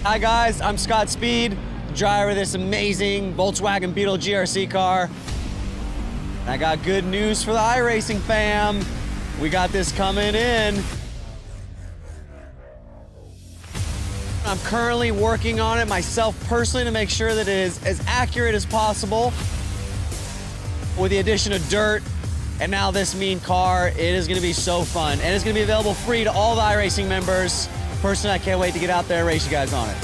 Hi guys, I'm Scott Speed, driver of this amazing Volkswagen Beetle GRC car. I got good news for the iRacing fam. We got this coming in. I'm currently working on it myself personally to make sure that it is as accurate as possible. With the addition of dirt and now this mean car, it is gonna be so fun. And it's gonna be available free to all the iRacing members. Personally, I can't wait to get out there and race you guys on it.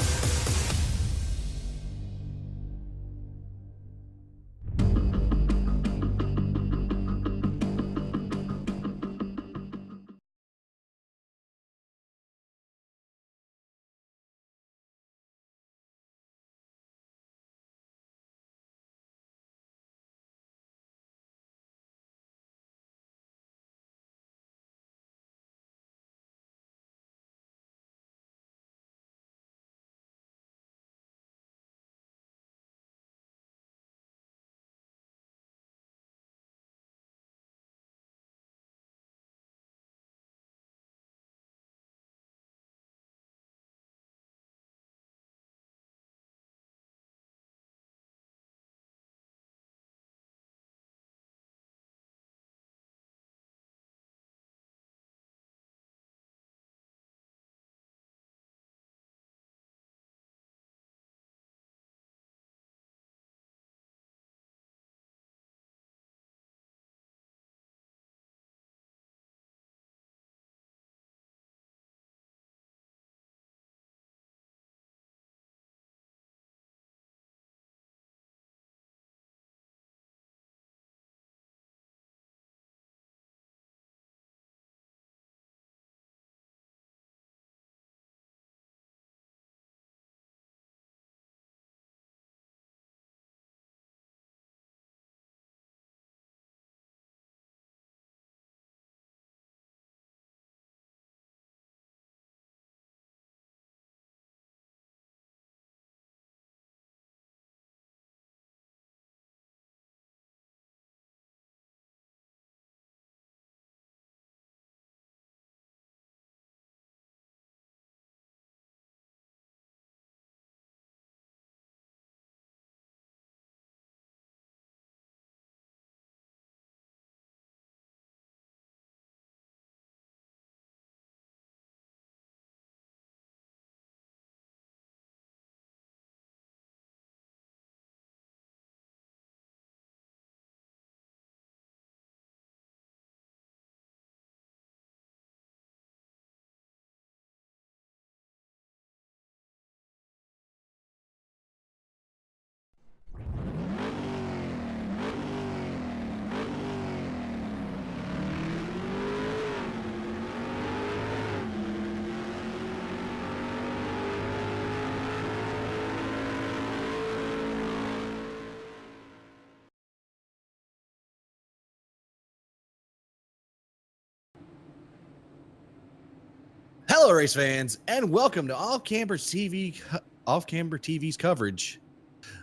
Hello, race fans, and welcome to Off Camber TV's coverage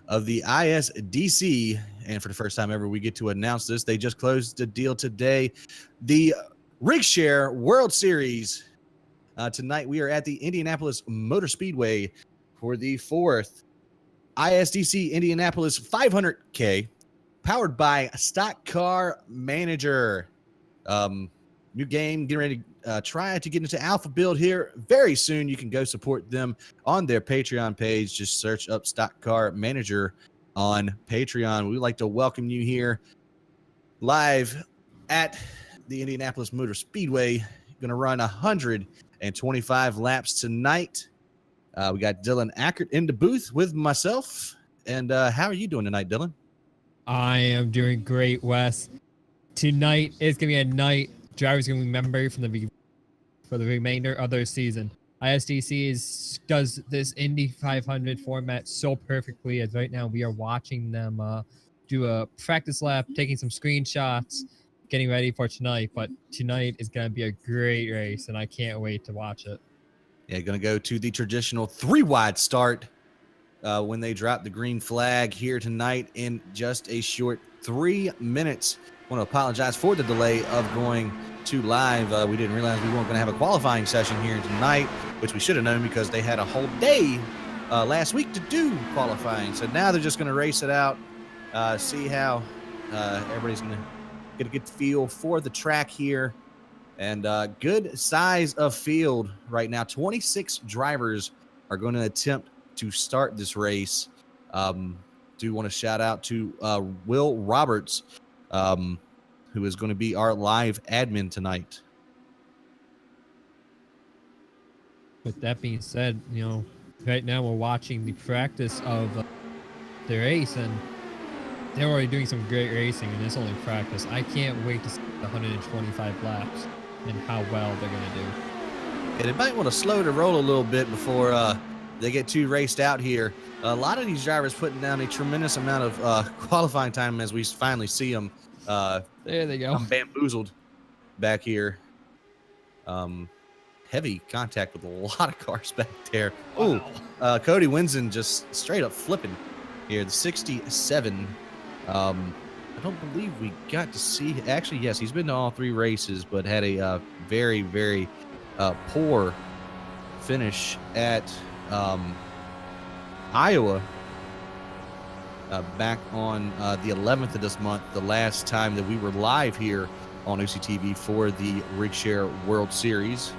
of the ISDC. And for the first time ever, we get to announce this. They just closed a deal today. The Rigshare World Series. Tonight, we are at the Indianapolis Motor Speedway for the fourth ISDC Indianapolis 500K, powered by Stock Car Manager. New game, getting ready to try to get into alpha build here very soon. You can go support them on their Patreon page. Just search up Stock Car Manager on Patreon. We'd like to welcome you here live at the Indianapolis Motor Speedway. Going to run 125 laps tonight. We got Dylan Ackert in the booth with myself. And how are you doing tonight, Dylan? I am doing great, Wes. Tonight is going to be a night drivers going to remember for the remainder of their season. ISDC does this Indy 500 format so perfectly, as right now we are watching them do a practice lap, taking some screenshots, getting ready for tonight. But tonight is going to be a great race, and I can't wait to watch it. Yeah, going to go to the traditional 3-wide start when they drop the green flag here tonight in just a short 3 minutes. I want to apologize for the delay of going to live. We didn't realize we weren't going to have a qualifying session here tonight, which we should have known because they had a whole day last week to do qualifying. So now they're just going to race it out, see how everybody's going to get a good feel for the track here. And good size of field right now. 26 drivers are going to attempt to start this race. Do want to shout out to Will Roberts, who is going to be our live admin tonight. With that being said, right now we're watching the practice of the race, and they're already doing some great racing, and it's only practice. I can't wait to see the 125 laps and how well they're going to do. Yeah, they might want to slow the roll a little bit before they get too raced out here. A lot of these drivers putting down a tremendous amount of qualifying time as we finally see them. There they go. I'm bamboozled back here. Heavy contact with a lot of cars back there. Wow. Oh, Cody Winsen just straight up flipping here. The 67. I don't believe we got to see. Actually, yes, he's been to all three races, but had a very, very poor finish at Iowa back on the 11th of this month, the last time that we were live here on OCTV for the Rigshare World Series.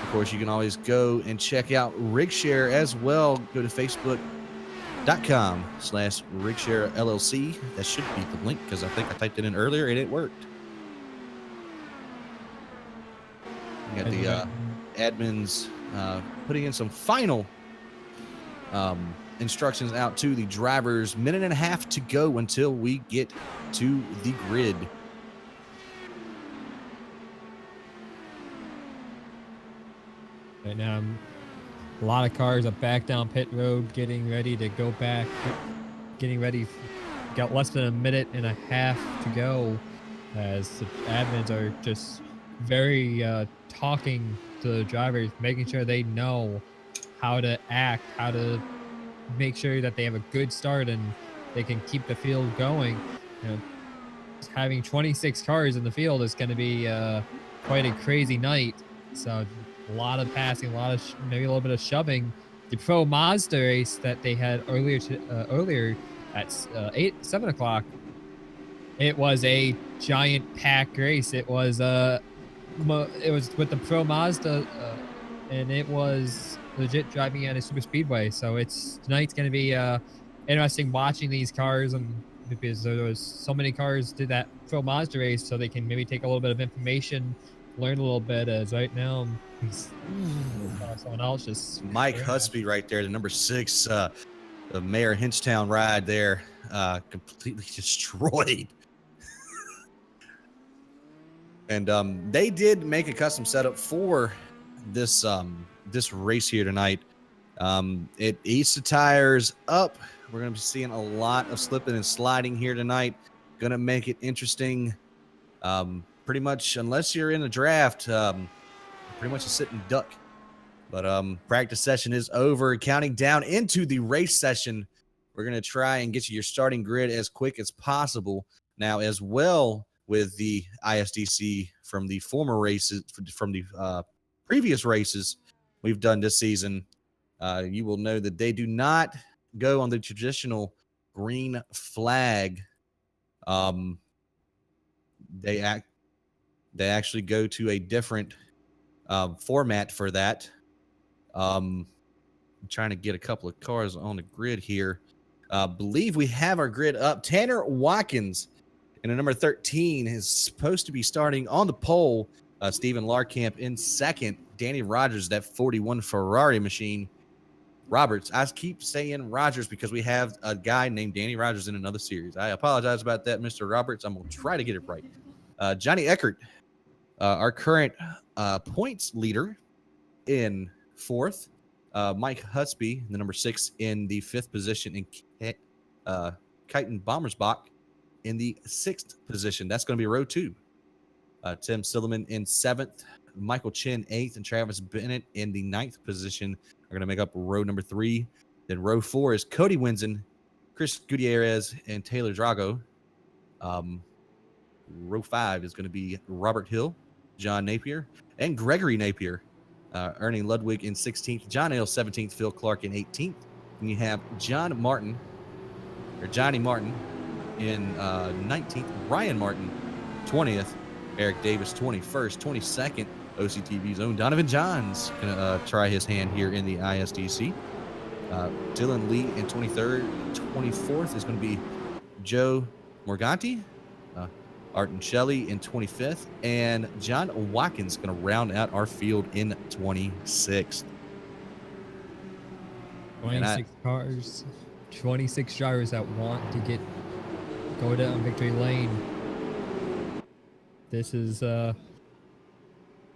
Of course, you can always go and check out Rigshare as well. Go to Facebook.com/Rigshare LLC. That should be the link because I think I typed it in earlier and it worked. We got the admins putting in some final instructions out to the drivers. Minute and a half to go until we get to the grid. Right now, a lot of cars are back down pit road, getting ready to go back, getting ready. Got less than a minute and a half to go, as the admins are just very talking to the drivers, making sure they know how to act, how to make sure that they have a good start and they can keep the field going. Having 26 cars in the field is going to be quite a crazy night. So a lot of passing, maybe a little bit of shoving. The Pro Mazda race that they had earlier at 7 o'clock, it was a giant pack race. It was with the Pro Mazda, and it was legit driving at a super speedway. So tonight's going to be interesting watching these cars, and because there was so many cars did that Pro Mazda race, so they can maybe take a little bit of information, learn a little bit. As right now, someone else just Mike Husby right there, the number 6, the Mayor Hinchtown ride there, completely destroyed. And they did make a custom setup for this this race here tonight. It eats the tires up. We're going to be seeing a lot of slipping and sliding here tonight. Going to make it interesting. Pretty much, unless you're in a draft, pretty much a sitting duck. But practice session is over. Counting down into the race session. We're going to try and get you your starting grid as quick as possible. Now, as well with the ISDC from the former races, from the previous races we've done this season, you will know that they do not go on the traditional green flag. They actually go to a different format for that. I'm trying to get a couple of cars on the grid here. Believe we have our grid up. Tanner Watkins in the number 13 is supposed to be starting on the pole. Steven Larkamp in second. Danny Rogers, that 41 Ferrari machine. Roberts, I keep saying Rogers because we have a guy named Danny Rogers in another series. I apologize about that, Mr. Roberts. I'm going to try to get it right. Johnny Eckert, our current points leader, in fourth. Mike Husby, the number 6, in the 5th position. And Keaton Bommersbach in the 6th position. That's going to be row 2. Tim Silliman in 7th. Michael Chin 8th. And Travis Bennett in the 9th position are going to make up row number 3. Then row 4 is Cody Winsen, Chris Gutierrez, and Taylor Drago. Row 5 is going to be Robert Hill, John Napier, and Gregory Napier. Ernie Ludwig in 16th, John Ailes 17th, Phil Clark in 18th. And you have Johnny Martin in 19th, Ryan Martin 20th, Eric Davis 21st, 22nd, OCTV's own Donovan Johns going to try his hand here in the ISDC. Dylan Lee in 23rd, 24th is going to be Joe Morganti. Arton Shelley in 25th, and John Watkins going to round out our field in 26th. 26 cars, 26 drivers that want to go down victory lane. This is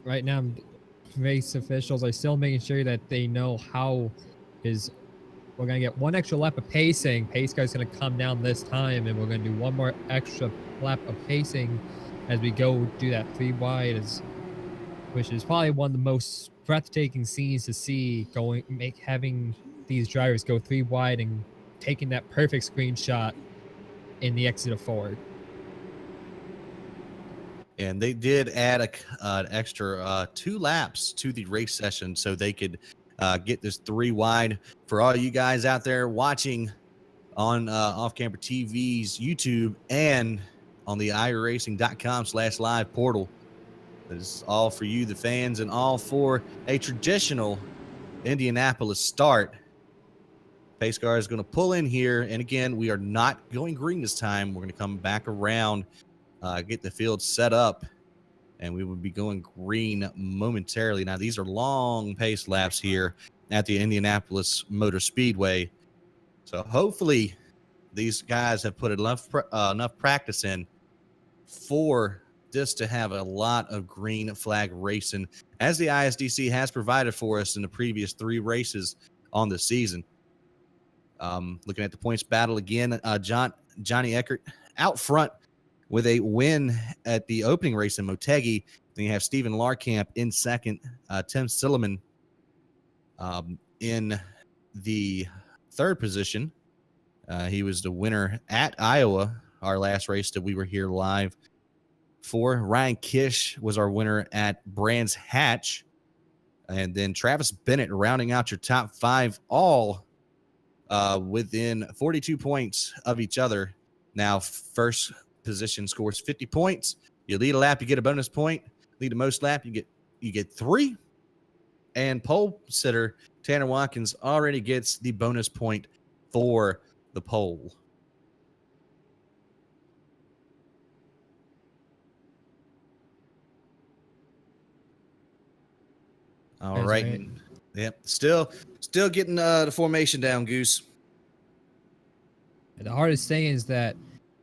right now race officials are still making sure that they know how we're going to get one extra lap of pacing. Pace car's going to come down this time, and we're going to do one more extra lap of pacing as we go do that 3 wide, which is probably one of the most breathtaking scenes to see, having these drivers go 3 wide and taking that perfect screenshot in the exit of 4. And they did add an extra 2 laps to the race session so they could get this 3 wide. For all you guys out there watching on Off Camper TV's YouTube and on the iRacing.com/live portal, this is all for you, the fans, and all for a traditional Indianapolis start. Pace car is going to pull in here, and again, we are not going green this time. We're going to come back around, get the field set up, and we will be going green momentarily. Now, these are long pace laps here at the Indianapolis Motor Speedway. So hopefully these guys have put enough practice in for this to have a lot of green flag racing, as the ISDC has provided for us in the previous 3 races on the season. Looking at the points battle again, Johnny Eckert out front with a win at the opening race in Motegi. Then you have Stephen Larkamp in second, Tim Silliman in the 3rd position. He was the winner at Iowa, our last race that we were here live for. Ryan Kish was our winner at Brands Hatch. And then Travis Bennett rounding out your top 5, all within 42 points of each other. Now, first position scores 50 points. You lead a lap, you get a bonus point. Lead the most lap, you get 3. And pole sitter Tanner Watkins already gets the bonus point for the pole. All right. Yep. Still getting the formation down, Goose. The hardest thing is that,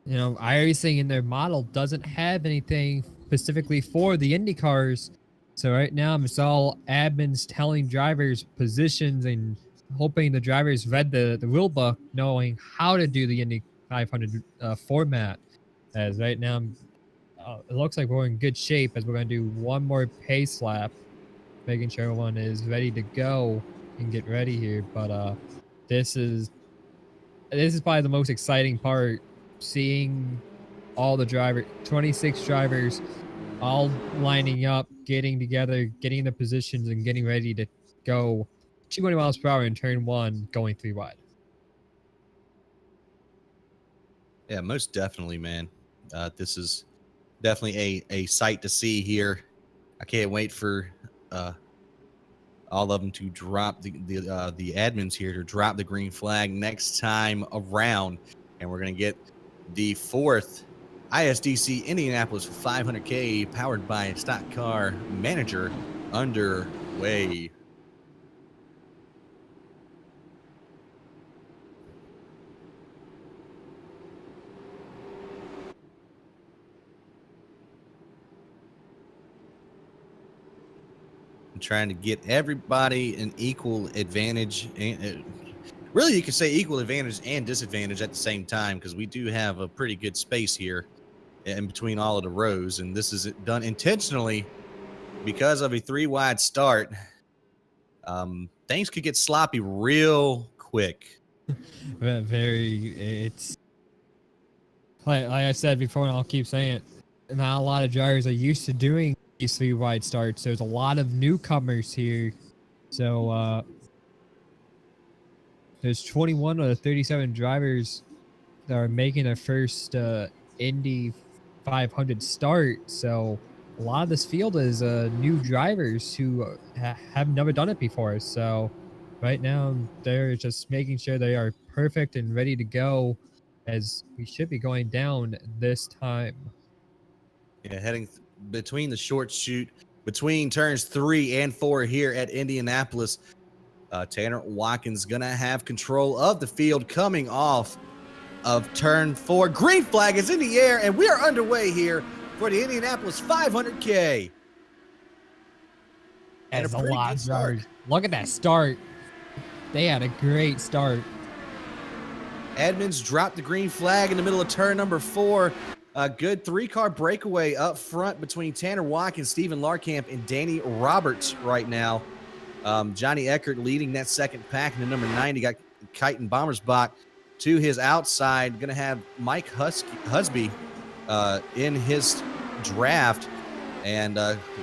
iRacing in their model doesn't have anything specifically for the Indy cars. So right now, it's all admins telling drivers positions and hoping the drivers read the rule book, knowing how to do the Indy 500 format. As right now, it looks like we're in good shape, as we're going to do one more pace lap, making sure everyone is ready to go and get ready here. But this is probably the most exciting part, seeing all the 26 drivers all lining up, getting together, getting the positions, and getting ready to go 220 miles per hour in turn 1, going 3 wide. Yeah, most definitely, man. This is definitely a sight to see here. I can't wait for all of them to drop the admins here to drop the green flag next time around, and we're gonna get the 4th ISDC Indianapolis 500K powered by Stock Car Manager underway. I'm trying to get everybody an equal advantage, and really you could say equal advantage and disadvantage at the same time, because we do have a pretty good space here in between all of the rows, and this is done intentionally because of a 3 wide start. Things could get sloppy real quick. It's like I said before, and I'll keep saying it, not a lot of drivers are used to doing these 3 wide starts. There's a lot of newcomers here. So there's 21 of the 37 drivers that are making their first Indy 500 start. So a lot of this field is new drivers who have never done it before. So right now they're just making sure they are perfect and ready to go, as we should be going down this time. Yeah, heading between the short chute, between turns 3 and 4 here at Indianapolis. Tanner Watkins going to have control of the field coming off of turn 4. Green flag is in the air, and we are underway here for the Indianapolis 500K. That's a lot of start. Look at that start. They had a great start. Edmonds dropped the green flag in the middle of turn number 4. A good 3-car breakaway up front between Tanner Watkins, Steven Larkamp, and Danny Roberts right now. Johnny Eckert leading that second pack in the number 90. Got Kite and Bommersbach to his outside. Going to have Mike Husby in his draft. And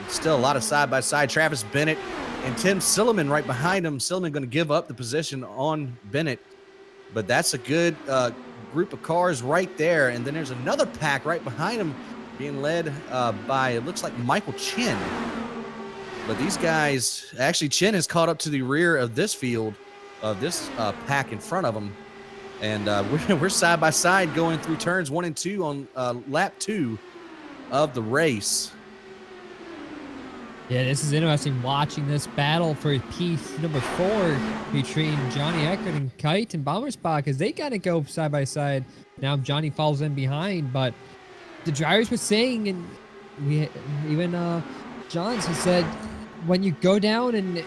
still a lot of side-by-side. Travis Bennett and Tim Silliman right behind him. Silliman going to give up the position on Bennett. But that's a good group of cars right there. And then there's another pack right behind him being led by, it looks like, Michael Chin. But these guys, actually, Chin has caught up to the rear of this field, of this pack in front of them. And we're side by side going through turns 1 and 2 on lap 2 of the race. Yeah, this is interesting watching this battle for P number 4 between Johnny Eckert and Kite and Bommersbach, because they got to go side by side. Now Johnny falls in behind, but the drivers were saying, and even Johns has said, when you go down in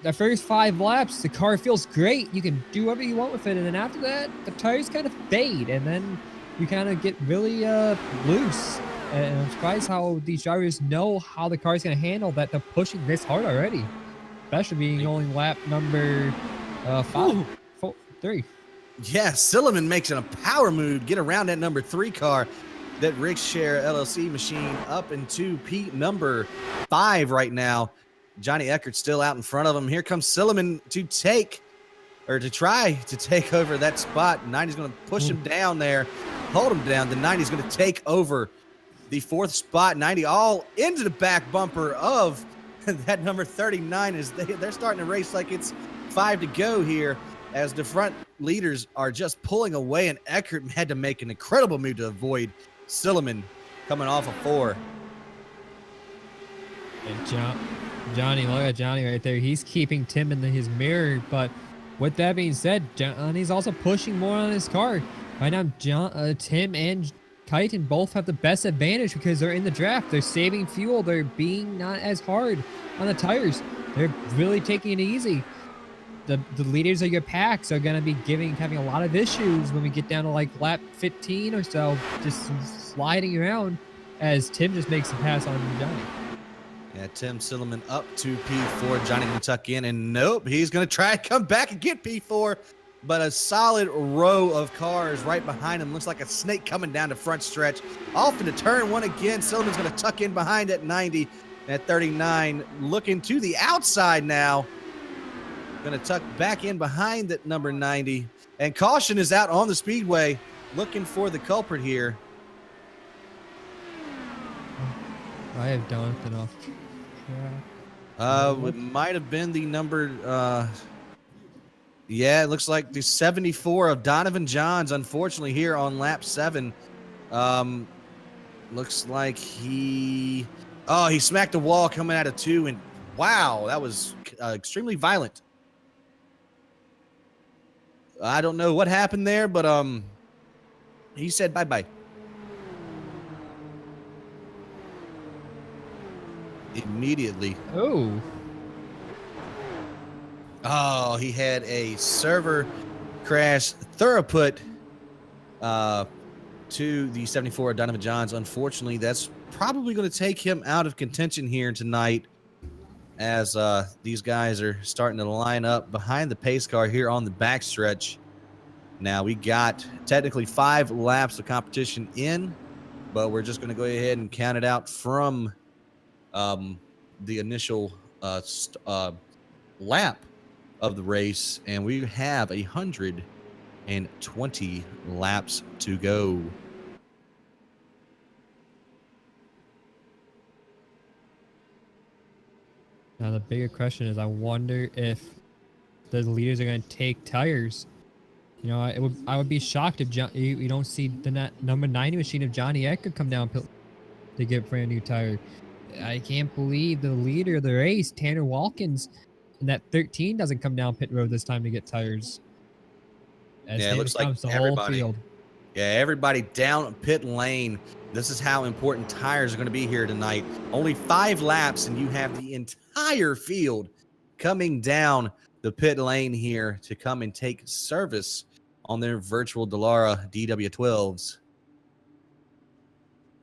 the first 5 laps, the car feels great. You can do whatever you want with it. And then after that, the tires kind of fade. And then you kind of get really loose. And I'm surprised how these drivers know how the car is going to handle that. They're pushing this hard already. Especially being only lap number 3. Yeah, Silliman makes it a power move, get around that number 3 car. That Rigshare LLC machine up into P number 5 right now. Johnny Eckert still out in front of him. Here comes Silliman to try to take over that spot. 90's going to push him down there, hold him down. The 90's going to take over the 4th spot. 90 all into the back bumper of that number 39 as they're starting to race like it's 5 to go here, as the front leaders are just pulling away, and Eckert had to make an incredible move to avoid Silliman coming off of 4. And Johnny, look at Johnny right there. He's keeping Tim in his mirror. But with that being said, Johnny's also pushing more on his car. Right now, Tim and Kiten both have the best advantage because they're in the draft. They're saving fuel. They're being not as hard on the tires. They're really taking it easy. The leaders of your packs are going to be having a lot of issues when we get down to like lap 15 or so, just sliding around as Tim just makes a pass on Johnny. Yeah, Tim Silliman up to P4. Johnny going to tuck in, and nope, he's going to try and come back and get P4. But a solid row of cars right behind him. Looks like a snake coming down the front stretch. Off into turn 1 again. Silliman's going to tuck in behind at 90. At 39, looking to the outside now. Going to tuck back in behind that number 90. And caution is out on the speedway. Looking for the culprit here. I have Donovan off. It might have been the number... yeah, it looks like the 74 of Donovan Johns, unfortunately, here on lap 7. Looks like he smacked a wall coming out of 2, and wow, that was extremely violent. I don't know what happened there, but he said bye-bye. Immediately. Oh, he had a server crash throughput to the 74 Donovan Johns. Unfortunately, that's probably going to take him out of contention here tonight, as these guys are starting to line up behind the pace car here on the backstretch. Now, we got technically 5 laps of competition in, but we're just going to go ahead and count it out from the initial lap of the race, and we have 120 laps to go. Now the bigger question is, I wonder if the leaders are going to take tires. You know, I would be shocked if you don't see the number 90 machine of Johnny Ecker come down to get brand new tire. I can't believe the leader of the race, Tanner Walkins, and that 13 doesn't come down pit road this time to get tires. As Yeah, it looks like comes the whole everybody. field. Yeah, everybody down pit lane. This is how important tires are going to be here tonight. Only 5 laps, and you have the entire field coming down the pit lane here to come and take service on their virtual Dallara DW12s.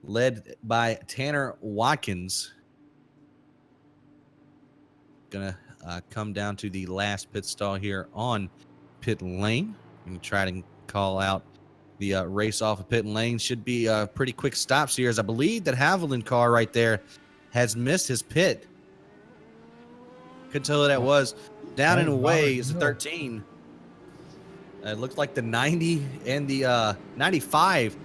Led by Tanner Watkins. Gonna come down to the last pit stall here on pit lane. I'm gonna try to call out the race off of pit lane. Should be pretty quick stops here, as I believe that Haviland car right there has missed his pit. Couldn't tell who that was. Down and away is the 13. It looks like the 90 and the 95.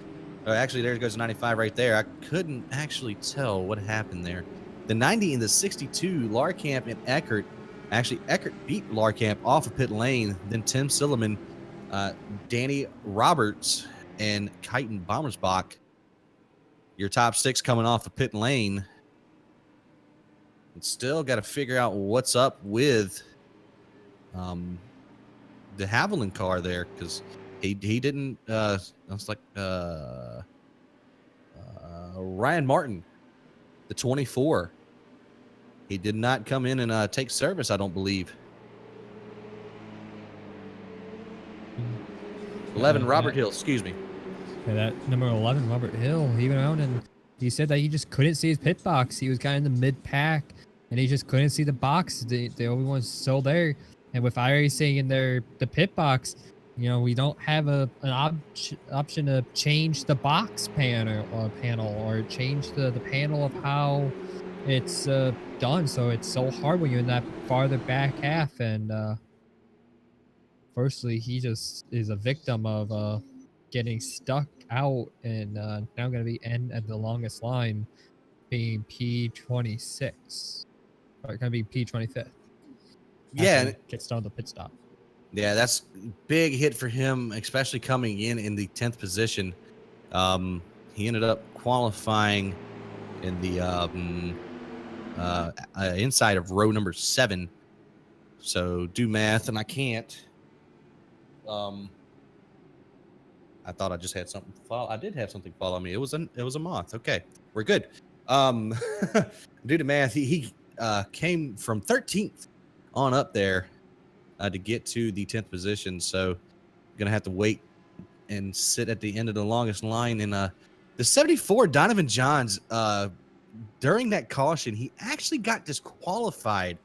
Oh, actually, there goes the 95 right there. I couldn't actually tell what happened there. The 90 and the 62, Larkamp and Eckert. Actually, Eckert beat Larkamp off of pit lane. Then Tim Silliman, Danny Roberts, and Kyton Bommersbach. Your top 6 coming off the pit lane. And still got to figure out what's up with the Haviland car there, because he didn't. It's like Ryan Martin, the 24. He did not come in and take service, I don't believe. 11, Robert Hill, excuse me. Yeah, that number 11, Robert Hill, he went out and he said that he just couldn't see his pit box. He was kind of in the mid-pack, and he just couldn't see the box. The only one's still there. And with iRacing in the pit box, you know, we don't have an option to change the box panel or change the panel of how it's done. So it's so hard when you're in that farther back half. And firstly, he just is a victim of getting stuck out, and now going to be end at the longest line being P26, or going to be P25th. Yeah, gets down the pit stop. Yeah, that's big hit for him, especially coming in the 10th position. He ended up qualifying in the inside of row number 7. So do math, and I can't. I thought I just had something follow. I did have something follow me. It was a moth. Okay, we're good. Due to math, he came from 13th on up there to get to the 10th position. So gonna have to wait and sit at the end of the longest line. And the 74 Donovan Johns, during that caution, he actually got disqualified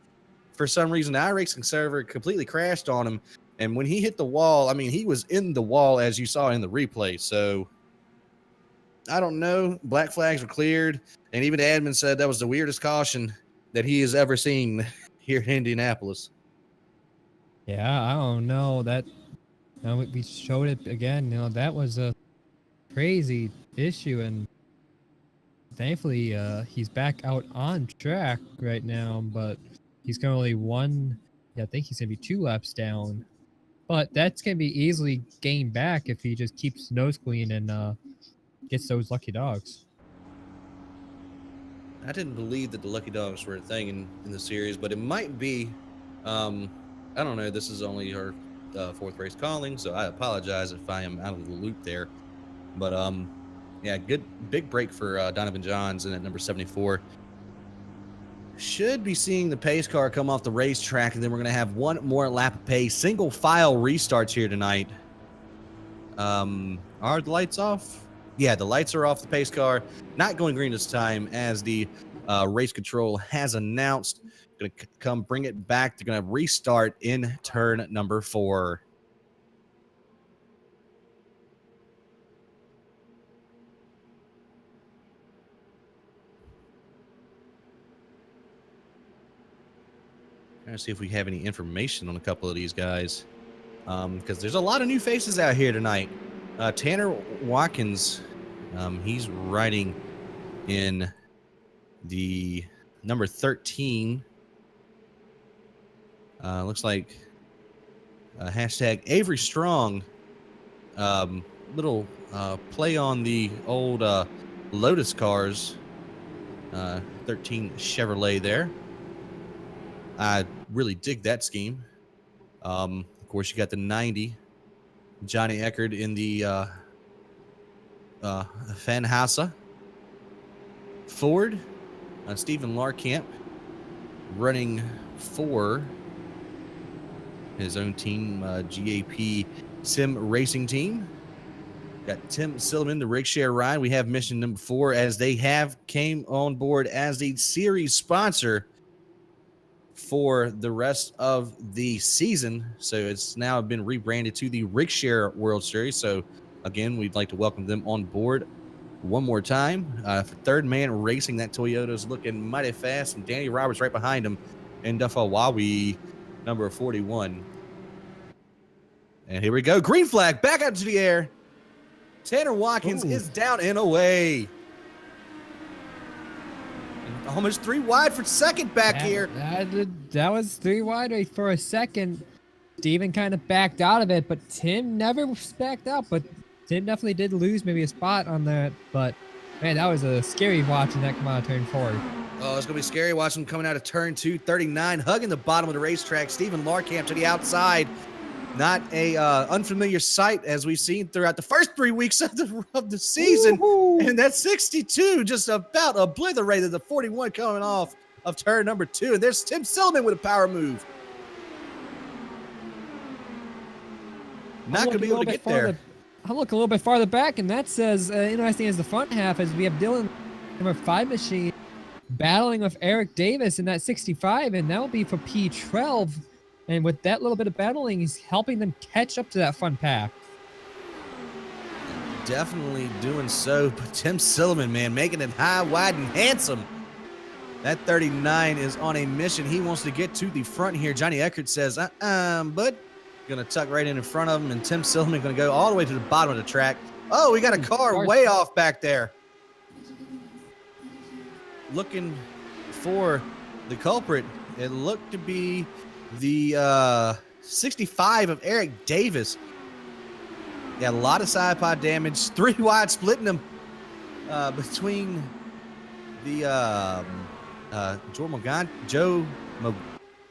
for some reason. The iRacing server completely crashed on him. And when he hit the wall, I mean, he was in the wall, as you saw in the replay. So I don't know. Black flags were cleared. And even the admin said that was the weirdest caution that he has ever seen here in Indianapolis. Yeah, I don't know. That we showed it again. You know, that was a crazy issue, and thankfully he's back out on track right now. But he's currently I think he's gonna be 2 laps down. But that's gonna be easily gained back if he just keeps nose clean and gets those lucky dogs. I didn't believe that the lucky dogs were a thing in the series, but it might be. I don't know. This is only her 4th race calling, so I apologize if I am out of the loop there. But yeah, good big break for Donovan Johns in at number 74. Should be seeing the pace car come off the racetrack, and then we're going to have one more lap of pace. Single file restarts here tonight. Are the lights off? Yeah, the lights are off the pace car. Not going green this time, as the race control has announced. Going to come bring it back. They're going to restart in turn number 4. Trying to see if we have any information on a couple of these guys, because there's a lot of new faces out here tonight. Tanner Watkins, he's riding in the number 13. Looks like hashtag Avery Strong. Little play on the old Lotus cars. 13 Chevrolet there. I really dig that scheme. Of course, you got the 90. Johnny Eckert in the Fanhasa. Ford. Stephen Larkamp running for his own team, GAP Sim Racing Team. Got Tim Silliman, the Rigshare ride. We have mission number 4 as they have came on board as the series sponsor for the rest of the season. So it's now been rebranded to the Rigshare World Series. So again, we'd like to welcome them on board one more time. Third man racing, that Toyota's looking mighty fast, and Danny Roberts right behind him in Wawi, number 41. And here we go. Green flag back out to the air. Tanner Watkins is down and away. And almost 3 wide for second back here. That was 3 wide for a second. Steven kind of backed out of it, but Tim never backed out. But Tim definitely did lose maybe a spot on that. But, man, that was a scary watching that come out of turn 4. Oh, it's going to be scary watching him coming out of turn 2, 39, hugging the bottom of the racetrack. Stephen Larkamp to the outside. Not a unfamiliar sight as we've seen throughout the first 3 weeks of the season. Woo-hoo. And that 62 just about obliterated the 41 coming off of turn number 2. And there's Tim Silliman with a power move. Not going to be able to get there. I'll look a little bit farther back, and that's as interesting as the front half as we have Dylan, number 5 machine, battling with Eric Davis in that 65, and that will be for P12. And with that little bit of battling, he's helping them catch up to that front pack. Definitely doing so. But Tim Silliman, man, making it high, wide, and handsome. That 39 is on a mission. He wants to get to the front here. Johnny Eckert says, bud. Going to tuck right in front of him. And Tim Silliman going to go all the way to the bottom of the track. Oh, we got a car way off back there. Looking for the culprit. It looked to be the 65 of Eric Davis. Got a lot of side pod damage. 3 wide, splitting them between the Joe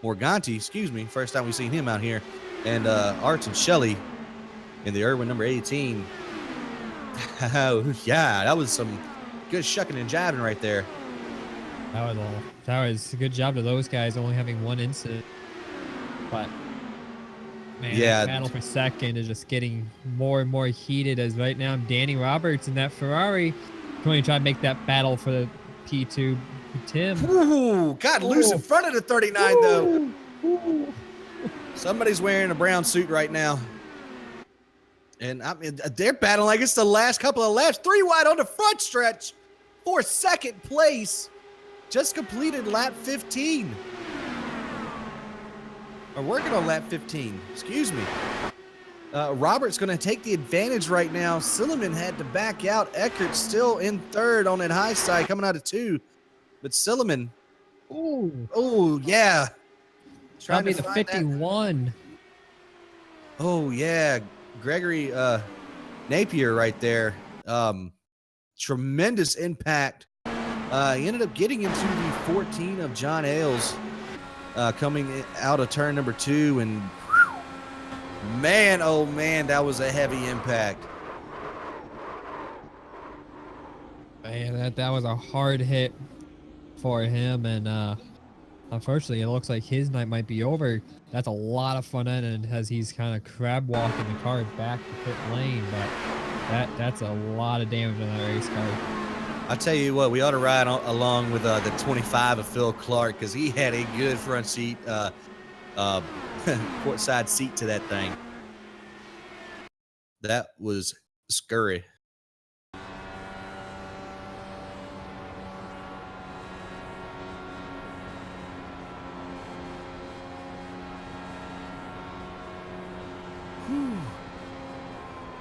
Morganti, excuse me, first time we've seen him out here, and Arton Shelley in the Irwin number 18. Oh, yeah, that was some good shucking and jiving right there. That was a good job to those guys only having 1 incident. But man, yeah, that battle for second is just getting more and more heated as right now Danny Roberts in that Ferrari going to try to make that battle for the P2 Tim. Ooh, got loose in front of the 39 though. Somebody's wearing a brown suit right now. And I mean, they're battling like it's the last couple of laps. 3 wide on the front stretch for second place. Just completed lap 15. Or working on lap 15. Excuse me. Robert's going to take the advantage right now. Silliman had to back out. Eckert still in third on that high side, coming out of 2. But Silliman. Oh, yeah. Trying to be the 51. That. Oh, yeah. Gregory Napier right there. Tremendous impact. He ended up getting into the 14 of John Ailes coming out of turn number 2. And man, oh man, that was a heavy impact. Man, that was a hard hit for him. And unfortunately, it looks like his night might be over. That's a lot of fun end as he's kind of crab walking the car back to pit lane. But that's a lot of damage on that race car. I'll tell you what, we ought to ride along with the 25 of Phil Clark because he had a good front seat, court side seat to that thing. That was scurry.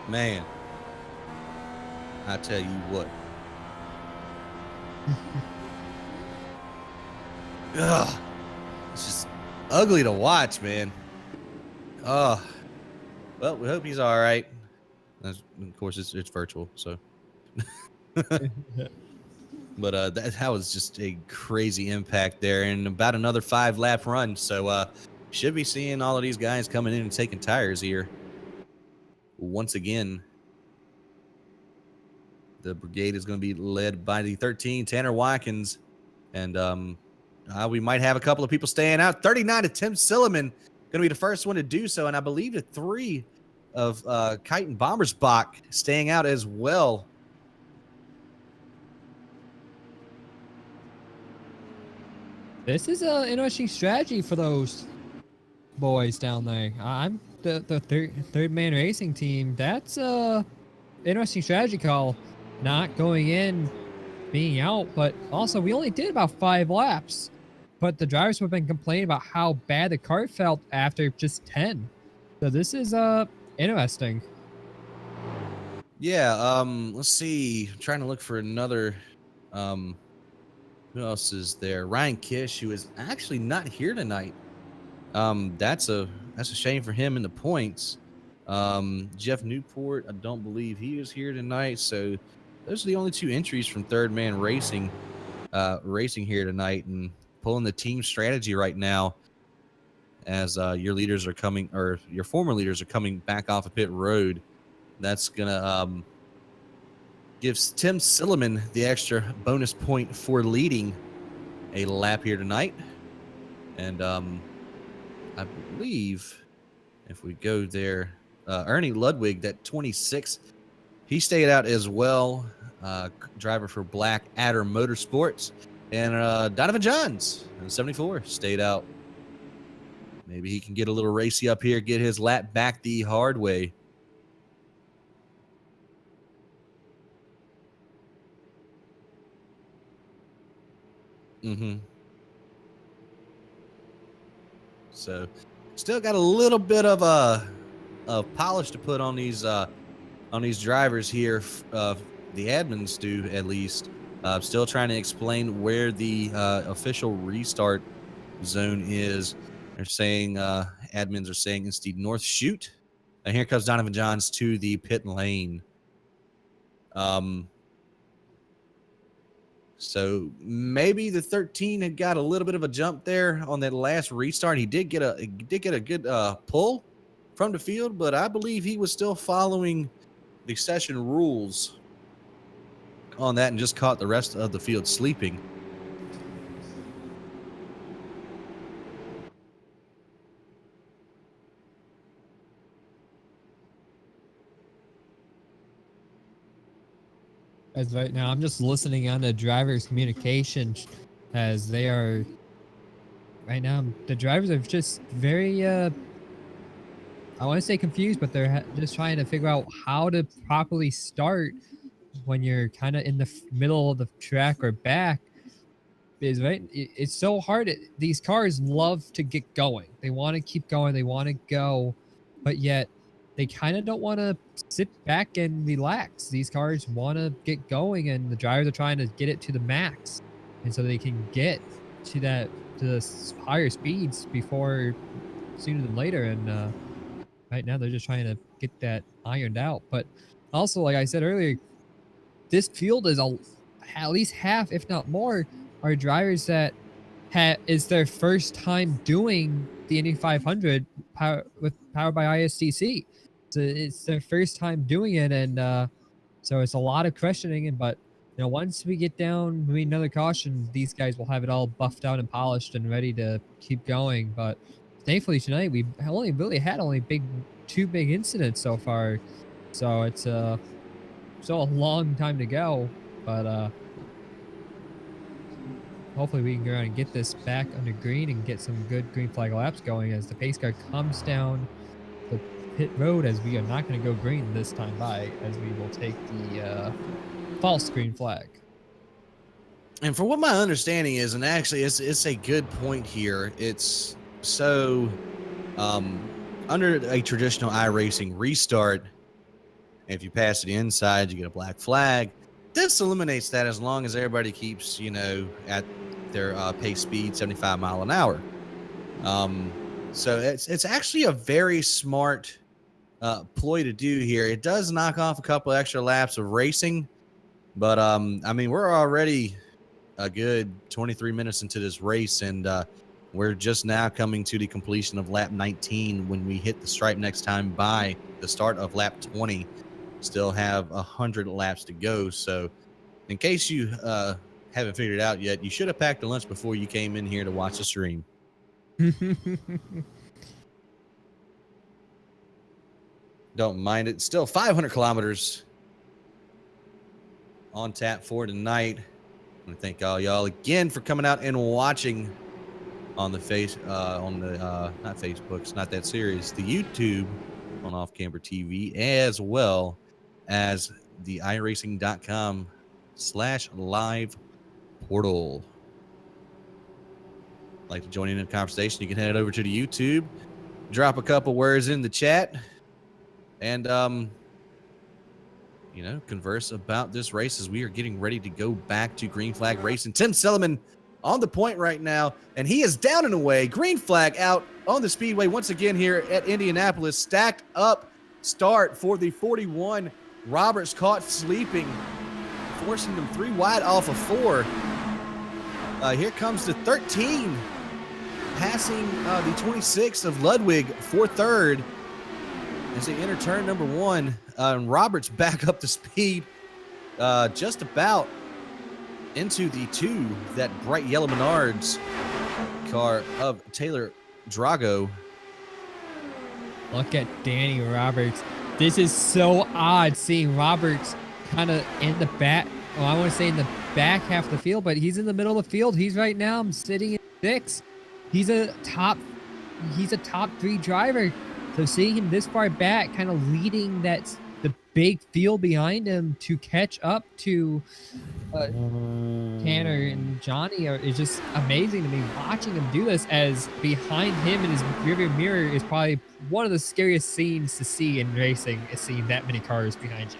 Man, I tell you what. Ugh, it's just ugly to watch, man. Oh, well, we hope he's all right. Of course, it's virtual, so. But that was just a crazy impact there, and about another 5-lap run. So should be seeing all of these guys coming in and taking tires here. Once again, the brigade is going to be led by the 13, Tanner Watkins. And we might have a couple of people staying out. 39 to Tim Silliman, going to be the first one to do so. And I believe the 3 of Kite and Bombersbach staying out as well. This is an interesting strategy for those boys down there. I'm the third man racing team. That's a interesting strategy call. Not going in, being out, but also we only did about 5 laps. But the drivers have been complaining about how bad the car felt after just 10. So this is interesting. Yeah, let's see. I'm trying to look for another. Who else is there? Ryan Kish, who is actually not here tonight. That's a shame for him in the points. Jeff Newport, I don't believe he is here tonight. So those are the only 2 entries from Third Man Racing, racing here tonight and pulling the team strategy right now. As your leaders are coming, or your former leaders are coming back off of pit road. That's gonna gives Tim Silliman the extra bonus point for leading a lap here tonight. And I believe if we go there, Ernie Ludwig, that 26, he stayed out as well. Driver for Black Adder Motorsports. And Donovan Johns, 74, stayed out. Maybe he can get a little racy up here, get his lap back the hard way. So still got a little bit of polish to put on these drivers here. The admins do, at least. Still trying to explain where the official restart zone is. They're saying admins are saying it's the North Chute. And here comes Donovan Johns to the pit lane. So maybe the 13 had got a little bit of a jump there on that last restart. He did get a good pull from the field, but I believe he was still following the session rules on that and just caught the rest of the field sleeping. As right now, I'm just listening on the drivers' communication as they are right now. The drivers are just very, I want to say confused, but they're just trying to figure out how to properly start when you're kind of in the middle of the track or back. Because right, it's so hard. These cars love to get going. They want to keep going. They want to go, but yet they kind of don't want to sit back and relax. These cars want to get going, and the drivers are trying to get it to the max, and so they can get to the higher speeds before sooner than later. And right now they're just trying to get that ironed out. But also, like I said earlier, this field is at least half, if not more, are drivers that is their first time doing the Indy 500 powered by ISDC. So it's their first time doing it, and so it's a lot of questioning. But once we get down, we need another caution. These guys will have it all buffed out and polished and ready to keep going. But thankfully tonight we only really had two big incidents so far, so it's still a long time to go. But hopefully we can go around and get this back under green and get some good green flag laps going as the pace car comes down the pit road, as we are not going to go green this time by, as we will take the false green flag. And for what my understanding is, and actually it's a good point here, it's so under a traditional iRacing restart, If you pass the inside, you get a black flag. This eliminates that as long as everybody keeps, at their pace speed, 75 mile an hour. So it's actually a very smart ploy to do here. It does knock off a couple extra laps of racing, but we're already a good 23 minutes into this race, and we're just now coming to the completion of lap 19 when we hit the stripe next time by the start of lap 20. Still have 100 laps to go. So in case you haven't figured it out yet, you should have packed a lunch before you came in here to watch the stream. Don't mind it. Still 500 kilometers on tap for tonight. I want to thank all y'all again for coming out and watching on the not Facebook, it's not that serious, the YouTube on Off Camber TV, as well as the iRacing.com/live portal. Like to join in the conversation, you can head over to the YouTube, drop a couple words in the chat, and converse about this race as we are getting ready to go back to green flag racing. Tim Selleman on the point right now, and he is down and away. Green flag out on the speedway once again here at Indianapolis. Stacked up start for the 41. Roberts caught sleeping, forcing them 3 wide off of 4. Here comes the 13, passing the 26 of Ludwig for third as they enter turn number 1. Roberts back up to speed just about into the 2, that bright yellow Menards car of Taylor Drago. Look at Danny Roberts. This is so odd seeing Roberts kind of in the back. Well, I want to say in the back half of the field, but he's in the middle of the field. He's right now, I'm sitting in 6. He's a top 3 driver. So seeing him this far back, kind of leading the big field behind him to catch up to Tanner and Johnny is just amazing to me. Watching him do this, as behind him in his rearview mirror is probably one of the scariest scenes to see in racing, is seeing that many cars behind you.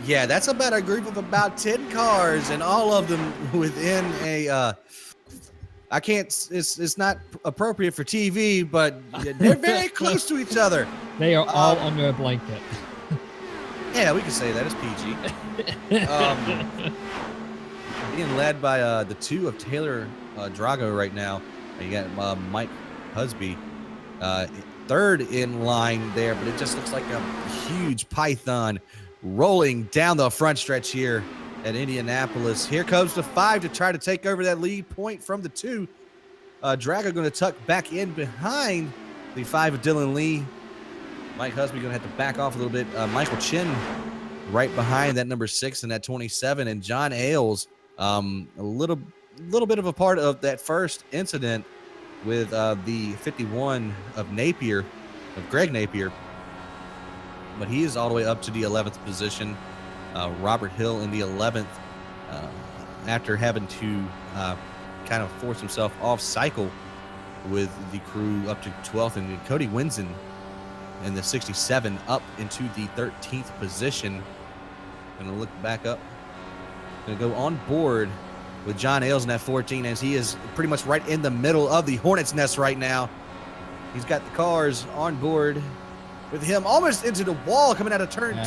Yeah, that's about a group of about 10 cars, and all of them within a I can't, it's not appropriate for TV, but they're very close to each other. They are all under a blanket. Yeah, we can say that. It's PG. Being led by the 2 of Taylor Drago right now. You got Mike Husby third in line there, but it just looks like a huge python rolling down the front stretch here at Indianapolis. Here comes the 5 to try to take over that lead point from the 2. Drago going to tuck back in behind the 5 of Dylan Lee. Mike Husby going to have to back off a little bit. Michael Chin right behind that number 6 and that 27. And John Ailes, a little bit of a part of that first incident with the 51 of Napier, of Greg Napier. But he is all the way up to the 11th position. Robert Hill in the 11th after having to kind of force himself off cycle with the crew up to 12th, and Cody Winsen in the 67 up into the 13th position. Gonna look back up, gonna go on board with John Ailes in that 14, as he is pretty much right in the middle of the Hornet's nest right now. He's got the cars on board with him almost into the wall coming out of turn 2,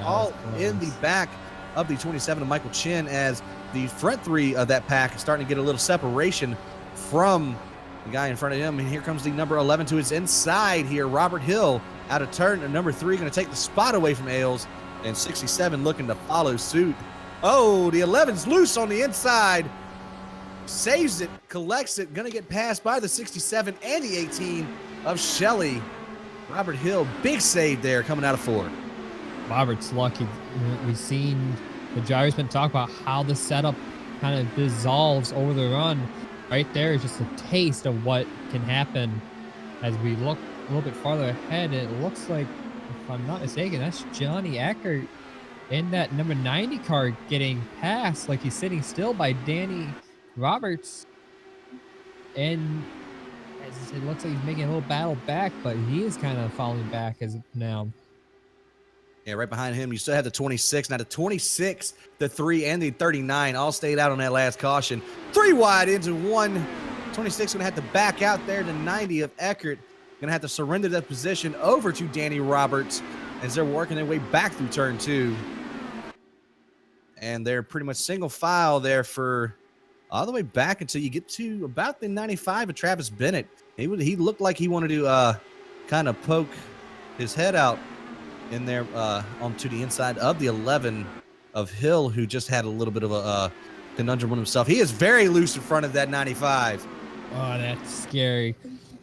all in the back of the 27 of Michael Chin, as the front 3 of that pack is starting to get a little separation from the guy in front of him. And here comes the number 11 to his inside here. Robert Hill out of turn, and number 3 going to take the spot away from Ailes, and 67 looking to follow suit. Oh, the 11's loose on the inside. Saves it, collects it, going to get passed by the 67 and the 18 of Shelley. Robert Hill, big save there coming out of 4. Robert's lucky. We've seen the driver's been talking about how the setup kind of dissolves over the run. Right there is just a taste of what can happen as we look a little bit farther ahead. It looks like, if I'm not mistaken, that's Johnny Eckert in that number 90 car getting passed, like he's sitting still by Danny Roberts. And as it looks like he's making a little battle back, but he is kind of falling back as of now. Yeah, right behind him, you still have the 26. Now the 26, the 3, and the 39 all stayed out on that last caution. 3 wide into 1. 26 going to have to back out there to 90 of Eckert. Going to have to surrender that position over to Danny Roberts as they're working their way back through turn 2. And they're pretty much single file there for all the way back until you get to about the 95 of Travis Bennett. He looked like he wanted to kind of poke his head out in there onto the inside of the 11 of Hill, who just had a little bit of a conundrum with himself. He is very loose in front of that 95. Oh, that's scary.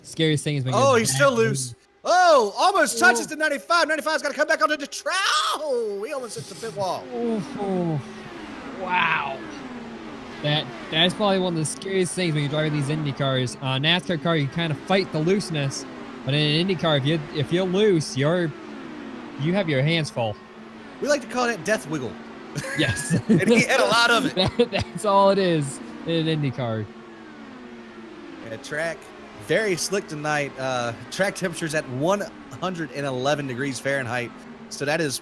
Scariest thing is when he's still loose. Oh, almost touches the 95. 95's got to come back onto the track. Oh, he almost hits the pit wall. Oh, wow. That's probably one of the scariest things when you're driving these Indy cars. NASCAR car, you kind of fight the looseness, but in an Indy car, if you're loose, you have your hands full. We like to call that death wiggle. Yes. And he had a lot of it. That's all it is in an Indy car. Yeah, track very slick tonight. Track temperatures at 111 degrees Fahrenheit. So that is,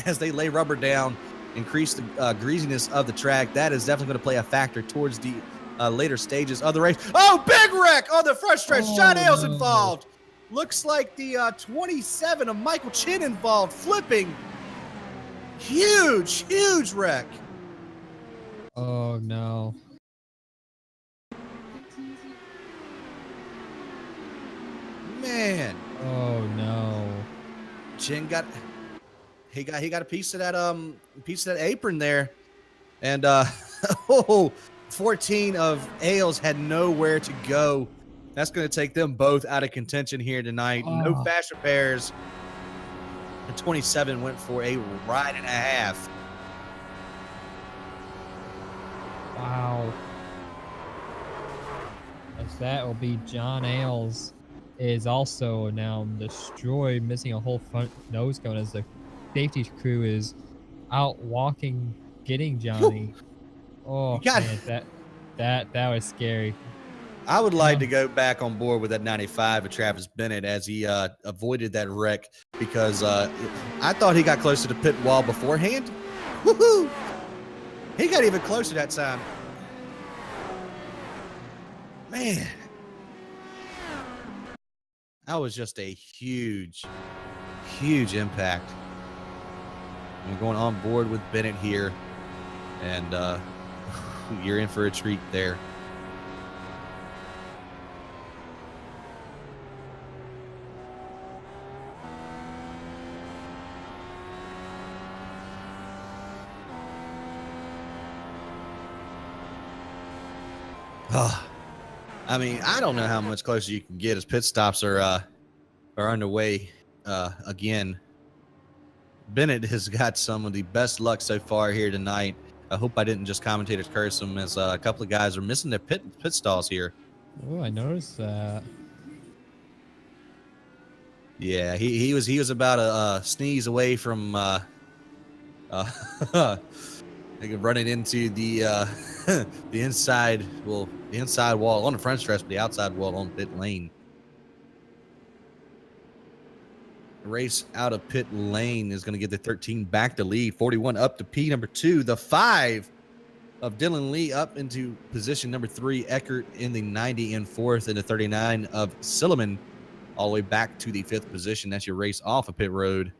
as they lay rubber down, increase the greasiness of the track. That is definitely going to play a factor towards the later stages of the race. Oh, big wreck on the front stretch. John Ailes involved. Looks like the 27 of Michael Chin involved, flipping. Huge wreck. Oh, no. Man. Oh, no. Chin got a piece of that apron there. And 14 of Ailes had nowhere to go. That's going to take them both out of contention here tonight. Oh. No fast repairs. The 27 went for a ride and a half. Wow. As that will be John Ailes is also now destroyed, missing a whole front nose cone as the safety crew is out walking, getting Johnny. Oh, man, that was scary. I would like to go back on board with that 95 of Travis Bennett as he avoided that wreck because I thought he got close to the pit wall beforehand. Woohoo! He got even closer that time. Man. That was just a huge impact. I'm going on board with Bennett here, and you're in for a treat there. I mean, I don't know how much closer you can get as pit stops are underway again. Bennett has got some of the best luck so far here tonight. I hope I didn't just commentators curse him as a couple of guys are missing their pit stalls here. Oh, I noticed that. Yeah, he was about a sneeze away from running into the the inside wall on the front stretch, but the outside wall on pit lane. Race out of pit lane is going to get the 13 back to lead. 41 up to P number 2. The 5 of Dylan Lee up into position number 3. Eckert in the 90 in 4th, and the 39 of Silliman all the way back to the 5th position. That's your race off of pit road.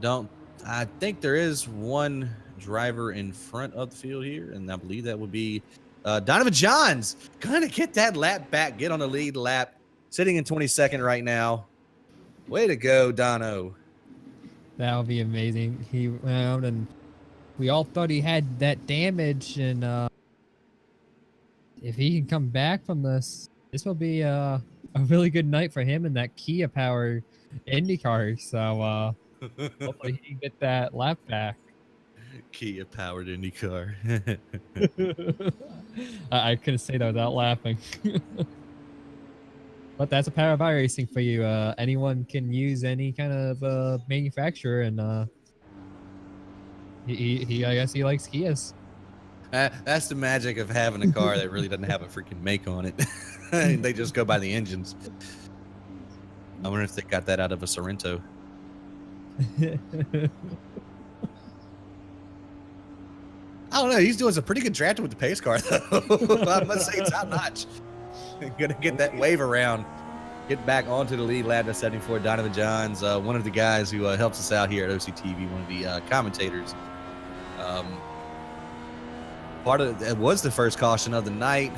I think there is one driver in front of the field here, and I believe that would be Donovan Johns. Going to get that lap back, get on the lead lap. Sitting in 22nd right now. Way to go, Dono. That would be amazing. He went out and we all thought he had that damage, and if he can come back from this will be a really good night for him in that Kia Power IndyCar. So hopefully he can get that lap back. Kia powered IndyCar. I couldn't say that without laughing. But that's a power of iRacing for you. Anyone can use any kind of manufacturer, and I guess he likes Kias. That's the magic of having a car that really doesn't have a freaking make on it. They just go by the engines. I wonder if they got that out of a Sorrento. I don't know. He's doing some pretty good drafting with the pace car, though. I must say, top notch. Gonna get that wave around, get back onto the lead lap. That's 74. Donovan Johns, one of the guys who helps us out here at OCTV, one of the commentators. Part of it was the first caution of the night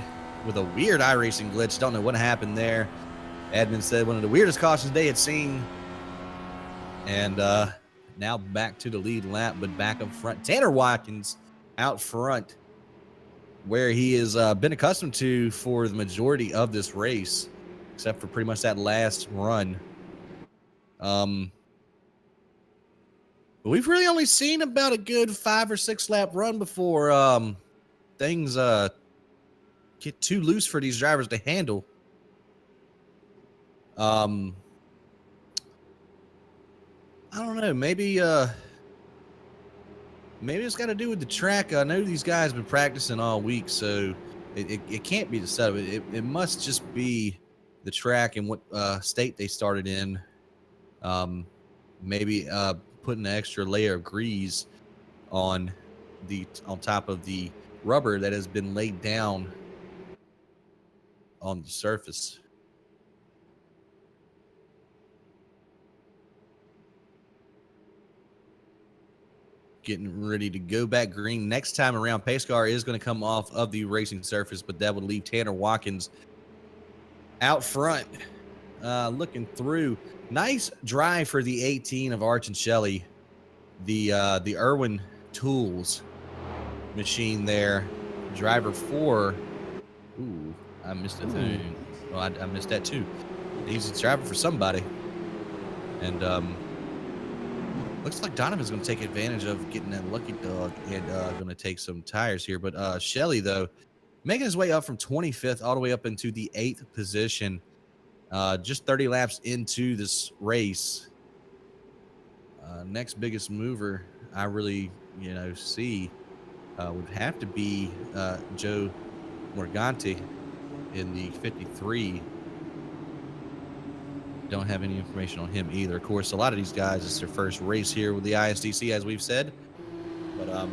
with a weird iRacing glitch. Don't know what happened there. Admin said one of the weirdest cautions they had seen. And now back to the lead lap, but back up front. Tanner Watkins out front, where he has been accustomed to for the majority of this race, except for pretty much that last run. But we've really only seen about a good 5 or 6 lap run before things get too loose for these drivers to handle. I don't know. Maybe it's got to do with the track. I know these guys have been practicing all week, so it can't be the setup. It must just be the track and what state they started in. Maybe putting an extra layer of grease on top of the rubber that has been laid down on the surface. Getting ready to go back green. Next time around, pace car is going to come off of the racing surface, but that would leave Tanner Watkins out front, looking through. Nice drive for the 18 of Arch and Shelley. The Irwin Tools machine there. Driver 4. Ooh, I missed it. Well, I missed that too. He's a driver for somebody. And looks like Donovan's going to take advantage of getting that lucky dog and going to take some tires here. But Shelley, though, making his way up from 25th all the way up into the 8th position. Just 30 laps into this race. Next biggest mover I really, see would have to be Joe Morganti in the 53. Don't have any information on him either. Of course, a lot of these guys, it's their first race here with the ISDC, as we've said. But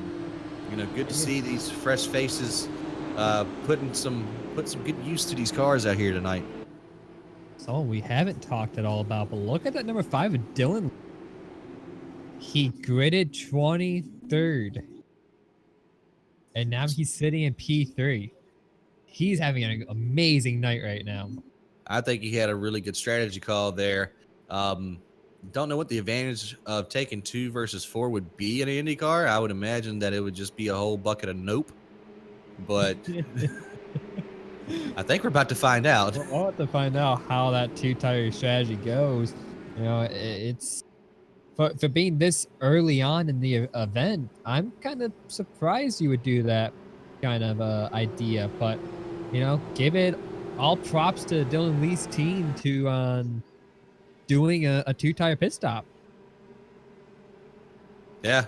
good to see these fresh faces put some good use to these cars out here tonight. So we haven't talked at all about, but look at that number 5 of Dylan. He gridded 23rd, and now he's sitting in P3. He's having an amazing night right now. I think he had a really good strategy call there. Don't know what the advantage of taking 2 versus 4 would be in an Indy car. I would imagine that it would just be a whole bucket of nope. But I think we're about to find out. We're about to find out how that 2-tire strategy goes. It's for being this early on in the event. I'm kind of surprised you would do that kind of idea. But give it all props to Dylan Lee's team to doing a 2-tire pit stop. Yeah.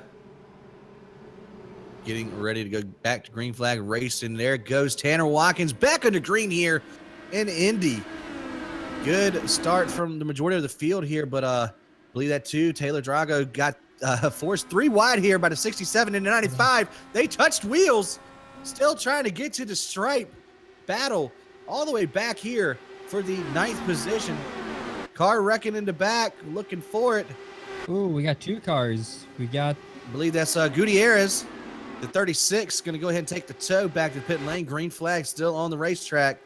Getting ready to go back to green flag racing. There goes Tanner Watkins back into green here in Indy. Good start from the majority of the field here, but I believe that too. Taylor Drago got forced 3 wide here by the 67 and the 95. They touched wheels. Still trying to get to the stripe. Battle all the way back here for the 9th position. Car wrecking in the back, looking for it. Ooh, we got 2 cars. I believe that's Gutierrez. The 36 going to go ahead and take the tow back to the pit lane. Green flag still on the racetrack.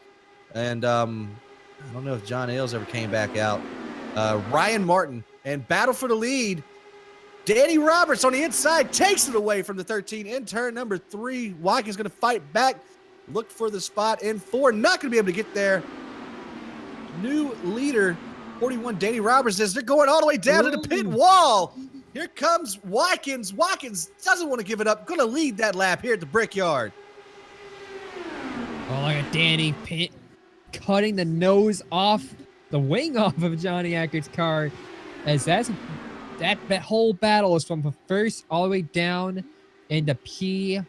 And I don't know if John Ailes ever came back out. Ryan Martin and battle for the lead. Danny Roberts on the inside takes it away from the 13 in turn number 3. Watkins going to fight back. Look for the spot in 4. Not going to be able to get there. New leader, 41, Danny Roberts, as they're going all the way down to the pit wall. Here comes Watkins. Watkins doesn't want to give it up. Going to lead that lap here at the Brickyard. Oh, look at Danny cutting the nose off, the wing off of Johnny Ackert's car. As that whole battle is from first all the way down into P8.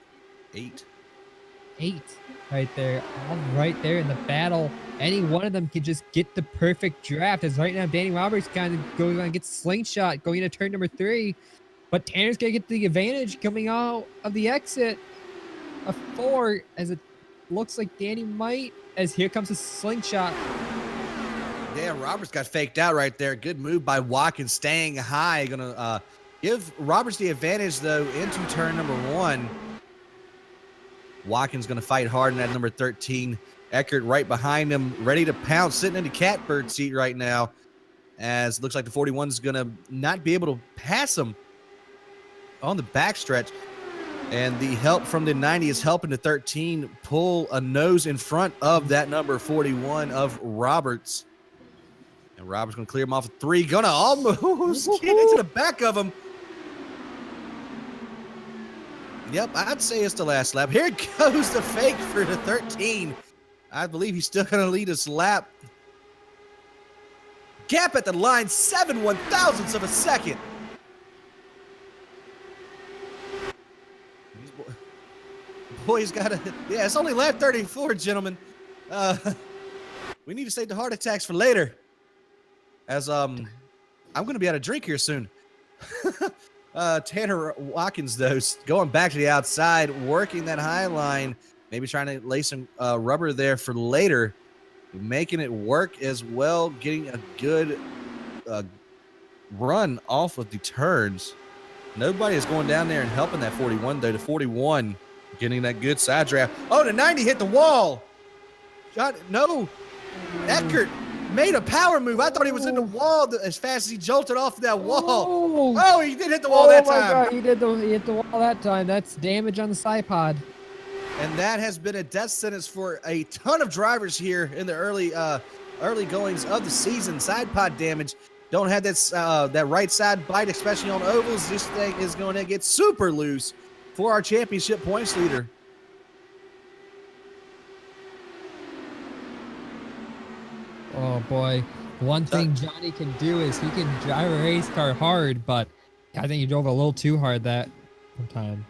right there, all right there in the battle. Any one of them can just get the perfect draft. As right now, Danny Roberts kind of going on get slingshot going into turn number 3, but Tanner's gonna get the advantage coming out of the exit of 4 as it looks like Danny might. As here comes a slingshot. Yeah, Roberts got faked out right there. Good move by Watkins, staying high. Gonna give Roberts the advantage though into turn number 1. Watkins gonna fight hard in that number 13. Eckert right behind him, ready to pounce, sitting in the catbird seat right now. As it looks like the 41 is gonna not be able to pass him on the backstretch. And the help from the 90 is helping the 13 pull a nose in front of that number 41 of Roberts. And Roberts going to clear him off at 3. Going to almost get into the back of him. Yep, I'd say it's the last lap. Here goes the fake for the 13. I believe he's still going to lead his lap. Gap at the line, 7/1000ths of a second. Boy's got to, yeah, it's only lap 34, gentlemen. We need to save the heart attacks for later. As I'm going to be out of drink here soon. Tanner Watkins, though, going back to the outside, working that high line, maybe trying to lay some rubber there for later, making it work as well, getting a good run off of the turns. Nobody is going down there and helping that 41, though. The 41 getting that good side draft. Oh, the 90 hit the wall. No. Eckert made a power move. I thought he was in the wall as fast as he jolted off that wall. Oh, he did hit the wall that time. Oh my God, he hit the wall that time. That's damage on the side pod. And that has been a death sentence for a ton of drivers here in the early goings of the season. Side pod damage. Don't have that right side bite, especially on ovals. This thing is going to get super loose for our championship points leader. Oh boy. One thing Johnny can do is he can drive a race car hard, but I think he drove a little too hard that time.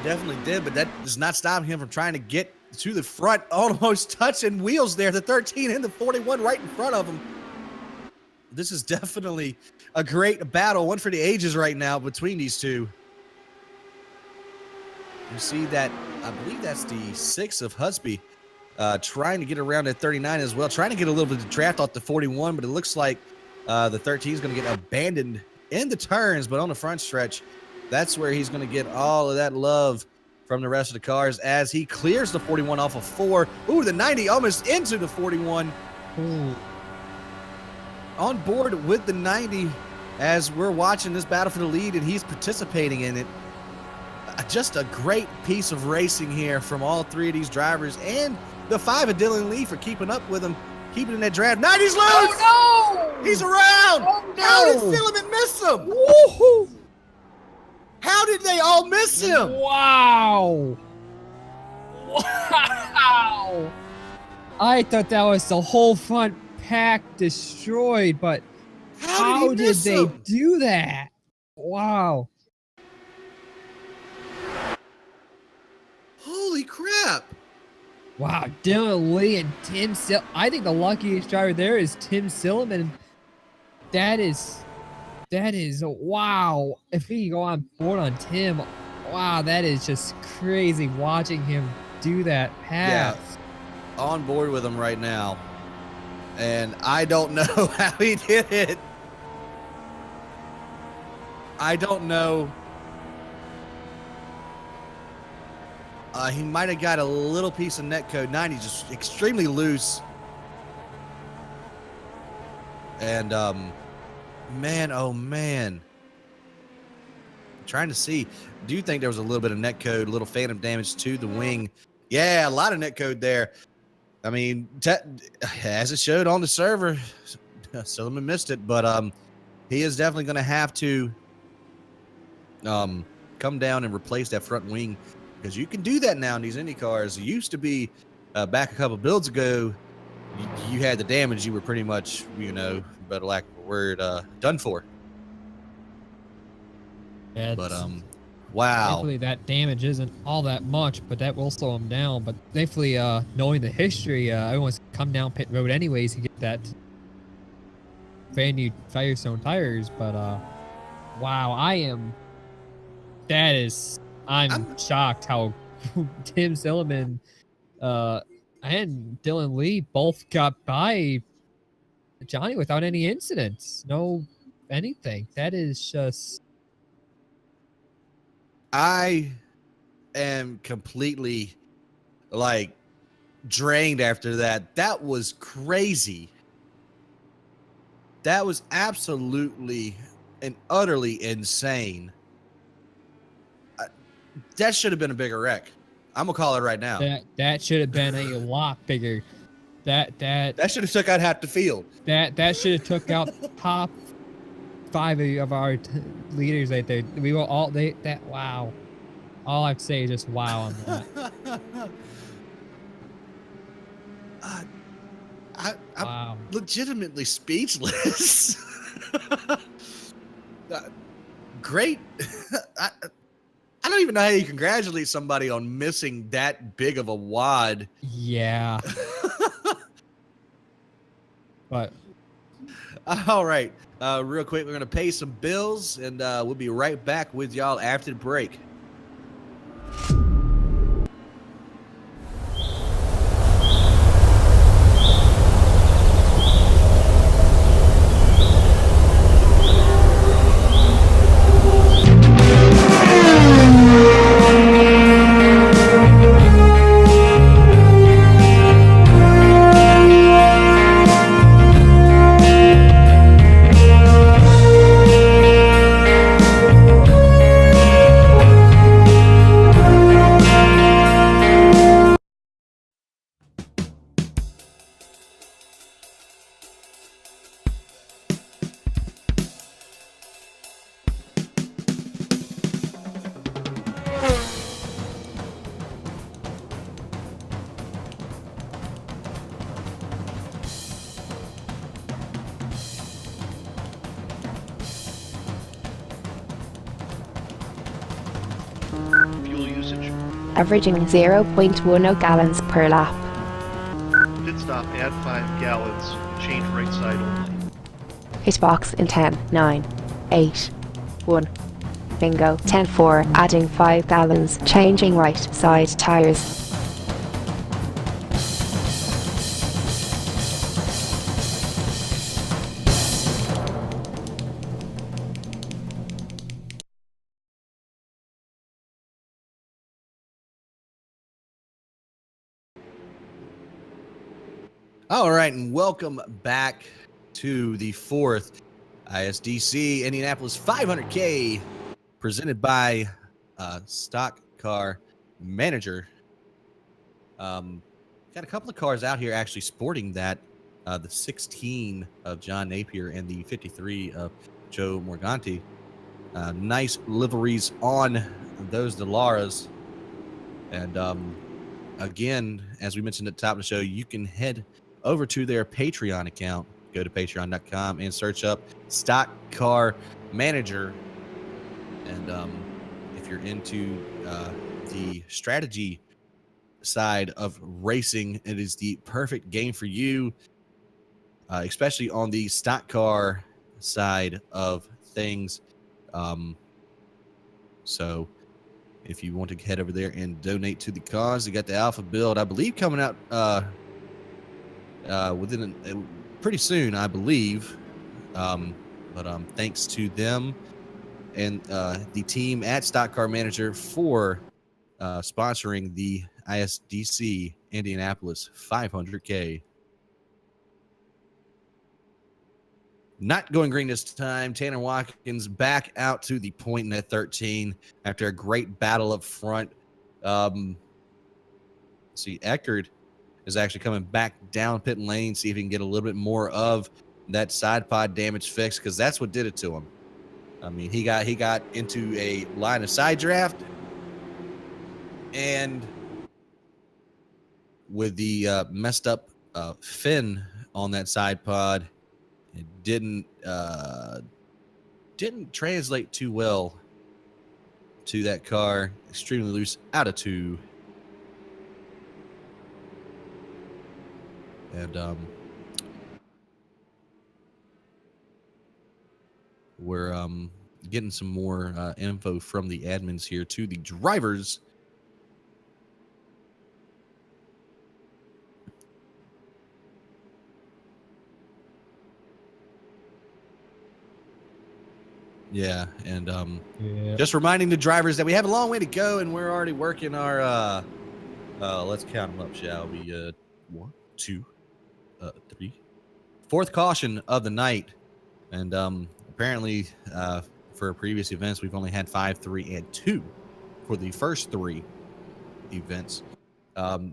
Definitely did, but that does not stop him from trying to get to the front, almost touching wheels there. The 13 and the 41 right in front of him. This is definitely a great battle, one for the ages right now between these two. You see that, I believe that's the 6 of Husby, trying to get around at 39 as well, trying to get a little bit of draft off the 41, but it looks like the 13 is going to get abandoned in the turns, but on the front stretch, that's where he's going to get all of that love from the rest of the cars as he clears the 41 off of 4. Ooh, the 90 almost into the 41. Ooh. On board with the 90 as we're watching this battle for the lead and he's participating in it. Just a great piece of racing here from all 3 of these drivers and the 5 of Dylan Lee for keeping up with him, keeping in that draft. 90's loose! Oh no! He's around! Oh, no! How did Silliman miss him? Woohoo! How did they all miss him? Wow! Wow! I thought that was the whole front pack destroyed, but how did they do that? Wow. Holy crap. Wow, Dylan Lee and Tim I think the luckiest driver there is Tim Silliman. That is wow. If he can go on board on Tim, wow, that is just crazy watching him do that pass. Yeah, on board with him right now. And I don't know how he did it. I don't know. He might have got a little piece of netcode. 90 just extremely loose. And man, oh man. I'm trying to see. Do you think there was a little bit of netcode, a little phantom damage to the wing? Yeah, a lot of netcode there. I mean, as it showed on the server, Silliman missed it, but he is definitely going to have to come down and replace that front wing because you can do that now in these Indy cars. It used to be back a couple builds ago, you had the damage, you were pretty much, better lack of a word, done for. Yeah, but Wow. Thankfully, that damage isn't all that much, but that will slow him down. But thankfully, knowing the history, everyone's come down pit road anyways to get that brand new Firestone tires. But wow, I'm shocked how Tim Silliman, and Dylan Lee both got by Johnny without any incidents, no anything. That is just. I am completely like drained after that. That was crazy. That was absolutely and utterly insane. That should have been a bigger wreck. I'm gonna call it right now. That should have been a lot bigger. That should have took out half the field. That should have took out top 5 of our leaders right there. We were all wow. All I have to say is just wow on that. I'm wow. legitimately speechless. Great. I don't even know how you congratulate somebody on missing that big of a wad. Yeah. But all right. Real quick, we're going to pay some bills, and we'll be right back with y'all after the break. Fuel usage. Averaging 0.10 gallons per lap. Pit stop, add 5 gallons. Change right side only. Hitbox in 10, 9, 8, 1. Bingo. 10-4, adding 5 gallons. Changing right side tires. All right, and welcome back to the 4th ISDC Indianapolis 500K presented by Stock Car Manager. Got a couple of cars out here actually sporting that, the 16 of John Napier and the 53 of Joe Morganti. Nice liveries on those Delaras. And again, as we mentioned at the top of the show, you can head over to their Patreon account. Go to patreon.com and search up Stock Car Manager. And if you're into the strategy side of racing, it is the perfect game for you, especially on the stock car side of things. So if you want to head over there and donate to the cause, they got the Alpha build, I believe, coming out within pretty soon, I believe. But thanks to them and the team at Stock Car Manager for sponsoring the ISDC Indianapolis 500K. Not going green this time. Tanner Watkins back out to the point in that 13 after a great battle up front. See, Eckerd is actually coming back down pit lane, see if he can get a little bit more of that side pod damage fixed, because that's what did it to him. I mean, he got into a line of side draft, and with the messed up fin on that side pod, it didn't translate too well to that car. Extremely loose out of 2. And we're getting some more info from the admins here to the drivers. Yeah, and just reminding the drivers that we have a long way to go, and we're already working our let's count them up, shall we? 1, 2, 3, 4th caution of the night. And apparently for previous events we've only had 5, 3, and 2 for the first 3 events.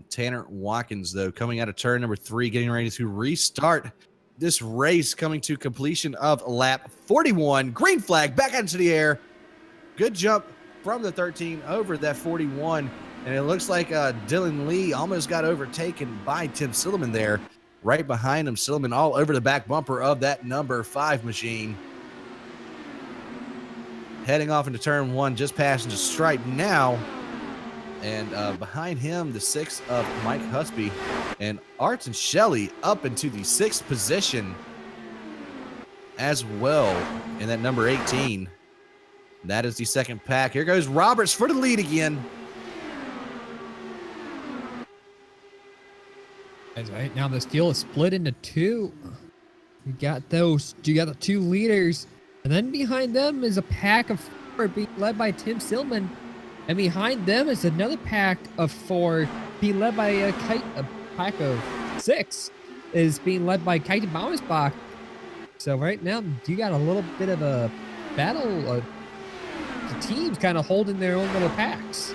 Tanner Watkins, though, coming out of turn number 3, getting ready to restart this race, coming to completion of lap 41. Green flag back into the air. Good jump from the 13 over that 41. And it looks like Dylan Lee almost got overtaken by Tim Silliman there. Right behind him, Silliman all over the back bumper of that number 5 machine. Heading off into turn 1, just passing the stripe now. And behind him, the 6 of Mike Husby. And Arts and Shelley up into the 6th position as well in that number 18. That is the 2nd pack. Here goes Roberts for the lead again. That's right. Now this field is split into 2. You got the 2 leaders. And then behind them is a pack of 4 being led by Tim Silliman. And behind them is another pack of 4 being led by a pack of 6 is being led by Kite Bauersbach. So right now you got a little bit of a battle. The teams kind of holding their own little packs.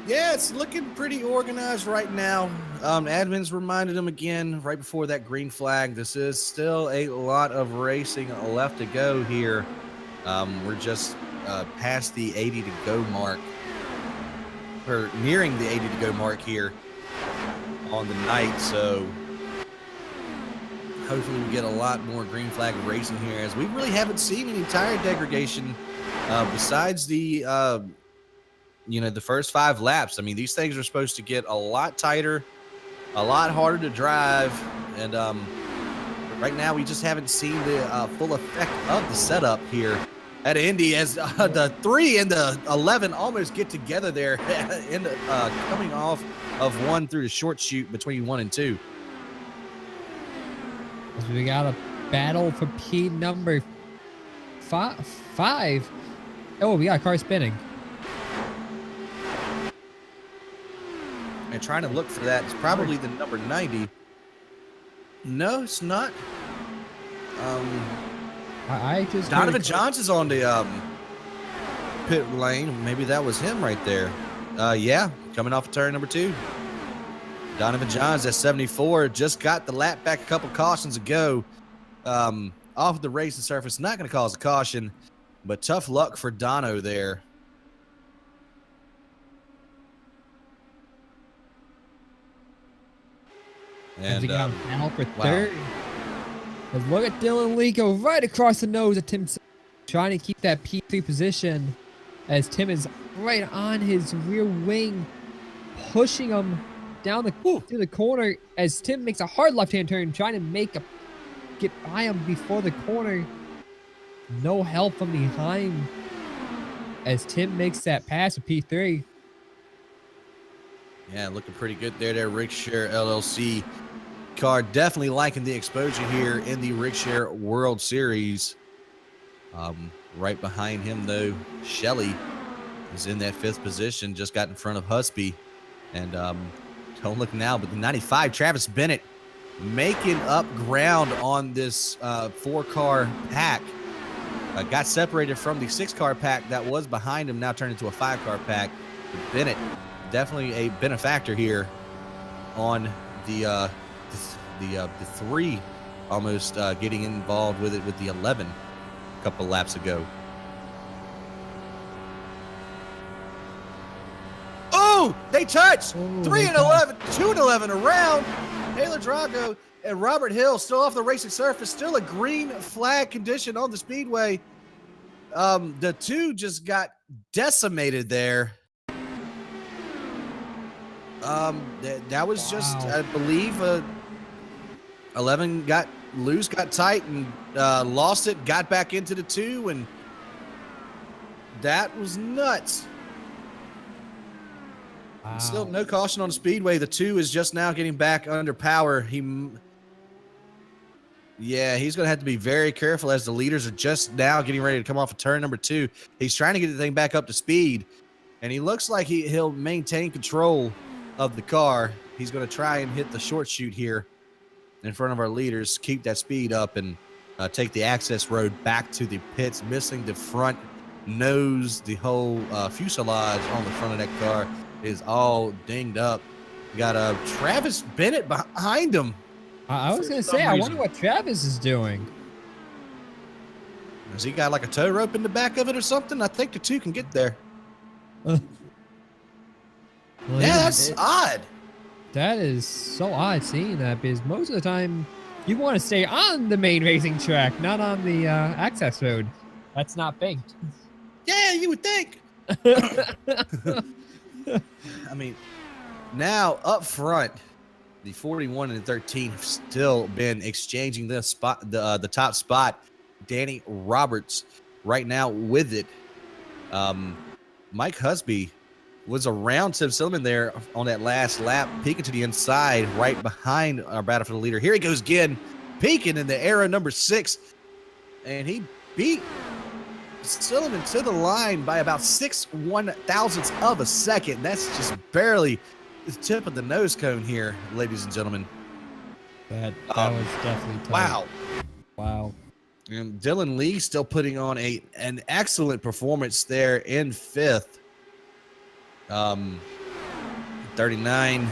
Yeah, it's looking pretty organized right now. Admins reminded them again right before that green flag. This is still a lot of racing left to go here. We're just past the 80 to go mark, or nearing the 80 to go mark here on the night. So hopefully we get a lot more green flag racing here, as we really haven't seen any tire degradation besides the the first 5 laps. I mean, these things are supposed to get a lot tighter, a lot harder to drive, and right now we just haven't seen the full effect of the setup here at Indy, as the 3 and the 11 almost get together there, coming off of 1 through the short chute between 1 and 2. As we got a battle for P number 5. Oh, we got a car spinning. And trying to look for that. It's probably the number 90. No, it's not. I just Donovan Johnson's on the pit lane. Maybe that was him right there. Yeah, coming off of turn number 2. Donovan Johns at 74 just got the lap back a couple cautions ago. Off the racing surface, not going to cause a caution, but tough luck for Dono there. And we got now for 3rd. But look at Dylan Lee go right across the nose of Tim, trying to keep that P3 position, as Tim is right on his rear wing, pushing him down to the corner, as Tim makes a hard left-hand turn, trying to get by him before the corner. No help from behind, as Tim makes that pass with P3. Yeah, looking pretty good there. Rigshare LLC car definitely liking the exposure here in the Rigshare World Series. Right behind him, though, Shelley is in that 5th position, just got in front of Husby. And don't look now, but the 95, Travis Bennett, making up ground on this 4-car pack. Got separated from the 6-car pack that was behind him, now turned into a 5-car pack. But Bennett, definitely a benefactor here on the 3, almost getting involved with it with the 11 a couple laps ago. Oh, they touched. 3 and 11, 2 and 11 around. Taylor Drago and Robert Hill still off the racing surface. Still a green flag condition on the speedway. The 2 just got decimated there. That was just, Wow. I believe, 11 got loose, got tight, and lost it, got back into the 2, and that was nuts. Wow. Still no caution on the speedway. The 2 is just now getting back under power. Yeah, he's going to have to be very careful as the leaders are just now getting ready to come off of turn number 2. He's trying to get the thing back up to speed, and he looks like he'll maintain control of the car. He's going to try and hit the short chute here in front of our leaders, keep that speed up, and take the access road back to the pits, missing the front nose. The whole fuselage on the front of that car is all dinged up. You got Travis Bennett behind him. I was For gonna some say, I wonder reason. what Travis is doing. Has he got like a tow rope in the back of it or something? I think the 2 can get there. Well, Yeah, that's odd. That is so odd seeing that, because most of the time you want to stay on the main racing track, not on the access road. That's not banked. Yeah, you would think. I mean, now up front, the 41 and 13 have still been exchanging the spot, the top spot. Danny Roberts right now with it. Mike Husby was around Tim Silliman there on that last lap, peeking to the inside, right behind our battle for the leader. Here he goes again, peeking in the arrow number 6, and he beat Silliman to the line by about 6/1000ths of a second. That's just barely the tip of the nose cone here, ladies and gentlemen. That was definitely tough. Wow. Wow. And Dylan Lee still putting on an excellent performance there in 5th. 39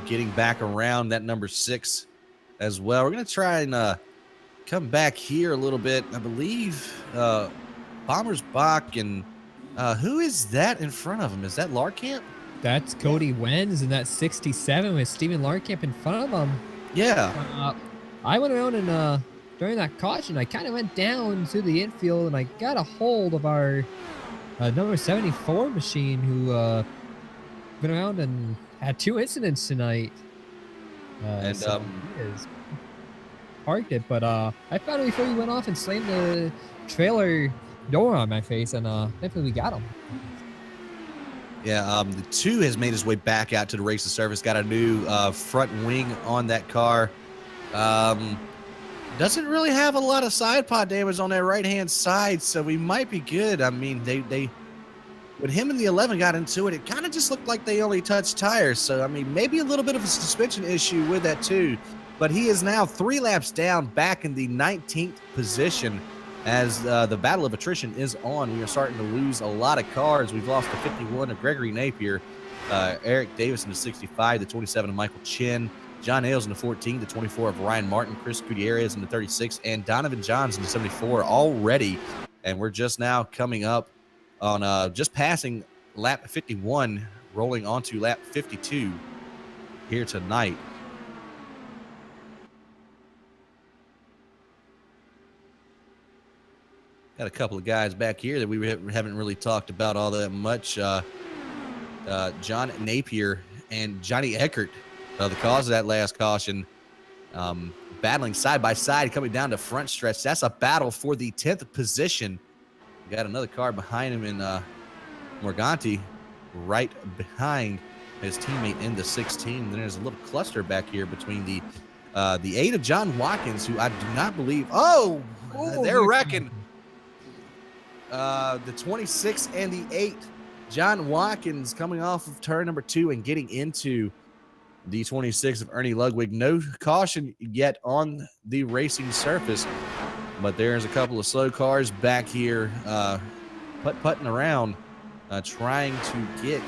getting back around that number 6 as well. We're going to try and come back here a little bit. I believe Bombers Bach and who is that in front of him? Is that Larkamp? That's Cody Wenz in that 67 with Steven Larkamp in front of him. Yeah. I went around and during that caution, I kind of went down to the infield and I got a hold of our number 74 machine who went around and had 2 incidents tonight. And, so he is parked it, but I found him before he went off and slammed the trailer door on my face, and thankfully we got him. Yeah, the 2 has made his way back out to the race of service. Got a new front wing on that car. Doesn't really have a lot of side pod damage on that right-hand side, so we might be good. I mean, they when him and the 11 got into it, it kind of just looked like they only touched tires. So, I mean, maybe a little bit of a suspension issue with that too. But he is now 3 laps down, back in the 19th position as the battle of attrition is on. We are starting to lose a lot of cars. We've lost the 51 of Gregory Napier, Eric Davis in the 65, the 27 of Michael Chin, John Ailes in the 14, the 24 of Ryan Martin, Chris Gutierrez in the 36, and Donovan Johns in the 74 already. And we're just now coming up on just passing lap 51, rolling onto lap 52 here tonight. Got a couple of guys back here that we haven't really talked about all that much. John Napier and Johnny Eckert, the cause of that last caution, battling side by side, coming down to front stretch. That's a battle for the 10th position. We got another car behind him in Morganti, right behind his teammate in the 16. And then there's a little cluster back here between the 8 of John Watkins, who I do not believe. Oh, they're wrecking. The 26 and the 8, John Watkins coming off of turn number 2 and getting into the 26 of Ernie Ludwig. No caution yet on the racing surface, but there's a couple of slow cars back here putting around, trying to get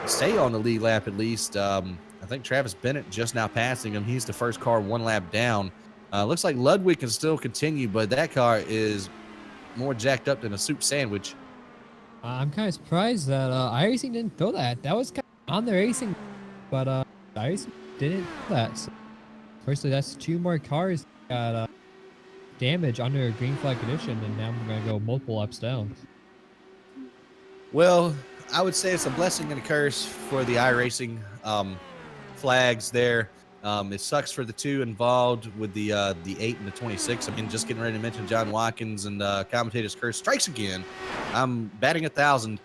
stay on the lead lap at least. I think Travis Bennett just now passing him. He's the first car 1 lap down. Looks like Ludwig can still continue, but that car is more jacked up than a soup sandwich. I'm kind of surprised that iRacing didn't throw that. That was kind of on the racing, but iRacing didn't do that. So, firstly, that's 2 more cars got damage under a green flag condition, and now I'm gonna go multiple laps down. Well, I would say it's a blessing and a curse for the iRacing flags there. It sucks for the two involved with the 8 and the 26. I mean, just getting ready to mention John Watkins and commentator's curse strikes again. I'm batting 1,000,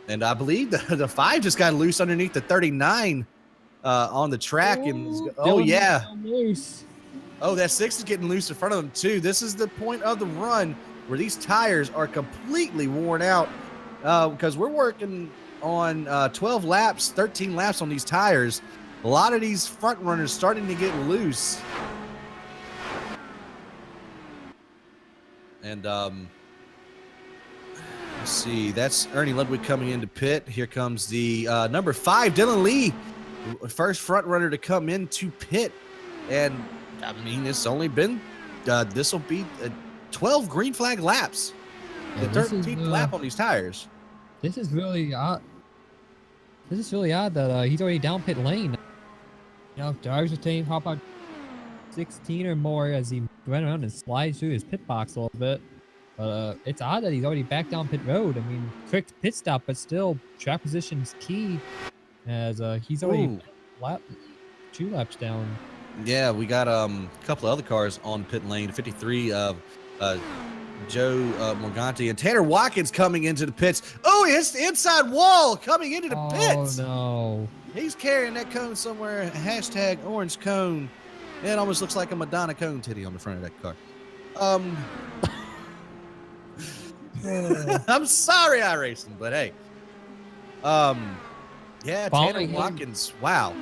and I believe the 5 just got loose underneath the 39 on the track. Loose. Oh, that 6 is getting loose in front of them too. This is the point of the run where these tires are completely worn out because we're working on 12 laps, 13 laps on these tires. A lot of these front runners starting to get loose. And let's see, that's Ernie Ludwig coming into pit. Here comes the number 5, Dylan Lee, first front runner to come into pit. And I mean, it's only been, this will be 12 green flag laps. The 13th lap on these tires. This is really odd. This is really odd that he's already down pit lane. You know, drivers are saying hop out 16 or more as he went around and slides through his pit box a little bit. But it's odd that he's already back down pit road. I mean, quick pit stop, but still track position's key as he's already 2 laps down. Yeah, we got a couple of other cars on pit lane. 53 of Joe Morganti and Tanner Watkins coming into the pits. Oh, he hits the inside wall coming into the pits. Oh, no. He's carrying that cone somewhere. Hashtag orange cone. It almost looks like a Madonna cone titty on the front of that car. I'm sorry, iRacing, but hey. Yeah, Tanner Watkins. Wow.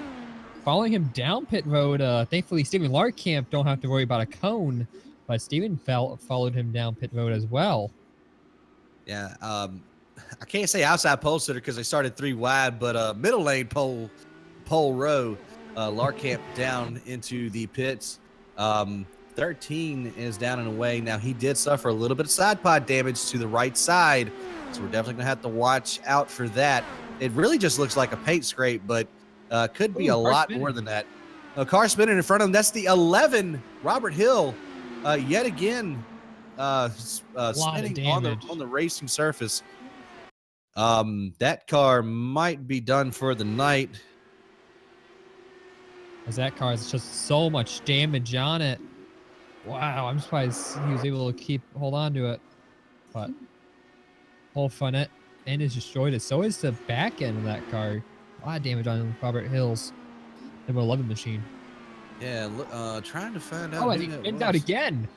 Following him down pit road, thankfully Steven Larkamp don't have to worry about a cone, but Steven followed him down pit road as well. Yeah, I can't say outside pole sitter because they started 3 wide, but middle lane pole row, Larkamp down into the pits. 13 is down and away. Now, he did suffer a little bit of side pod damage to the right side, so we're definitely going to have to watch out for that. It really just looks like a paint scrape, but could be a lot more than that. A car spinning in front of him. That's the 11, Robert Hill, yet again spinning on the racing surface. That car might be done for the night. As that car has just so much damage on it. Wow, I'm surprised he was able to hold on to it. But whole front end is destroyed. So is the back end of that car. A lot of damage on Robert Hill's number 11 machine. Yeah, trying to find out. Oh, and he spins out again.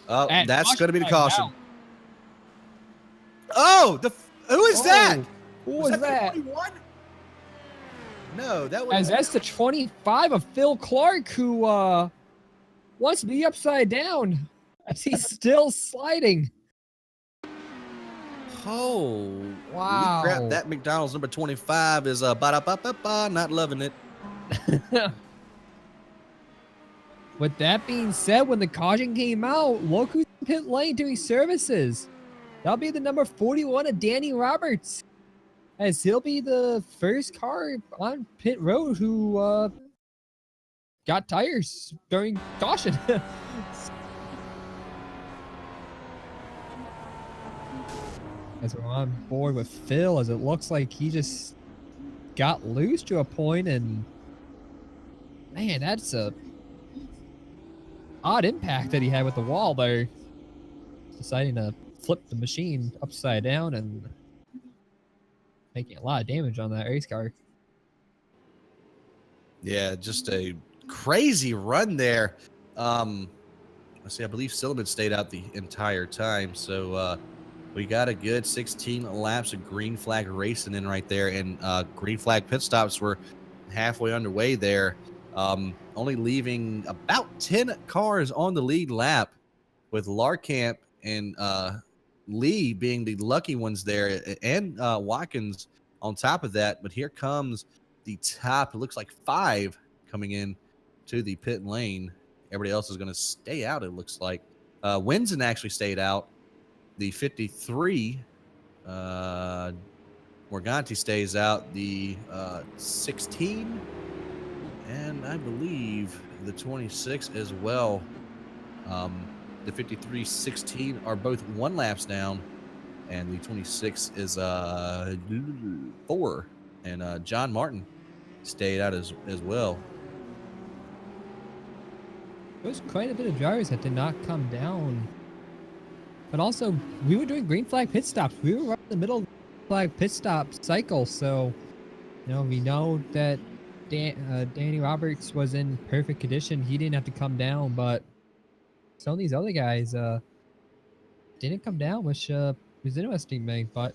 Oh, that's going to be the caution. Out. Oh, who is that? Who was that? 21? No, that was. That's the 25 of Phil Clark, who wants to be upside down as he's still sliding. Oh, wow. Crap, that McDonald's number 25 is not loving it. With that being said, when the caution came out, look who's in pit lane doing services. That'll be the number 41 of Danny Roberts, as he'll be the first car on pit road who got tires during caution. As we're on board with Phil, as it looks like he just got loose to a point, and man, that's a odd impact that he had with the wall there. Deciding to flip the machine upside down and making a lot of damage on that race car. Yeah, just a crazy run there. Let's see, I believe Silliman stayed out the entire time, so we got a good 16 laps of green flag racing in right there, and green flag pit stops were halfway underway there, only leaving about 10 cars on the lead lap, with Larkamp and Lee being the lucky ones there, and Watkins on top of that. But here comes the top, it looks like 5 coming in to the pit lane. Everybody else is going to stay out, it looks like. Winsen actually stayed out. The 53, Morganti stays out. The 16, and I believe the 26 as well. the 53-16 are both 1 laps down, and the 26 is 4. And John Martin stayed out as well. There's quite a bit of drivers that did not come down. But also, we were doing green flag pit stops. We were right in the middle of the green flag pit stop cycle. So, we know that Danny Roberts was in perfect condition. He didn't have to come down, but some of these other guys didn't come down, which was interesting to me. But,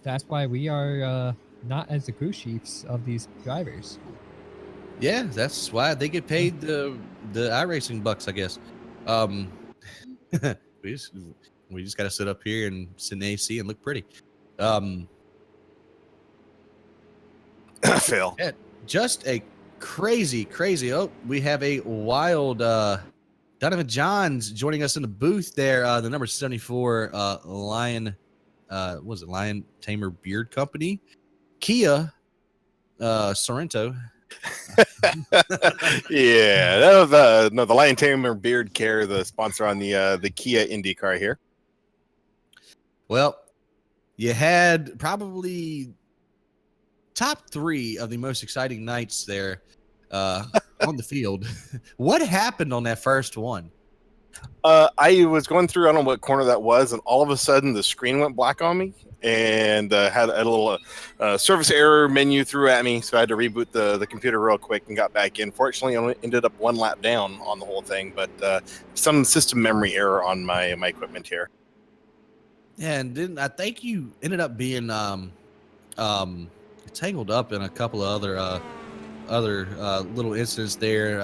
that's why we are not as the crew chiefs of these drivers. Yeah, that's why they get paid the iRacing bucks, I guess. We just got to sit up here and sit in AC and look pretty. Phil. Yeah, just a crazy. Oh, we have a wild Donovan Johns joining us in the booth there. The number 74 Lion, Lion Tamer Beard Company, Kia Sorrento. Yeah, that was the Lion Tamer Beard Care, the sponsor on the Kia Indy car here. Well, you had probably top 3 of the most exciting nights there on the field. What happened on that first one? I was going through, I don't know what corner that was, and all of a sudden the screen went black on me and had a little service error menu threw at me, so I had to reboot the computer real quick and got back in. Fortunately, I only ended up 1 lap down on the whole thing, but some system memory error on my equipment here. Yeah, and then I think you ended up being tangled up in a couple of other little incidents there.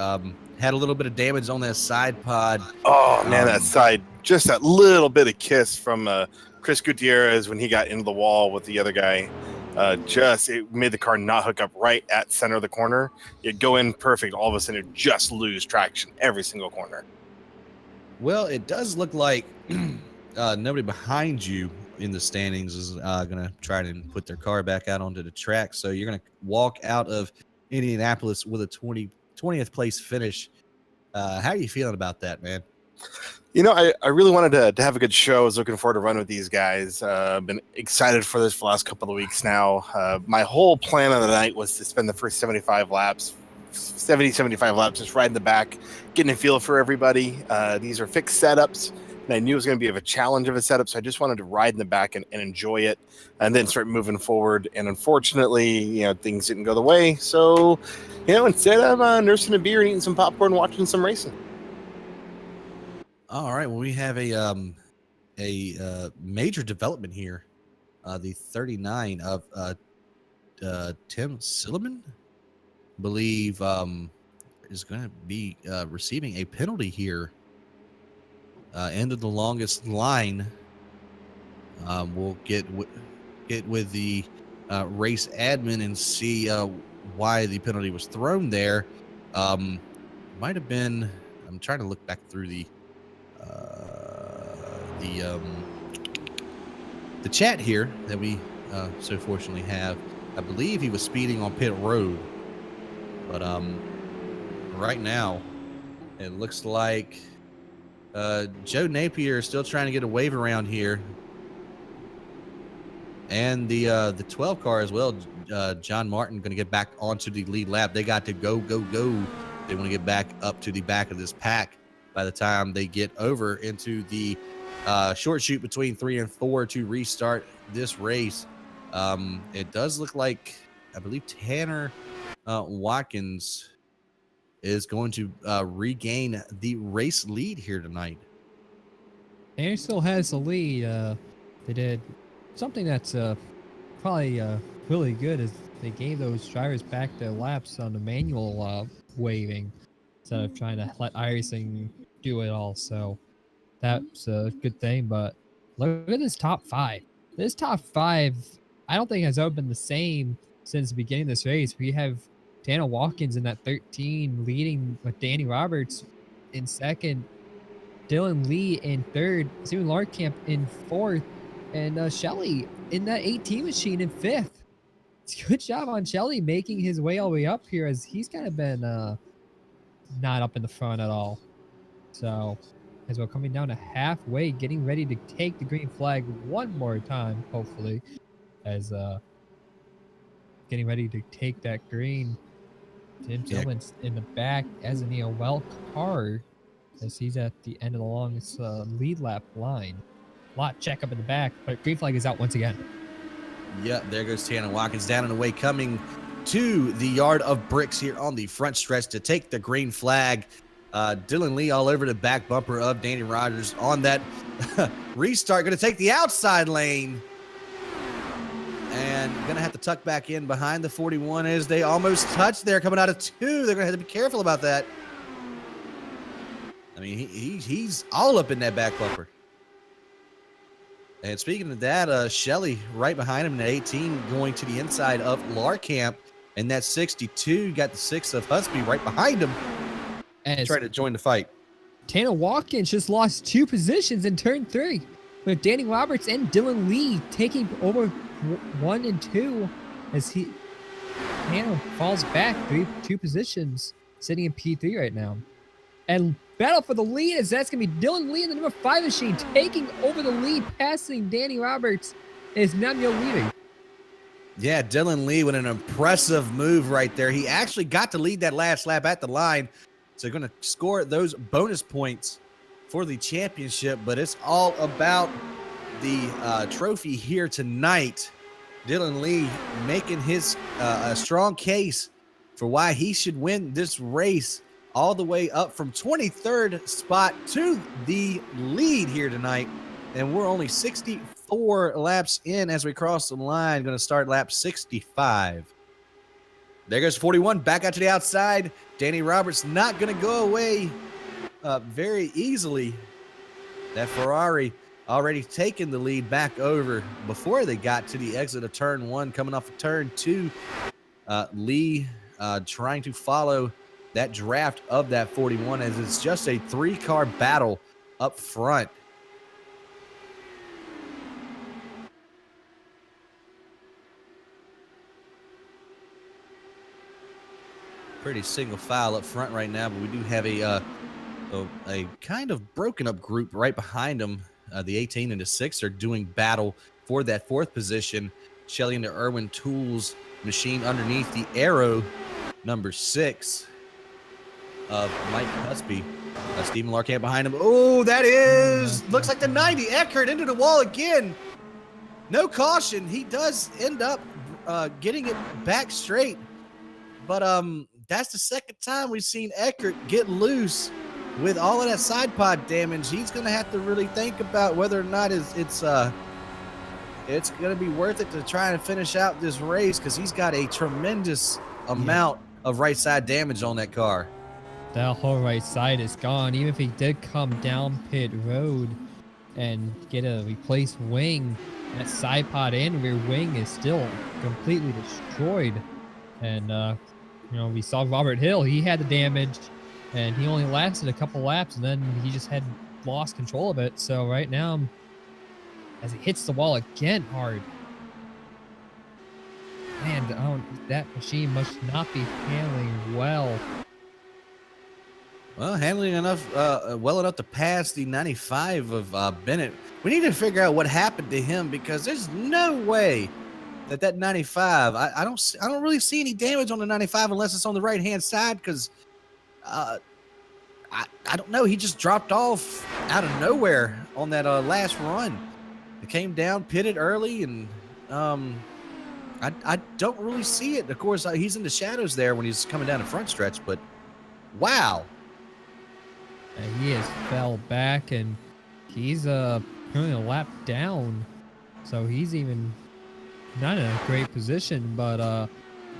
Had a little bit of damage on that side pod. Oh man, that side, just that little bit of kiss from Chris Gutierrez when he got into the wall with the other guy. It made the car not hook up right at center of the corner. It'd go in perfect, all of a sudden it'd just lose traction every single corner. Well, it does look like nobody behind you in the standings is going to try to put their car back out onto the track. So you're going to walk out of Indianapolis with a 20th place finish. How are you feeling about that, man? I really wanted to have a good show. I was looking forward to run with these guys. Been excited for this for the last couple of weeks now. My whole plan of the night was to spend the first 75 laps, just riding the back, getting a feel for everybody. These are fixed setups, and I knew it was going to be a challenge of a setup, so I just wanted to ride in the back and enjoy it, and then start moving forward. And unfortunately, things didn't go the way. So, instead I'm nursing a beer and eating some popcorn, watching some racing. All right. Well, we have a major development here. The 39 of Tim Silliman, believe, is going to be receiving a penalty here. End of the longest line. We'll get with the race admin and see why the penalty was thrown there. Might have been. I'm trying to look back through the chat here that we so fortunately have. I believe he was speeding on pit road, but right now it looks like Joe Napier is still trying to get a wave around here, and the 12 car as well. John Martin going to get back onto the lead lap. They got to go. They want to get back up to the back of this pack by the time they get over into the short chute between 3 and 4 to restart this race. It does look like, I believe, Tanner Watkins is going to regain the race lead here tonight. Tanner still has the lead. They did something that's probably really good is they gave those drivers back their laps on the manual waving instead of trying to let iRacing do it all. So that's a good thing. But look at this top 5. This top 5, I don't think has ever been the same since the beginning of this race. We have Tanner Watkins in that 13 leading with Danny Roberts in second, Dylan Lee in third, Steven Larkamp in fourth, and Shelley in that 18 machine in fifth. It's good job on Shelley making his way all the way up here, as he's kind of been not up in the front at all. So as we're coming down to halfway, getting ready to take the green flag one more time, hopefully, as getting ready to take that green. Tim Tillman's in the back as an well car, as he's at the end of the longest lead lap line. Lot check up in the back, but green flag is out once again. Yep, there goes Tanner Watkins down and away, coming to the yard of bricks here on the front stretch to take the green flag. Dylan Lee all over the back bumper of Danny Rogers on that restart. Going to take the outside lane. And going to have to tuck back in behind the 41 as they almost touch there, coming out of 2. They're going to have to be careful about that. I mean, he's all up in that back bumper. And speaking of that, Shelley right behind him in 18 going to the inside of Larkamp. And that 62 got the 6 of Husby right behind him. As trying to join the fight. Tanner Watkins just lost 2 positions in turn 3, with Danny Roberts and Dylan Lee taking over 1 and 2 as Tanner falls back 2 positions, sitting in P3 right now. And battle for the lead, as that's going to be Dylan Lee in the number 5 machine taking over the lead, passing Danny Roberts, is Namuel leading. Yeah, Dylan Lee with an impressive move right there. He actually got to lead that last lap at the line. So going to score those bonus points for the championship, but it's all about the trophy here tonight. Dylan Lee making his a strong case for why he should win this race, all the way up from 23rd spot to the lead here tonight. And we're only 64 laps in as we cross the line. Going to start lap 65. There goes 41 back out to the outside. Danny Roberts not going to go away very easily. That Ferrari already taken the lead back over before they got to the exit of turn 1, coming off of turn 2. Lee trying to follow that draft of that 41 as it's just a 3-car battle up front. Pretty single file up front right now, but we do have a kind of broken up group right behind them. The 18 and the 6 are doing battle for that 4th position. Shelly and the Irwin Tools machine underneath the arrow, number 6 of Mike Husby. Stephen Larkamp behind him. Oh, that is, looks like the 90. Eckert into the wall again. No caution. He does end up getting it back straight. But that's the second time we've seen Eckert get loose with all of that side pod damage. He's going to have to really think about whether or not it's going to be worth it to try and finish out this race, because he's got a tremendous amount of right side damage on that car. That whole right side is gone. Even if he did come down pit road and get a replaced wing, that side pod and rear wing is still completely destroyed. And we saw Robert Hill. He had the damage, and he only lasted a couple laps, and then he just had lost control of it. So right now, as he hits the wall again hard, man, that machine must not be handling well. Well, handling enough, well enough to pass the 95 of Bennett. We need to figure out what happened to him, because there's no way that 95, I don't really see any damage on the 95 unless it's on the right hand side, because I don't know, he just dropped off out of nowhere on that last run. It came down, pitted early, and I don't really see it. Of course, he's in the shadows there when he's coming down the front stretch, but wow. He has fell back, and he's currently a lap down, so he's even not in a great position. But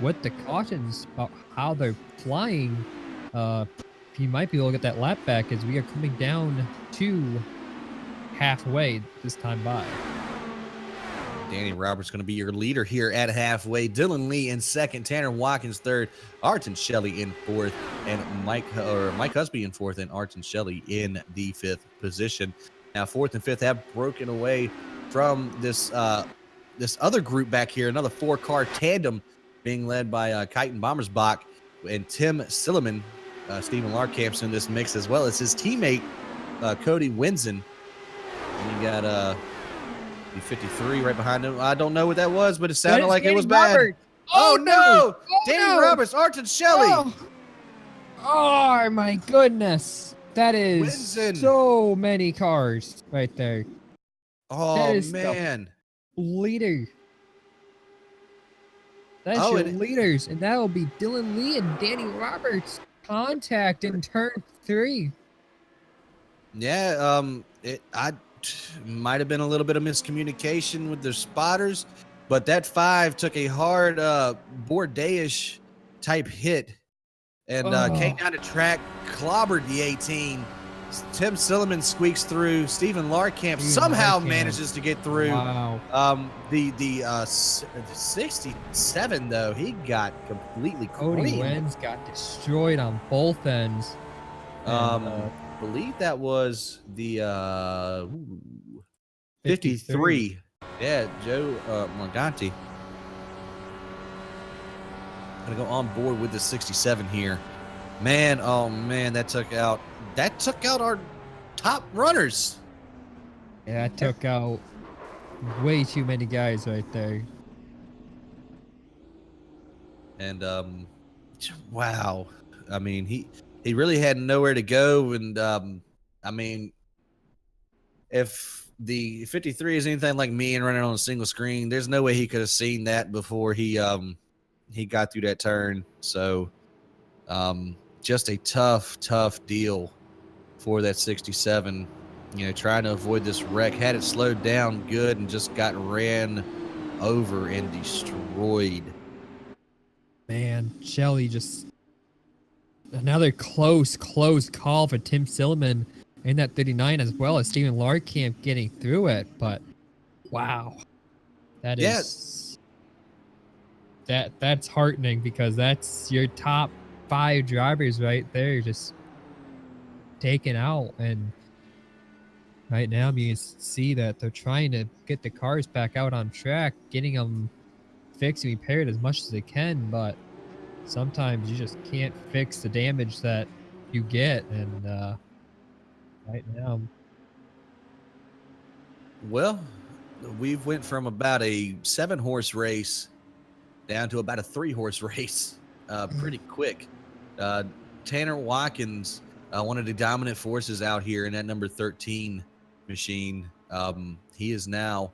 with the cautions about how they're flying, he might be able to get that lap back, as we are coming down to halfway this time by. Danny Roberts going to be your leader here at halfway. Dylan Lee in second, Tanner Watkins third, Arton Shelley in fourth, and Mike Husby in fourth, and Arton Shelley in the fifth position. Now, fourth and fifth have broken away from this other group back here, another 4-car tandem being led by Kyten Bommersbach and Tim Silliman Stephen Larkamp's in this mix as well as his teammate Cody Winsen. And you got the 53 right behind him. I don't know what that was, but it sounded like it was bad. Oh no! Danny Roberts, Arton Shelley. Oh my goodness. That is Winsen. so many cars right there. Oh man. Leader. That's Oh, your leaders, and that will be Dylan Lee and Danny Roberts contact in turn 3. Yeah, I might have been a little bit of miscommunication with their spotters, but that 5 took a hard Bourdais type hit and came down the track, clobbered the 18. Tim Silliman squeaks through. Stephen Larkamp somehow manages to get through. Wow. The 67 though, he got completely Cody creamed. Wenz got destroyed on both ends. Believe that was the 53. Yeah, Joe Morganti. Gonna go on board with the 67 here. Man, oh man, that took out our top runners. Yeah, that took out way too many guys right there. And wow. I mean, he really had nowhere to go. And I mean, if the 53 is anything like me and running on a single screen, there's no way he could have seen that before he got through that turn. So just a tough deal for that 67. You know, trying to avoid this wreck. Had it slowed down good and just got ran over and destroyed. Man, Shelly just another close call for Tim Silliman in that 39 as well as Stephen Larkamp getting through it. But wow, that is that's heartening because that's your top 5 drivers right there just taken out. And right now you can see that they're trying to get the cars back out on track, getting them fixed and repaired as much as they can, but sometimes you just can't fix the damage that you get. And right now, well, we've went from about a 7-horse race down to about a 3-horse race pretty quick. Tanner Watkins, one of the dominant forces out here in that number 13 machine. He is now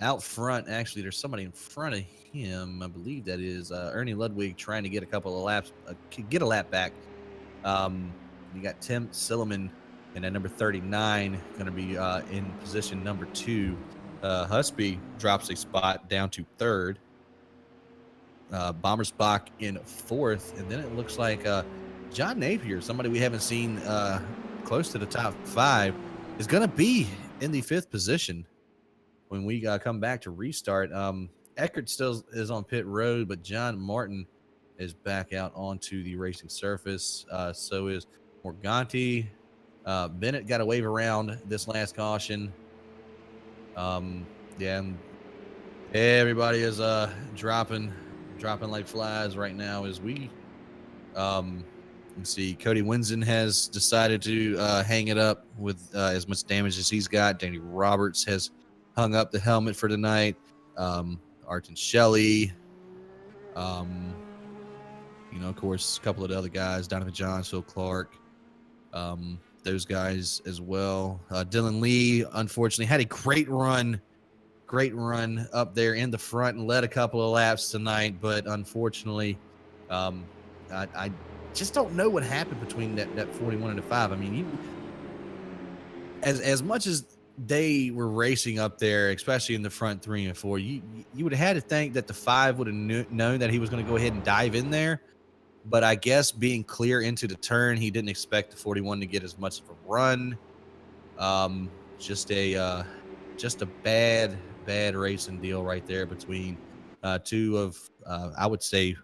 out front. Actually, there's somebody in front of him. I believe that is Ernie Ludwig trying to get a couple of laps, get a lap back. You got Tim Silliman in at number 39, going to be in position number 2. Husby drops a spot down to 3rd. Bommersbach in 4th, and then it looks like John Napier, somebody we haven't seen close to the top 5, is going to be in the 5th position when we come back to restart. Eckert still is on pit road, but John Martin is back out onto the racing surface. So is Morganti. Bennett got a wave around this last caution. Yeah, and everybody is dropping like flies right now as we let's see. Cody Winsen has decided to hang it up with as much damage as he's got. Danny Roberts has hung up the helmet for tonight. Arton Shelley, of course, a couple of the other guys, Donovan Johns, Phil Clark, those guys as well. Dylan Lee, unfortunately, had a great run up there in the front and led a couple of laps tonight, but unfortunately, I just don't know what happened between that 41 and the 5. I mean, as much as they were racing up there, especially in the front 3 and 4, you would have had to think that the 5 would have known that he was going to go ahead and dive in there. But I guess being clear into the turn, he didn't expect the 41 to get as much of a run. Just a bad racing deal right there between 2 of, I would say,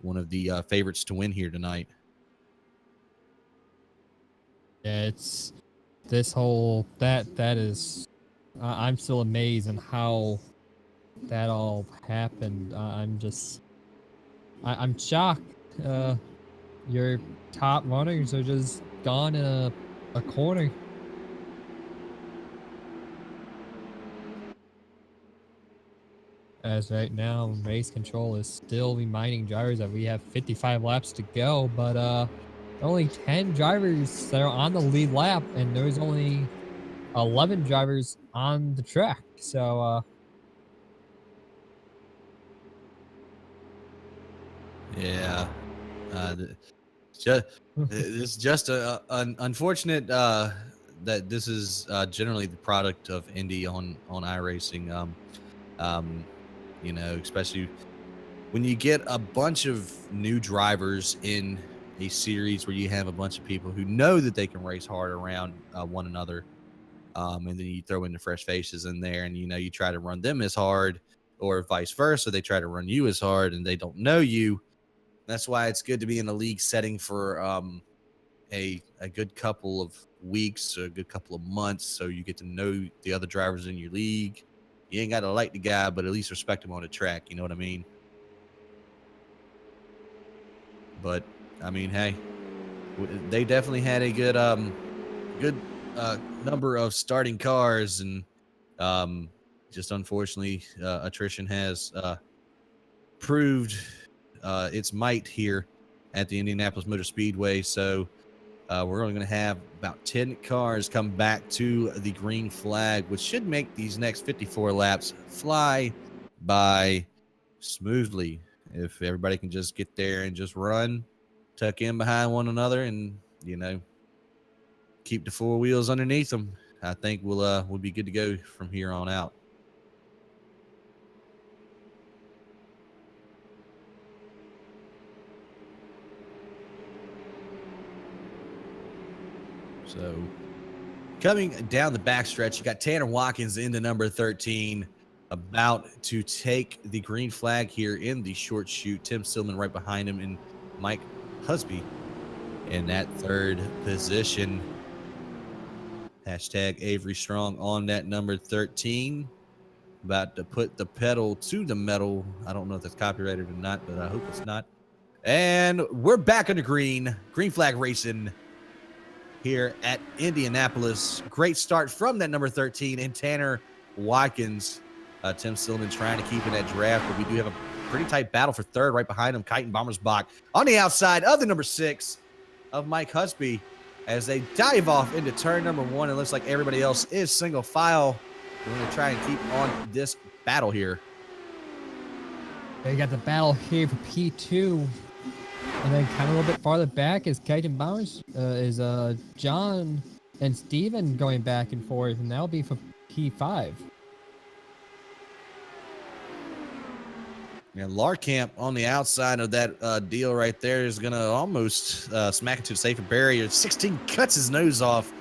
one of the favorites to win here tonight. yeah, it's this whole that is I'm still amazed on how that all happened. I'm shocked. your top runners are just gone in a corner. As right now, race control is still reminding drivers that we have 55 laps to go, but only 10 drivers that are on the lead lap, and there's only 11 drivers on the track. So, Yeah. Just, it's just an unfortunate that this is generally the product of Indy on iRacing. You know, especially when you get a bunch of new drivers in a series where you have a bunch of people who know that they can race hard around one another, and then you throw in the fresh faces in there, and you try to run them as hard, or vice versa, they try to run you as hard, and they don't know you. That's why it's good to be in a league setting for a good couple of weeks, a good couple of months, so you get to know the other drivers in your league. You ain't got to like the guy, but at least respect him on the track. You know what I mean? But I mean, hey, they definitely had a good number of starting cars, and just unfortunately, attrition has proved its might here at the Indianapolis Motor Speedway. So we're only going to have about 10 cars come back to the green flag, which should make these next 54 laps fly by smoothly. If everybody can just get there and just run, tuck in behind one another, and keep the four wheels underneath them, I think we'll be good to go from here on out. So coming down the backstretch, you got Tanner Watkins into number 13, about to take the green flag here in the short chute. Tim Stillman right behind him, and Mike Husby in that third position. Hashtag Avery Strong on that number 13. About to put the pedal to the metal. I don't know if that's copyrighted or not, but I hope it's not. And we're back on the green flag racing here at Indianapolis. Great start from that number 13 and Tanner Watkins. Tim Stillman trying to keep in that draft, but we do have a pretty tight battle for third right behind him. Kyten Bommersbach on the outside of the number 6 of Mike Husby as they dive off into turn number 1. It looks like everybody else is single file. We're going to try and keep on this battle here. you got the battle here for P2. And then kind of a little bit farther back is Kyten Bombers, is John and Steven going back and forth, and that'll be for P5. And Larkamp on the outside of that deal right there is going to almost smack into the safer barrier. 16 cuts his nose off,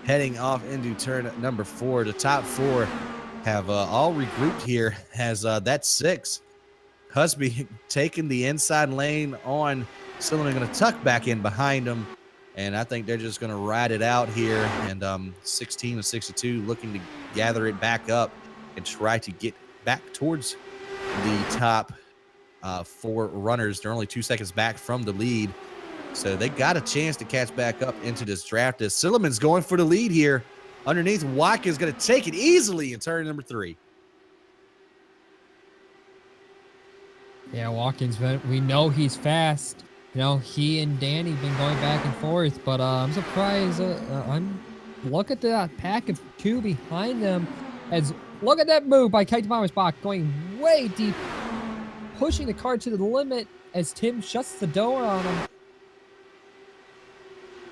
heading off into turn number 4. The top 4 have all regrouped here as that's 6. Husby taking the inside lane on Stillman, going to tuck back in behind him, and I think they're just going to ride it out here. And 16 and 62 looking to gather it back up and try to get back towards the top 4 runners. They're only 2 seconds back from the lead, so they got a chance to catch back up into this draft. As Silliman's going for the lead here underneath, Watkins going to take it easily in turn number 3. Yeah, Watkins, we know he's fast. You know, he and Danny been going back and forth, but I'm surprised. Look at that pack of 2 behind them. Look at that move by Kyten Bommersbach, going way deep, pushing the car to the limit as Tim shuts the door on him.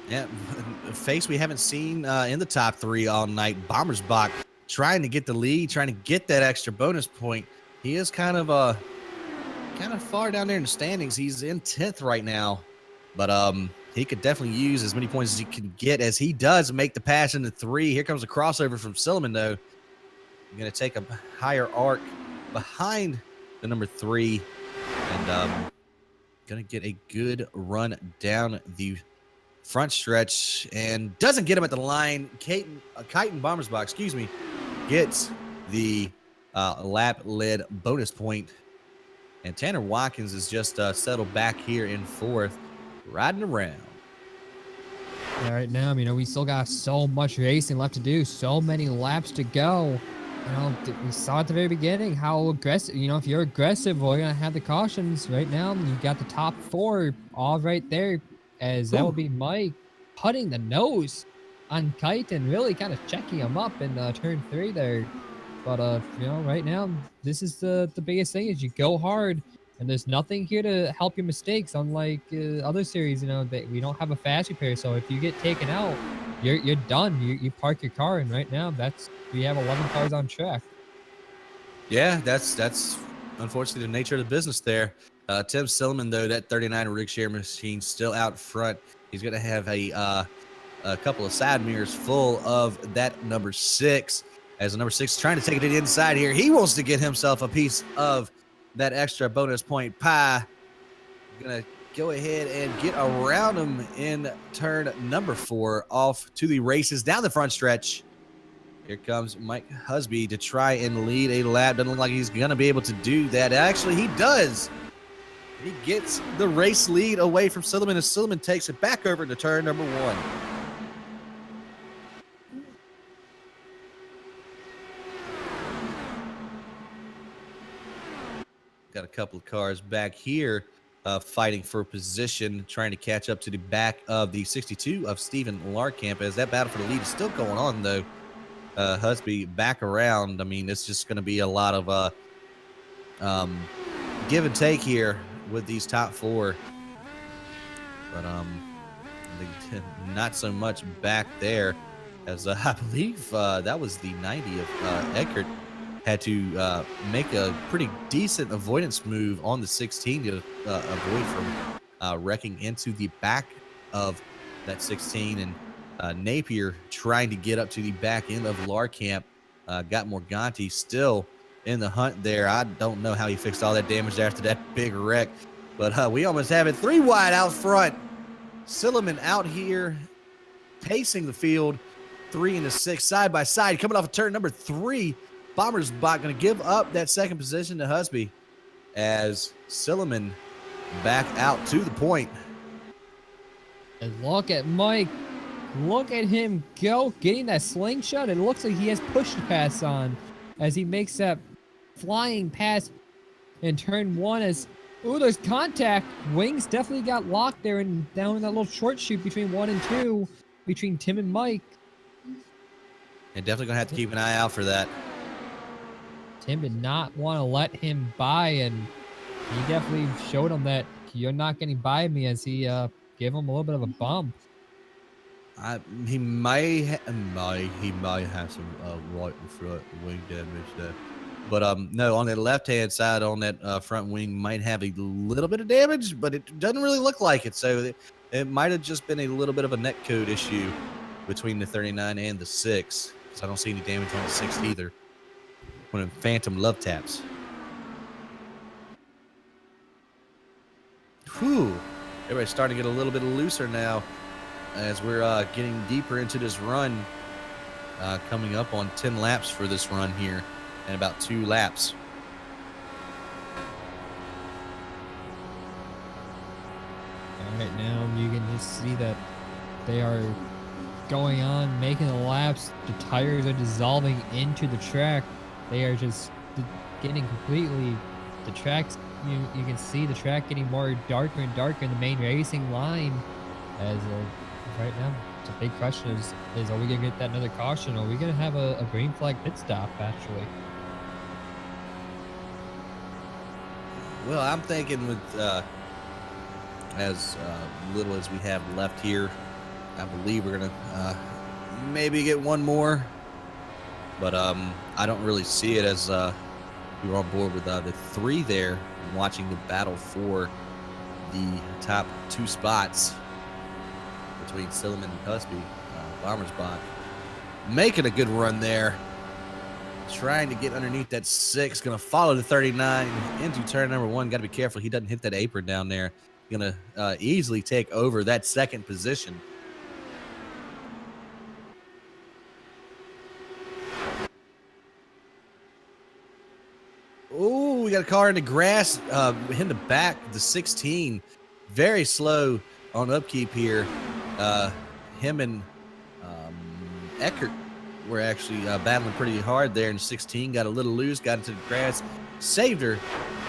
Yeah, a face we haven't seen in the top 3 all night. Bommersbach trying to get the lead, trying to get that extra bonus point. He is kind of far down there in the standings. He's in 10th right now, but he could definitely use as many points as he can get, as he does make the pass into 3. Here comes a crossover from Silliman, though. I'm going to take a higher arc behind the number 3, and going to get a good run down the front stretch, and doesn't get him at the line. Kyten Bommersbach, gets the lap-led bonus point. And Tanner Watkins is just settled back here in 4th. riding around. Yeah, right now, we still got so much racing left to do, so many laps to go. We saw at the very beginning how aggressive, if you're aggressive, we're going to have the cautions. Right now, you got the top 4 all right there, as that will be Mike putting the nose on Kite and really kind of checking him up in turn 3 there. But, right now, this is the biggest thing is you go hard, and there's nothing here to help your mistakes, unlike other series, we don't have a fast repair. So if you get taken out, you're done. You park your car, and right now, we have 11 cars on track. Yeah, that's unfortunately the nature of the business there. Tim Silliman, though, that 39 Rigshare machine still out front. He's going to have a couple of side mirrors full of that number 6. As the number 6 is trying to take it to the inside here. He wants to get himself a piece of that extra bonus point pie. Going to go ahead and get around him in turn number 4 off to the races down the front stretch. Here comes Mike Husby to try and lead a lap. Doesn't look like he's going to be able to do that. Actually, he does. He gets the race lead away from Silliman, as Silliman takes it back over to turn number 1. Got a couple of cars back here fighting for position, trying to catch up to the back of the 62 of Stephen Larkamp, as that battle for the lead is still going on, though. Husby back around. I mean, it's just going to be a lot of give and take here with these top 4. But not so much back there, as I believe that was the 90 of Eckert. Had to make a pretty decent avoidance move on the 16 to avoid from wrecking into the back of that 16. And Napier trying to get up to the back end of Larkamp. Got Morganti still in the hunt there. I don't know how he fixed all that damage after that big wreck. But we almost have it 3 wide out front. Silliman out here pacing the field. 3 and a 6 side by side. Coming off of turn number 3. Bomber's Bot going to give up that second position to Husby, as Silliman back out to the point. And look at Mike. Look at him go, getting that slingshot. It looks like he has push to pass on as he makes that flying pass in turn 1. As, there's contact. Wings definitely got locked there and down in that little short shoot between 1 and 2, between Tim and Mike. And definitely going to have to keep an eye out for that. Tim did not want to let him by, and he definitely showed him that you're not getting by me, as he gave him a little bit of a bump. He might have some right and front wing damage there. But no, on that left-hand side, on that front wing, might have a little bit of damage, but it doesn't really look like it. So it might have just been a little bit of a net code issue between the 39 and the 6, because I don't see any damage on the 6 either. One of them phantom love taps. Whew. Everybody's starting to get a little bit looser now, as we're getting deeper into this run. Coming up on 10 laps for this run here, and about 2 laps. Right now, you can just see that they are going on, making the laps. The tires are dissolving into the track. They are just getting completely, the tracks, you can see the track getting more darker and darker in the main racing line. As right now, the big question is are we going to get that another caution? Or are we going to have a green flag pit stop, actually? Well, I'm thinking with as little as we have left here, I believe we're going to maybe get one more. But I don't really see it, as we were on board with the 3 there, watching the battle for the top 2 spots between Silliman and Husby. Bomber's Bot making a good run there, trying to get underneath that 6. Going to follow the 39 into turn number 1. Got to be careful he doesn't hit that apron down there. Going to easily take over that second position. We got a car in the grass in the back, the 16. Very slow on upkeep here. Him and Eckert were actually battling pretty hard there in 16. Got a little loose, got into the grass, saved her.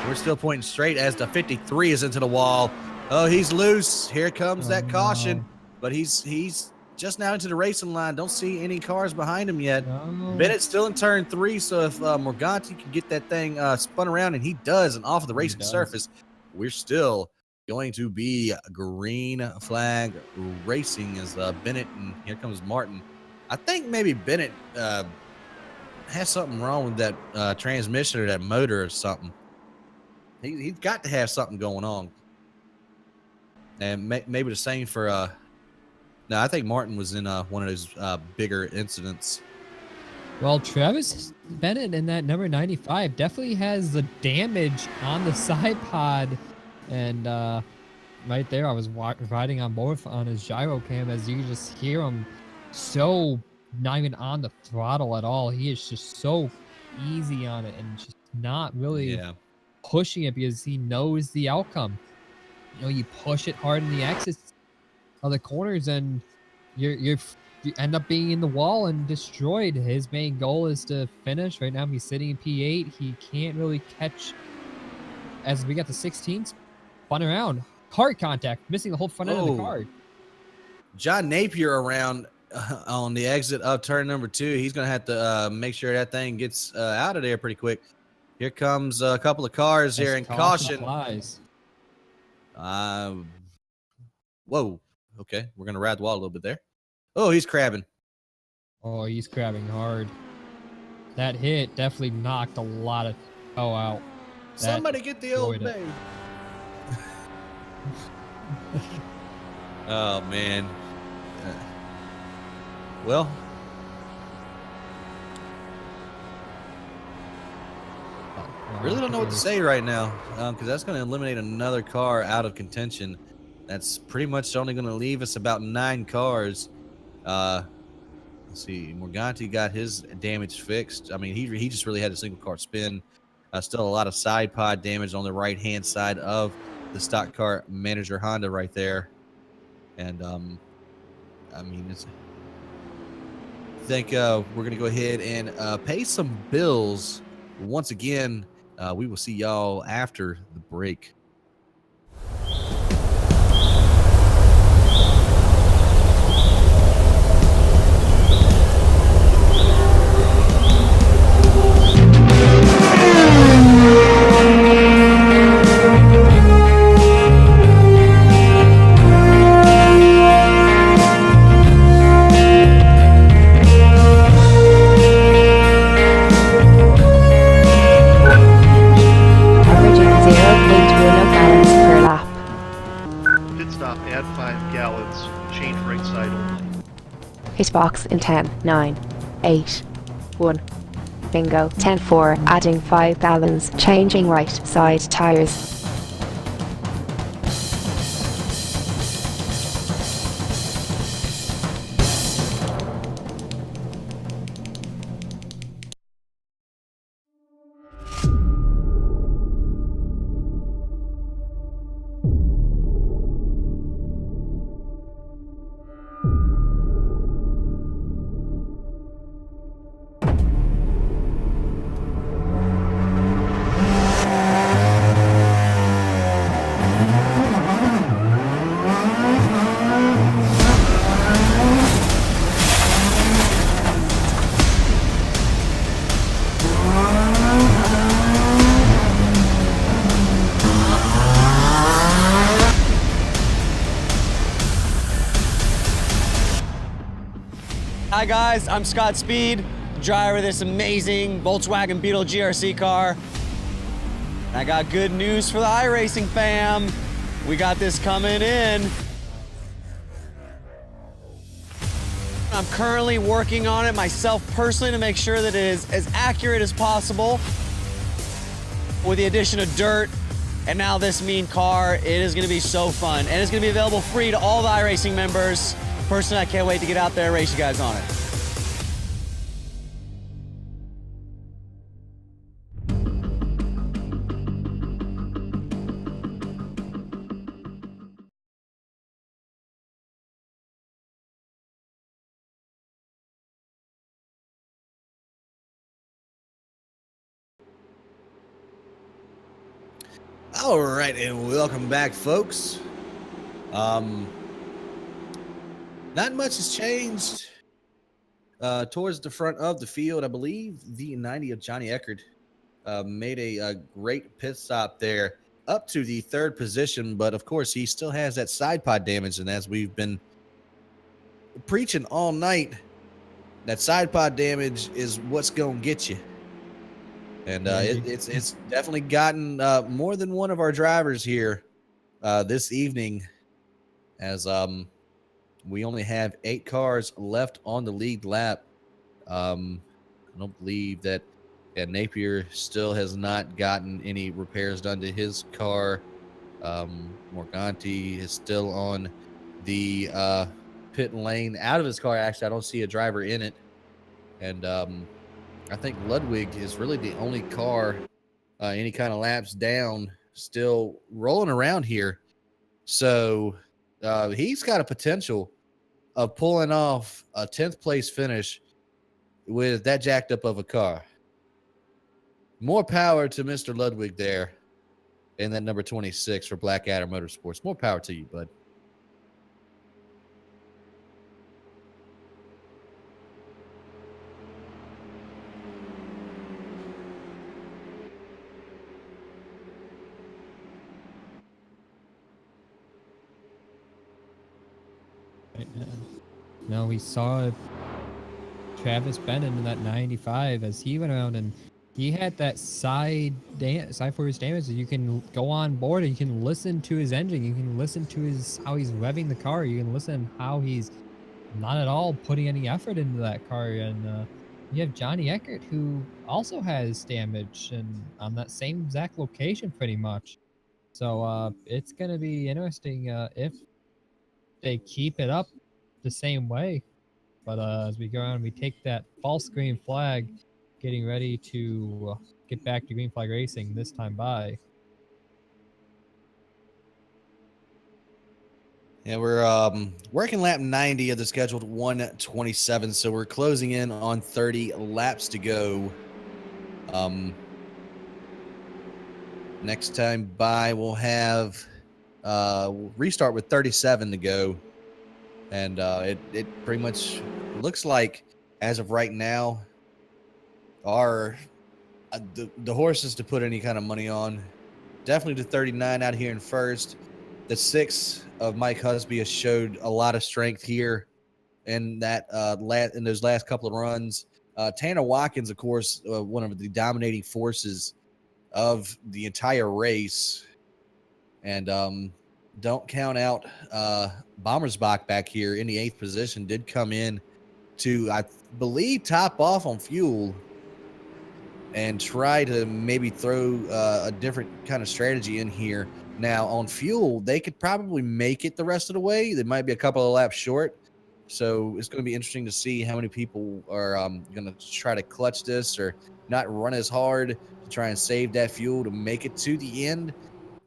We're still pointing straight as the 53 is into the wall. Oh, he's loose. Here comes that caution. No. But he's just now into the racing line. Don't see any cars behind him yet. No. Bennett's still in turn 3, so if Morganti can get that thing spun around, and he does, and off of the racing surface, we're still going to be green flag racing as Bennett, and here comes Martin. I think maybe Bennett has something wrong with that transmission or that motor or something. He's got to have something going on. And maybe the same for no, I think Martin was in one of those bigger incidents. Well, Travis Bennett in that number 95 definitely has the damage on the side pod. And right there, I was riding on board on his gyro cam as you just hear him so not even on the throttle at all. He is just so easy on it and just not really pushing it because he knows the outcome. You know, you push it hard in the exits of the corners and you end up being in the wall and destroyed. His main goal is to finish. Right now he's sitting in P8. He can't really catch as we got the 16s spun around. Card contact, missing the whole front end of the card. John Napier around on the exit of turn number 2. He's going to have to make sure that thing gets out of there pretty quick. Here comes a couple of cars here, and caution. Flies. Whoa. Okay, we're going to ride the wall a little bit there. Oh, he's crabbing. Oh, he's crabbing hard. That hit definitely knocked a lot of out. Somebody get the old bay. Oh, man. Well, I really don't know what to say right now because that's going to eliminate another car out of contention. That's pretty much only going to leave us about 9 cars. Let's see. Morganti got his damage fixed. I mean, he just really had a single car spin. Still a lot of side pod damage on the right-hand side of the stock car manager Honda right there. And, I mean, I think we're going to go ahead and pay some bills. Once again, we will see y'all after the break. Hitbox in 10, 9, 8, 1. Bingo. 10-4, adding 5 gallons, changing right side tires. Hi guys, I'm Scott Speed, driver of this amazing Volkswagen Beetle GRC car. I got good news for the iRacing fam. We got this coming in. I'm currently working on it myself personally to make sure that it is as accurate as possible. With the addition of dirt and now this mean car, it is gonna be so fun. And it's gonna be available free to all the iRacing members. Personally, I can't wait to get out there and race you guys on it. All right, and welcome back, folks. Not much has changed towards the front of the field. I believe the 90 of Johnny Eckert made a great pit stop there up to the third position, but of course he still has that side pod damage, and as we've been preaching all night, that side pod damage is what's going to get you. And it's definitely gotten more than one of our drivers here this evening, as we only have 8 cars left on the lead lap. I don't believe that Napier still has not gotten any repairs done to his car. Morganti is still on the pit lane out of his car. Actually, I don't see a driver in it. And I think Ludwig is really the only car any kind of laps down still rolling around here. So he's got a potential of pulling off a 10th place finish with that jacked up of a car. More power to Mr. Ludwig there in that number 26 for Blackadder Motorsports. More power to you, bud. No, we saw Travis Bennett in that 95 as he went around and he had that side force damage. You can go on board and you can listen to his engine. You can listen to how he's revving the car. You can listen how he's not at all putting any effort into that car. And you have Johnny Eckert, who also has damage and on that same exact location pretty much. So it's going to be interesting if they keep it up the same way. But as we go on, we take that false green flag, getting ready to get back to green flag racing this time by. Yeah, we're working lap 90 of the scheduled 127, so we're closing in on 30 laps to go. Next time by, we'll have we'll restart with 37 to go. And it pretty much looks like, as of right now, are the horses to put any kind of money on. Definitely the 39 out here in first. The 6 of Mike Husby has showed a lot of strength here in that in those last couple of runs. Tanner Watkins, of course, one of the dominating forces of the entire race. And don't count out Bommersbach back here in the 8th position. Did come in to, I believe, top off on fuel and try to maybe throw a different kind of strategy in here. Now, on fuel, they could probably make it the rest of the way. They might be a couple of laps short. So it's going to be interesting to see how many people are going to try to clutch this or not run as hard to try and save that fuel to make it to the end.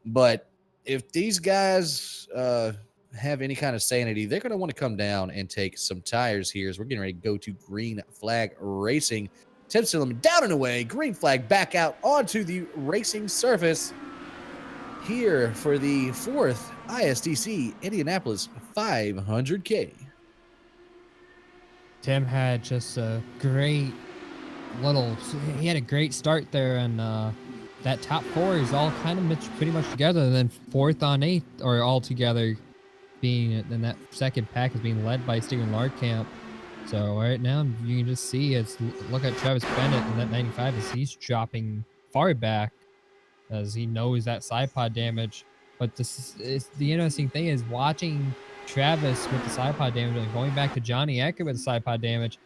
But if these guys have any kind of sanity, they're going to want to come down and take some tires here as we're getting ready to go to green flag racing. Tip cylinder down and away. Green flag back out onto the racing surface here for the 4th ISDC Indianapolis 500K. Tim had just a great he had a great start there, and that top 4 is all kind of pretty much together, and then 4th on 8th are all together, and that second pack is being led by Steven Larkamp. So right now you can just see look at Travis Bennett in that 95 as he's dropping far back as he knows that side pod damage. But this is the interesting thing is watching Travis with the side pod damage and going back to Johnny Eckert with the side pod damage.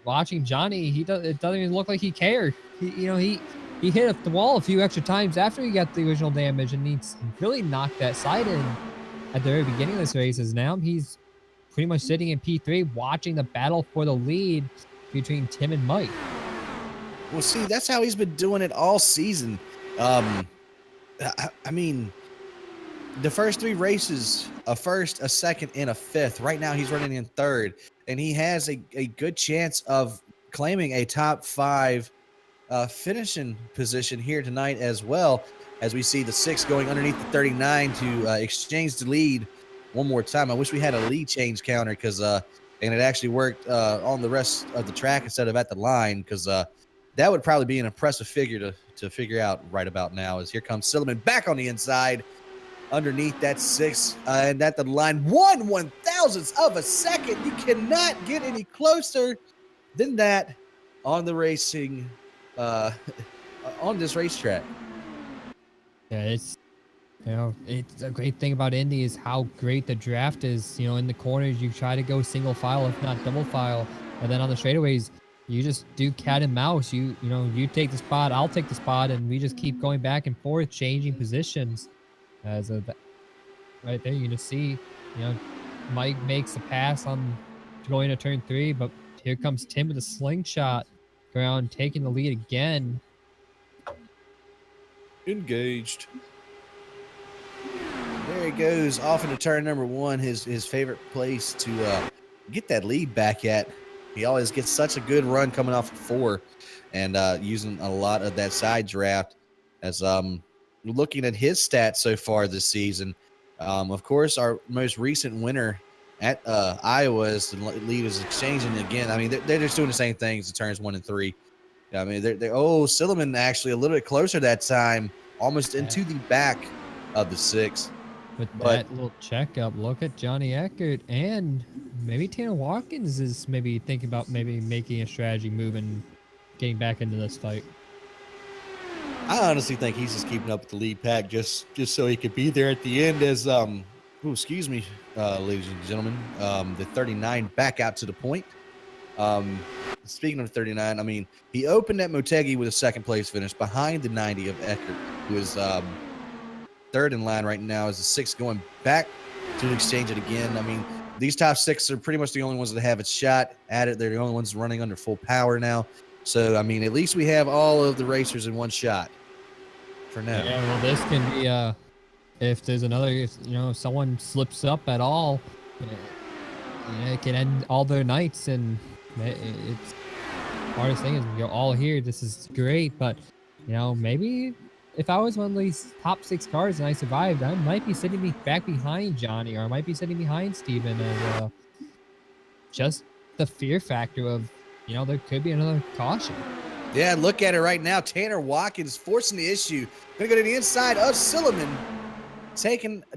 Watching Johnny, it doesn't even look like he cared. He hit the wall a few extra times after he got the original damage, and he really knocked that side in at the very beginning of this race. As now he's pretty much sitting in P3 watching the battle for the lead between Tim and Mike. Well, see, that's how he's been doing it all season. I mean, the first 3 races, a 1st, a 2nd, and a 5th. Right now he's running in 3rd, and he has a good chance of claiming a top 5 finishing position here tonight as well. as we see the 6 going underneath the 39 to exchange the lead one more time. I wish we had a lead change counter because and it actually worked on the rest of the track instead of at the line, because that would probably be an impressive figure to figure out right about now. As here comes Silliman back on the inside underneath that 6 and at the line 1/1000th of a second. You cannot get any closer than that on the racing on this racetrack. Yeah, it's it's a great thing about Indy is how great the draft is. In the corners you try to go single file, if not double file, and then on the straightaways you just do cat and mouse. You take the spot, I'll take the spot, and we just keep going back and forth, changing positions. As right there, you can just see, Mike makes the pass on going to turn 3, but here comes Tim with a slingshot around, taking the lead again. Engaged. There he goes off into turn number 1, his favorite place to get that lead back at. He always gets such a good run coming off of 4 and using a lot of that side draft. As looking at his stats so far this season, of course, our most recent winner at Iowa is the lead is exchanging again. I mean, they're just doing the same things in turns 1 and 3. I mean, Silliman actually a little bit closer that time, almost into the back of the 6. With that little checkup, look at Johnny Eckert, and maybe Tanner Watkins is maybe thinking about making a strategy move and getting back into this fight. I honestly think he's just keeping up with the lead pack just so he could be there at the end as excuse me, ladies and gentlemen, the 39 back out to the point. Speaking of 39, I mean, he opened at Motegi with a 2nd place finish behind the 90 of Eckert, who is 3rd in line right now as the 6 going back to exchange it again. I mean, these top 6 are pretty much the only ones that have a shot at it. They're the only ones running under full power now. So, I mean, at least we have all of the racers in one shot for now. Yeah, well, this can be, if there's another, if someone slips up at all, it can end all their nights. And it's hardest thing is you're all here. This is great, but, maybe if I was one of these top 6 cars and I survived, I might be sitting back behind Johnny, or I might be sitting behind Steven, and just the fear factor of, there could be another caution. Yeah, look at it right now. Tanner Watkins forcing the issue. Going to go to the inside of Silliman,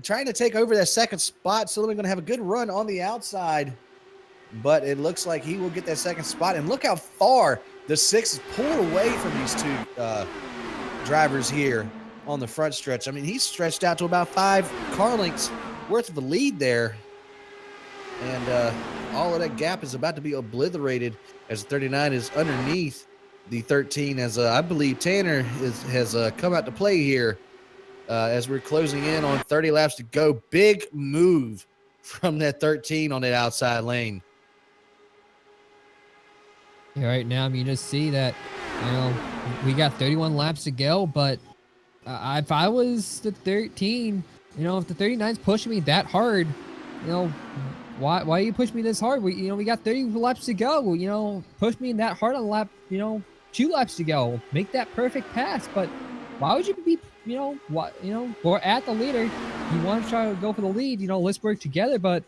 trying to take over that 2nd spot. Silliman going to have a good run on the outside, but it looks like he will get that 2nd spot. And look how far the 6 is pulled away from these 2 drivers here on the front stretch. I mean, he's stretched out to about 5 car lengths worth of a lead there. And all of that gap is about to be obliterated as the 39 is underneath the 13, as I believe Tanner has come out to play here as we're closing in on 30 laps to go. Big move from that 13 on that outside lane. Yeah, right now, you just see that, we got 31 laps to go, but if I was the 13, if the 39's pushing me that hard, why you push me this hard? We got 30 laps to go. Push me that hard on lap, 2 laps to go. Make that perfect pass. But why would you be, we're at the leader. You want to try to go for the lead. Let's work together. But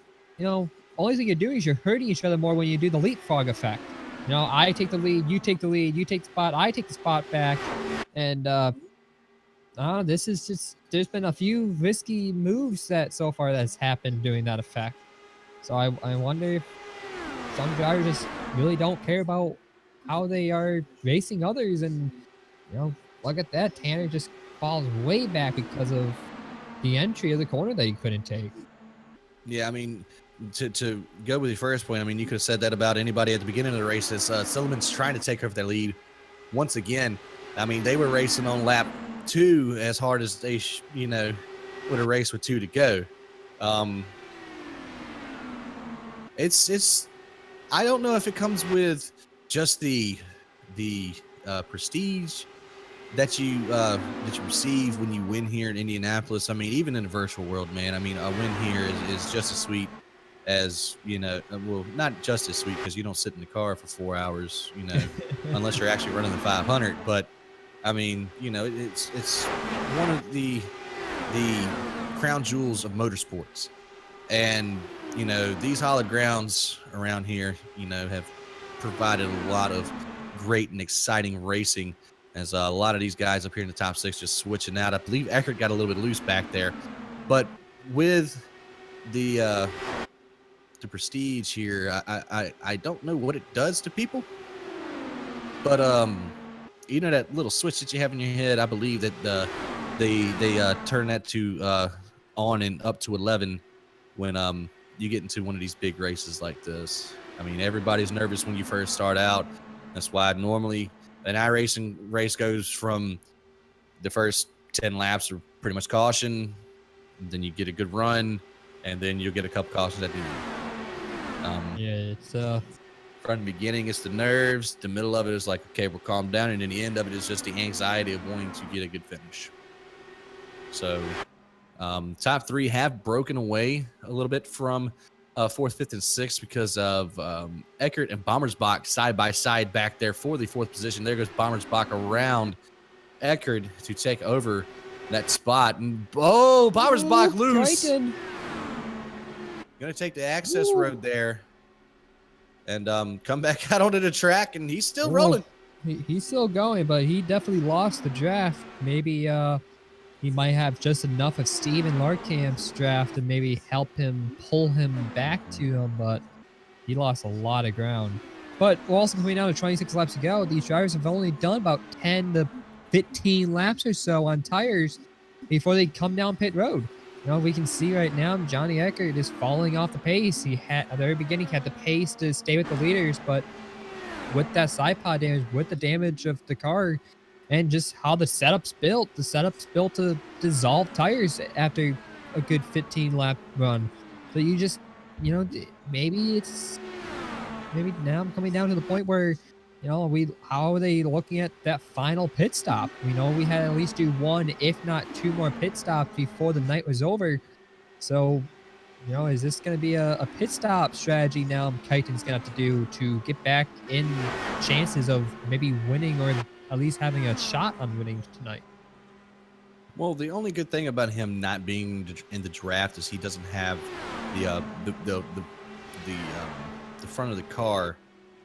only thing you're doing is you're hurting each other more when you do the leapfrog effect. I take the lead, you take the lead, you take the spot, I take the spot back, and this is just, there's been a few risky moves that so far that's happened doing that effect. So I wonder if some drivers just really don't care about how they are racing others. And, look at that. Tanner just falls way back because of the entry of the corner that he couldn't take. Yeah, I mean, to go with your first point, I mean, you could have said that about anybody at the beginning of the race. As Silliman's trying to take over their lead once again. I mean, they were racing on lap 2 as hard as they, would have raced with 2 to go. It's I don't know if it comes with just the prestige that you receive when you win here in Indianapolis. I mean, even in the virtual world, man, I mean, a win here is just as sweet as, well, not just as sweet because you don't sit in the car for 4 hours, unless you're actually running the 500. But I mean, it's one of the crown jewels of motorsports. And, you know, these hallowed grounds around here, you know, have provided a lot of great and exciting racing, as a lot of these guys up here in the top 6 just switching out. I believe Eckert got a little bit loose back there, but with the prestige here, I don't know what it does to people, but you know, that little switch that you have in your head, I believe that they turn that to on and up to 11 when you get into one of these big races like this. I mean, everybody's nervous when you first start out. That's why normally an iRacing race goes from the first 10 laps are pretty much caution, then you get a good run, and then you'll get a couple cautions at the end. Yeah, it's From the beginning, it's the nerves. The middle of it is like, okay, we'll calm down, and then the end of it is just the anxiety of wanting to get a good finish. So, top 3 have broken away a little bit from 4th, 5th, and 6th because of Eckert and Bommersbach side by side back there for the 4th position. There goes Bommersbach around Eckert to take over that spot. And Bommersbach loose. Triton. Gonna take the access road there and come back out onto the track, and he's still rolling. He's still going, but he definitely lost the draft. Maybe he might have just enough of Steven Larkamp's draft to maybe help him pull him back to him, but he lost a lot of ground. But we're also coming down to 26 laps to go. These drivers have only done about 10 to 15 laps or so on tires before they come down pit road. You know, we can see right now Johnny Eckert is falling off the pace. He had at the very beginning he had the pace to stay with the leaders, but with that side pod damage, with the damage of the car, and just how the setup's built to dissolve tires after a good 15 lap run. So you just, you know, maybe now I'm coming down to the point where, you know, how are they looking at that final pit stop? We know we had at least do 1, if not 2 more pit stops before the night was over. So, you know, is this going to be a pit stop strategy now Kyten's going to have to do to get back in chances of maybe winning, or at least having a shot on winning tonight? Well, the only good thing about him not being in the draft is he doesn't have the front of the car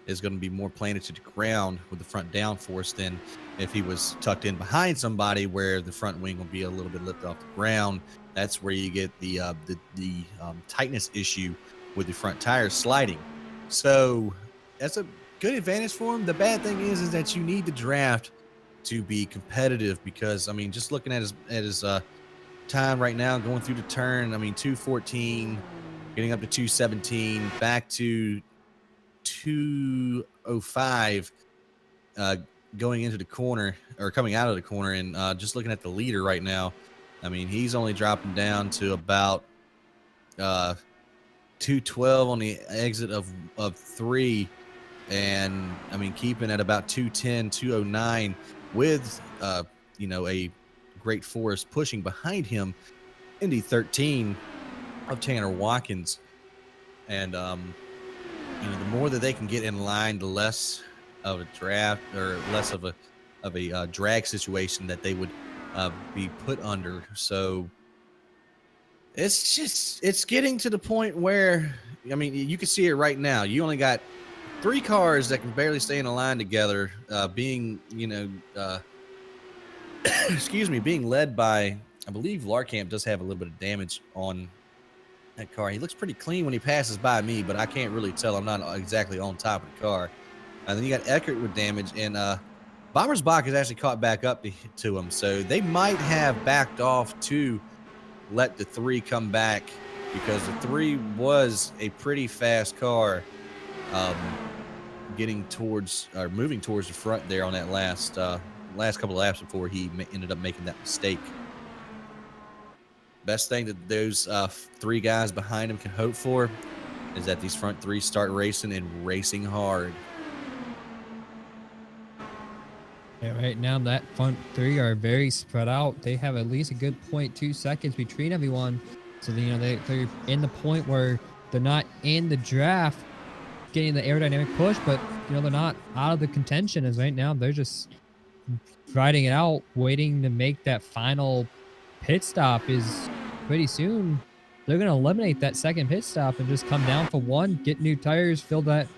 is going to be more planted to the ground with the front downforce than if he was tucked in behind somebody where the front wing will be a little bit lifted off the ground. That's where you get the tightness issue with the front tires sliding. So that's a good advantage for him. The bad thing is that you need the draft to be competitive, because I mean, just looking at his time right now going through the turn, I mean, 2:14, getting up to 2:17, back to 2:05, going into the corner or coming out of the corner, and just looking at the leader right now, I mean, he's only dropping down to about 2:12 on the exit of 3. And I mean, keeping at about 2:10, 2:09 with, you know, a great force pushing behind him, Indy 13 of Tanner Watkins. And, you know, the more that they can get in line, the less of a draft or less of a drag situation that they would be put under. So it's getting to the point where, I mean, you can see it right now. You only got 3 cars that can barely stay in a line together, being, you know, excuse me, being led by, I believe Larkamp does have a little bit of damage on that car. He looks pretty clean when he passes by me, but I can't really tell. I'm not exactly on top of the car. And then you got Eckert with damage, and Bommersbach has actually caught back up to him. So they might have backed off to let the 3 come back, because the 3 was a pretty fast car, getting towards or moving towards the front there on that last couple of laps before he ended up making that mistake. Best thing that those 3 guys behind him can hope for is that these front 3 start racing and racing hard. Yeah, right now that front 3 are very spread out. They have at least a good 0.2 seconds between everyone. So, you know, they're in the point where they're not in the draft getting the aerodynamic push, but, you know, they're not out of the contention, as right now they're just riding it out, waiting to make that final pit stop is pretty soon. They're going to eliminate that second pit stop and just come down for one, get new tires, fill that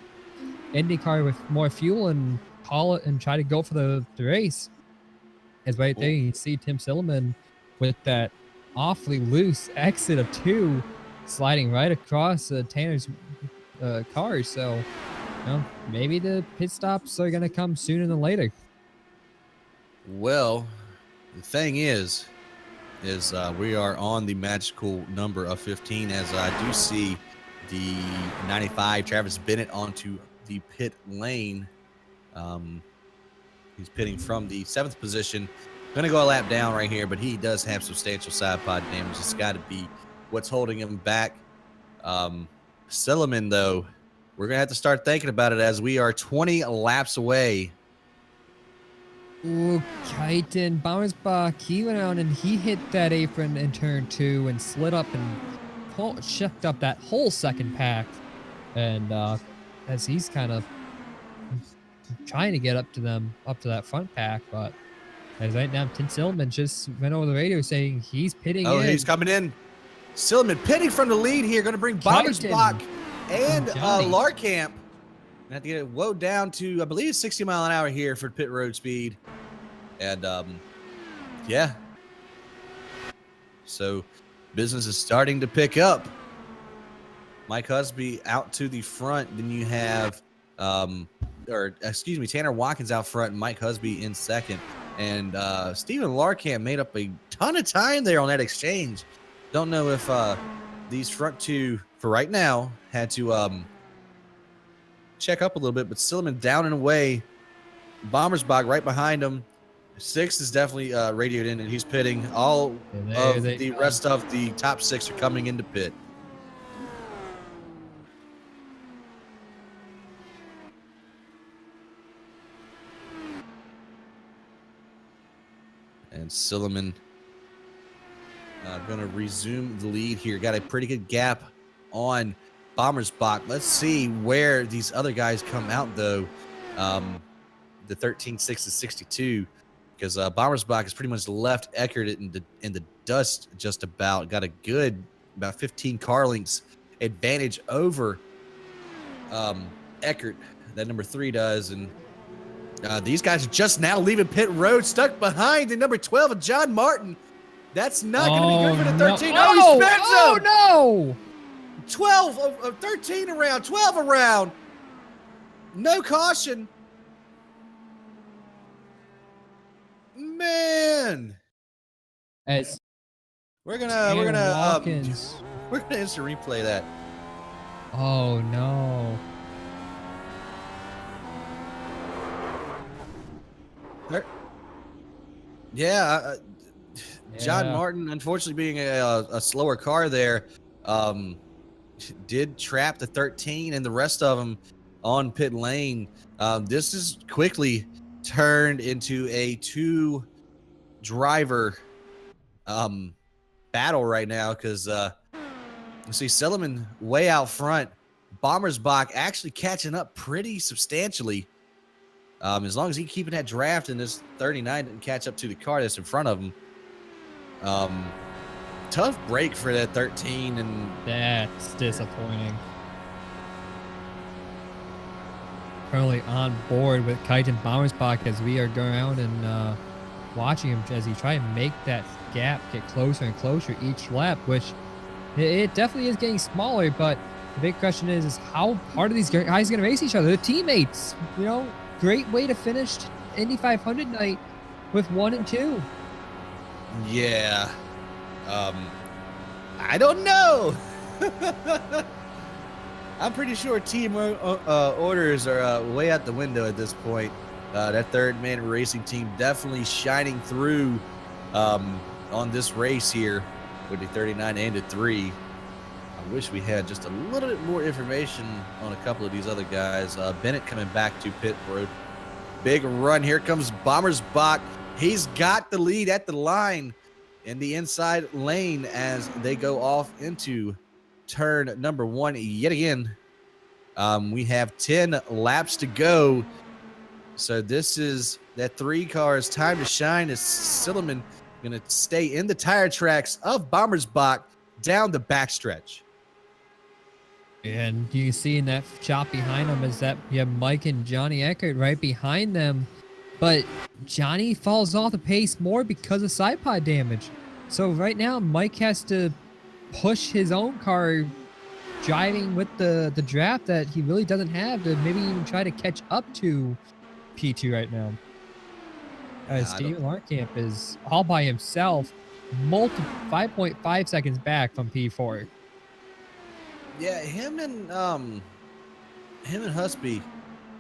Indy car with more fuel, and call it and try to go for the race. As right there, you see Tim Silliman with that awfully loose exit of 2 sliding right across Tanner's car. So, you know, maybe the pit stops are going to come sooner than later. Well, the thing is we are on the magical number of 15, as I do see the 95 Travis Bennett onto the pit lane. He's pitting from the 7th position. Going to go a lap down right here, but he does have substantial side pod damage. It's got to be what's holding him back. Silliman, though, we're going to have to start thinking about it, as we are 20 laps away. Ooh, Keiten Bommersbach, he went out and he hit that apron in turn 2 and slid up and shift up that whole second pack. And as he's kind of trying to get up to that front pack, but as right now, Tim Silliman just went over the radio saying he's pitting in. Oh, he's coming in. Silliman pitting from the lead here, going to bring Bommersbach and Larkamp. Have to get it woe down to, I believe, 60 mile an hour here for pit road speed. And, yeah. So, business is starting to pick up. Mike Husby out to the front. Then you have, Tanner Watkins out front and Mike Husby in second. And Steven Larkamp made up a ton of time there on that exchange. Don't know if these front 2, for right now, had to check up a little bit, but Silliman down and away. Bommersbach right behind him. 6 is definitely radioed in, and he's pitting. All of the rest of the top 6 are coming into pit. And Silliman going to resume the lead here. Got a pretty good gap on Bommersbach. Let's see where these other guys come out, though. The 13, 6 to 62, because Bommersbach has pretty much left Eckert in the dust just about. Got a good about 15 car lengths advantage over Eckert. That number 3 does, and these guys are just now leaving pit road, stuck behind the number 12 of John Martin. That's not going to be good for the 13. No. Oh, he spins him! No! 12 of 13 around, 12 around. No caution. Man. As we're gonna Watkins. we're gonna instant replay that. Oh no. Yeah, John Martin, unfortunately, being a slower car there, did trap the 13 and the rest of them on pit lane. This is quickly turned into a 2-driver battle right now, because you see Silliman way out front. Bommersbach actually catching up pretty substantially. As long as he keeping that draft and this 39 didn't catch up to the car that's in front of him. Tough break for that 13, and that's disappointing. Currently on board with Keiten Bommersbach as we are going around and watching him as he tries to make that gap get closer and closer each lap, which it definitely is getting smaller, but the big question is how hard are these guys going to race each other? They're teammates, you know. Great way to finish Indy 500 night with 1 and 2. Yeah. I don't know. I'm pretty sure team orders are way out the window at this point. That third man racing team definitely shining through on this race here with the 39 and the 3. I wish we had just a little bit more information on a couple of these other guys. Bennett coming back to pit road. Big run. Here comes Bommersbach. He's got the lead at the line in the inside lane as they go off into turn number 1 yet again. We have 10 laps to go. So this is that 3 car's time to shine as Silliman going to stay in the tire tracks of Bomber's Bach down the backstretch. And you can see in that shot behind them is that you have Mike and Johnny Eckert right behind them. But Johnny falls off the pace more because of side pod damage. So right now, Mike has to push his own car driving with the draft that he really doesn't have to maybe even try to catch up to P2 right now. Steven Larkamp is all by himself, 5.5 seconds back from P4. Yeah, him and Husby,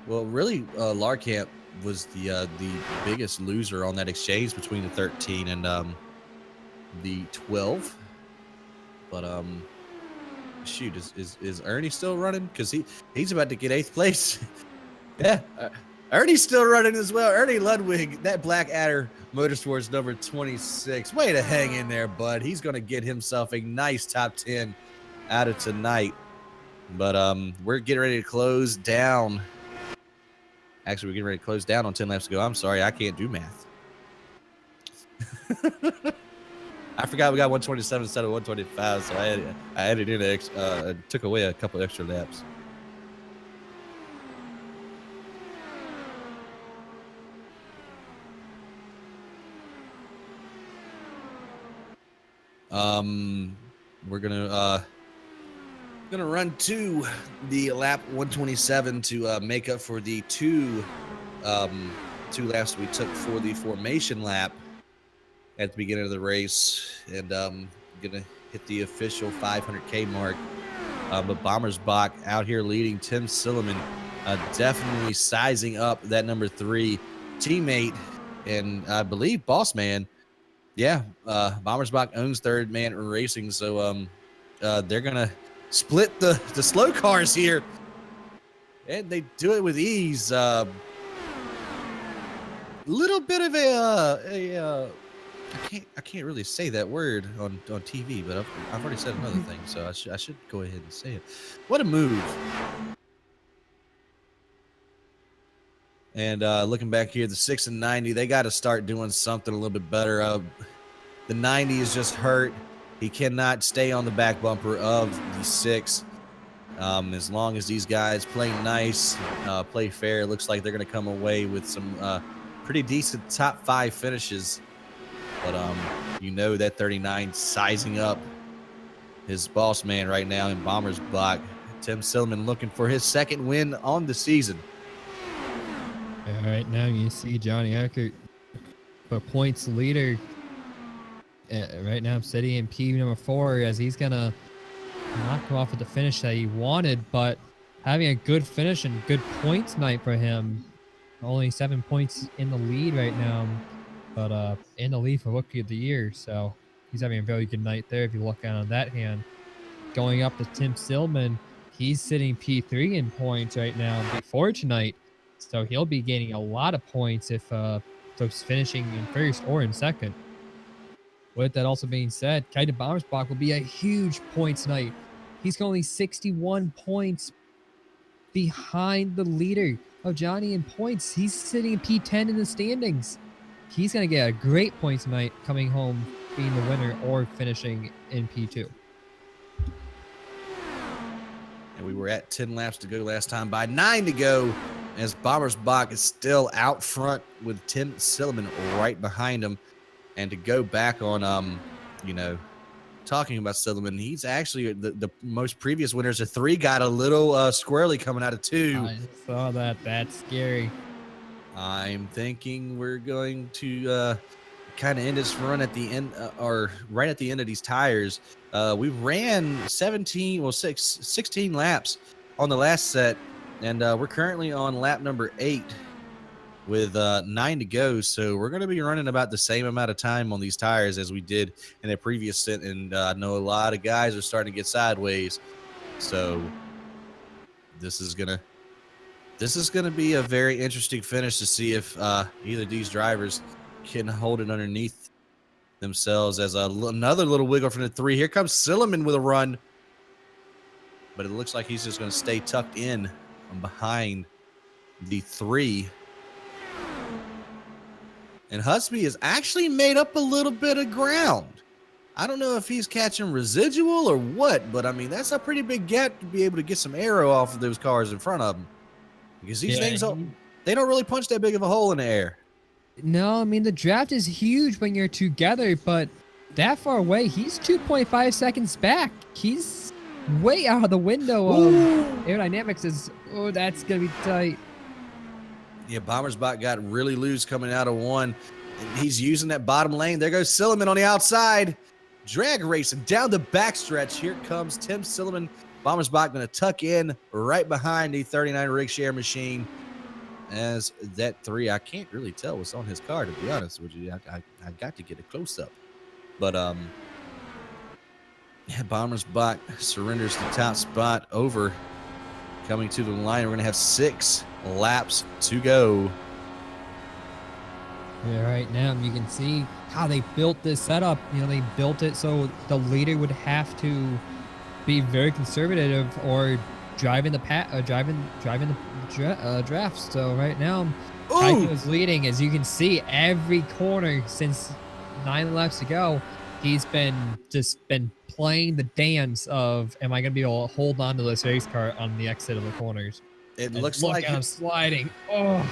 well, really, Larkamp was the biggest loser on that exchange between the 13 and the 12. But shoot, is Ernie still running? Because he's about to get 8th place. Yeah, Ernie's still running as well. Ernie Ludwig, that Black Adder Motorsports number 26. Way to hang in there, bud. He's going to get himself a nice top 10 out of tonight. But we're getting ready to close down. Actually, we're getting ready to close down on 10 laps to go. I'm sorry, I can't do math. I forgot we got 127 instead of 125, so I added in took away a couple extra laps. We're gonna run to the lap 127 to make up for the two laps we took for the formation lap at the beginning of the race, and gonna hit the official 500K mark. But Bomber's Bach out here leading. Tim Silliman definitely sizing up that number 3 teammate, and I believe Boss Man. Yeah, Bomber's Bach owns Third Man Racing, so they're gonna split the slow cars here, and they do it with ease. Little bit of a I can't really say that word on TV, but I've already said another thing, so I should go ahead and say it. What a move! And looking back here, the 6 and 90, they got to start doing something a little bit better. The 90 is just hurt. He cannot stay on the back bumper of the 6. As long as these guys play nice, play fair, it looks like they're going to come away with some pretty decent top 5 finishes. But you know that 39 sizing up his boss man right now in Bomber's Bach. Tim Silliman looking for his 2nd win on the season. Right now you see Johnny Eckert, the points leader. Right now I'm sitting in P number 4 as he's gonna not come off with the finish that he wanted, but having a good finish and good points night for him. Only 7 points in the lead right now, but in the lead for Rookie of the Year, so he's having a very good night there if you look at it on that hand. Going up to Tim Silliman, he's sitting P3 in points right now before tonight, so he'll be gaining a lot of points if folks finishing in 1st or in 2nd. With that also being said, Kaiden Bomber's Bach will be a huge points night. He's only 61 points behind the leader of Johnny in points. He's sitting in P10 in the standings. He's going to get a great points night coming home being the winner or finishing in P2. And we were at 10 laps to go last time by 9 to go as Bomber's Bach is still out front with Tim Silliman right behind him. And to go back on, talking about Silliman, he's actually the most previous winners of 3 got a little squirrely coming out of 2. I saw that. That's scary. I'm thinking we're going to kind of end this run at the end, or right at the end of these tires. We ran 16 laps on the last set, and we're currently on lap number 8. With 9 to go, so we're going to be running about the same amount of time on these tires as we did in a previous set, and I know a lot of guys are starting to get sideways, so this is gonna be a very interesting finish to see if either of these drivers can hold it underneath themselves. As another little wiggle from the 3. Here comes Silliman with a run, but it looks like he's just going to stay tucked in behind the 3. And Husby has actually made up a little bit of ground. I don't know if he's catching residual or what, but I mean, that's a pretty big gap to be able to get some aero off of those cars in front of him. Because these things, they don't really punch that big of a hole in the air. No, I mean, the draft is huge when you're together, but that far away, he's 2.5 seconds back. He's way out of the window of aerodynamics. Oh, that's going to be tight. Yeah, Bombersbot got really loose coming out of one. And he's using that bottom lane. There goes Silliman on the outside. Drag racing down the backstretch. Here comes Tim Silliman. Bombersbot going to tuck in right behind the 39 Rigshare machine. As that 3, I can't really tell what's on his car, to be honest with you. I got to get a close-up. But, yeah, Bombersbot surrenders the top spot over. Coming to the line, we're going to have 6 laps to go. Yeah, right now you can see how they built this setup. You know, they built it so the leader would have to be very conservative or driving the drafts. So right now, Kaito is leading. As you can see, every corner since 9 laps to go, he's been playing the dance of, am I going to be able to hold on to this race car on the exit of the corners? It looks like I'm sliding. Oh,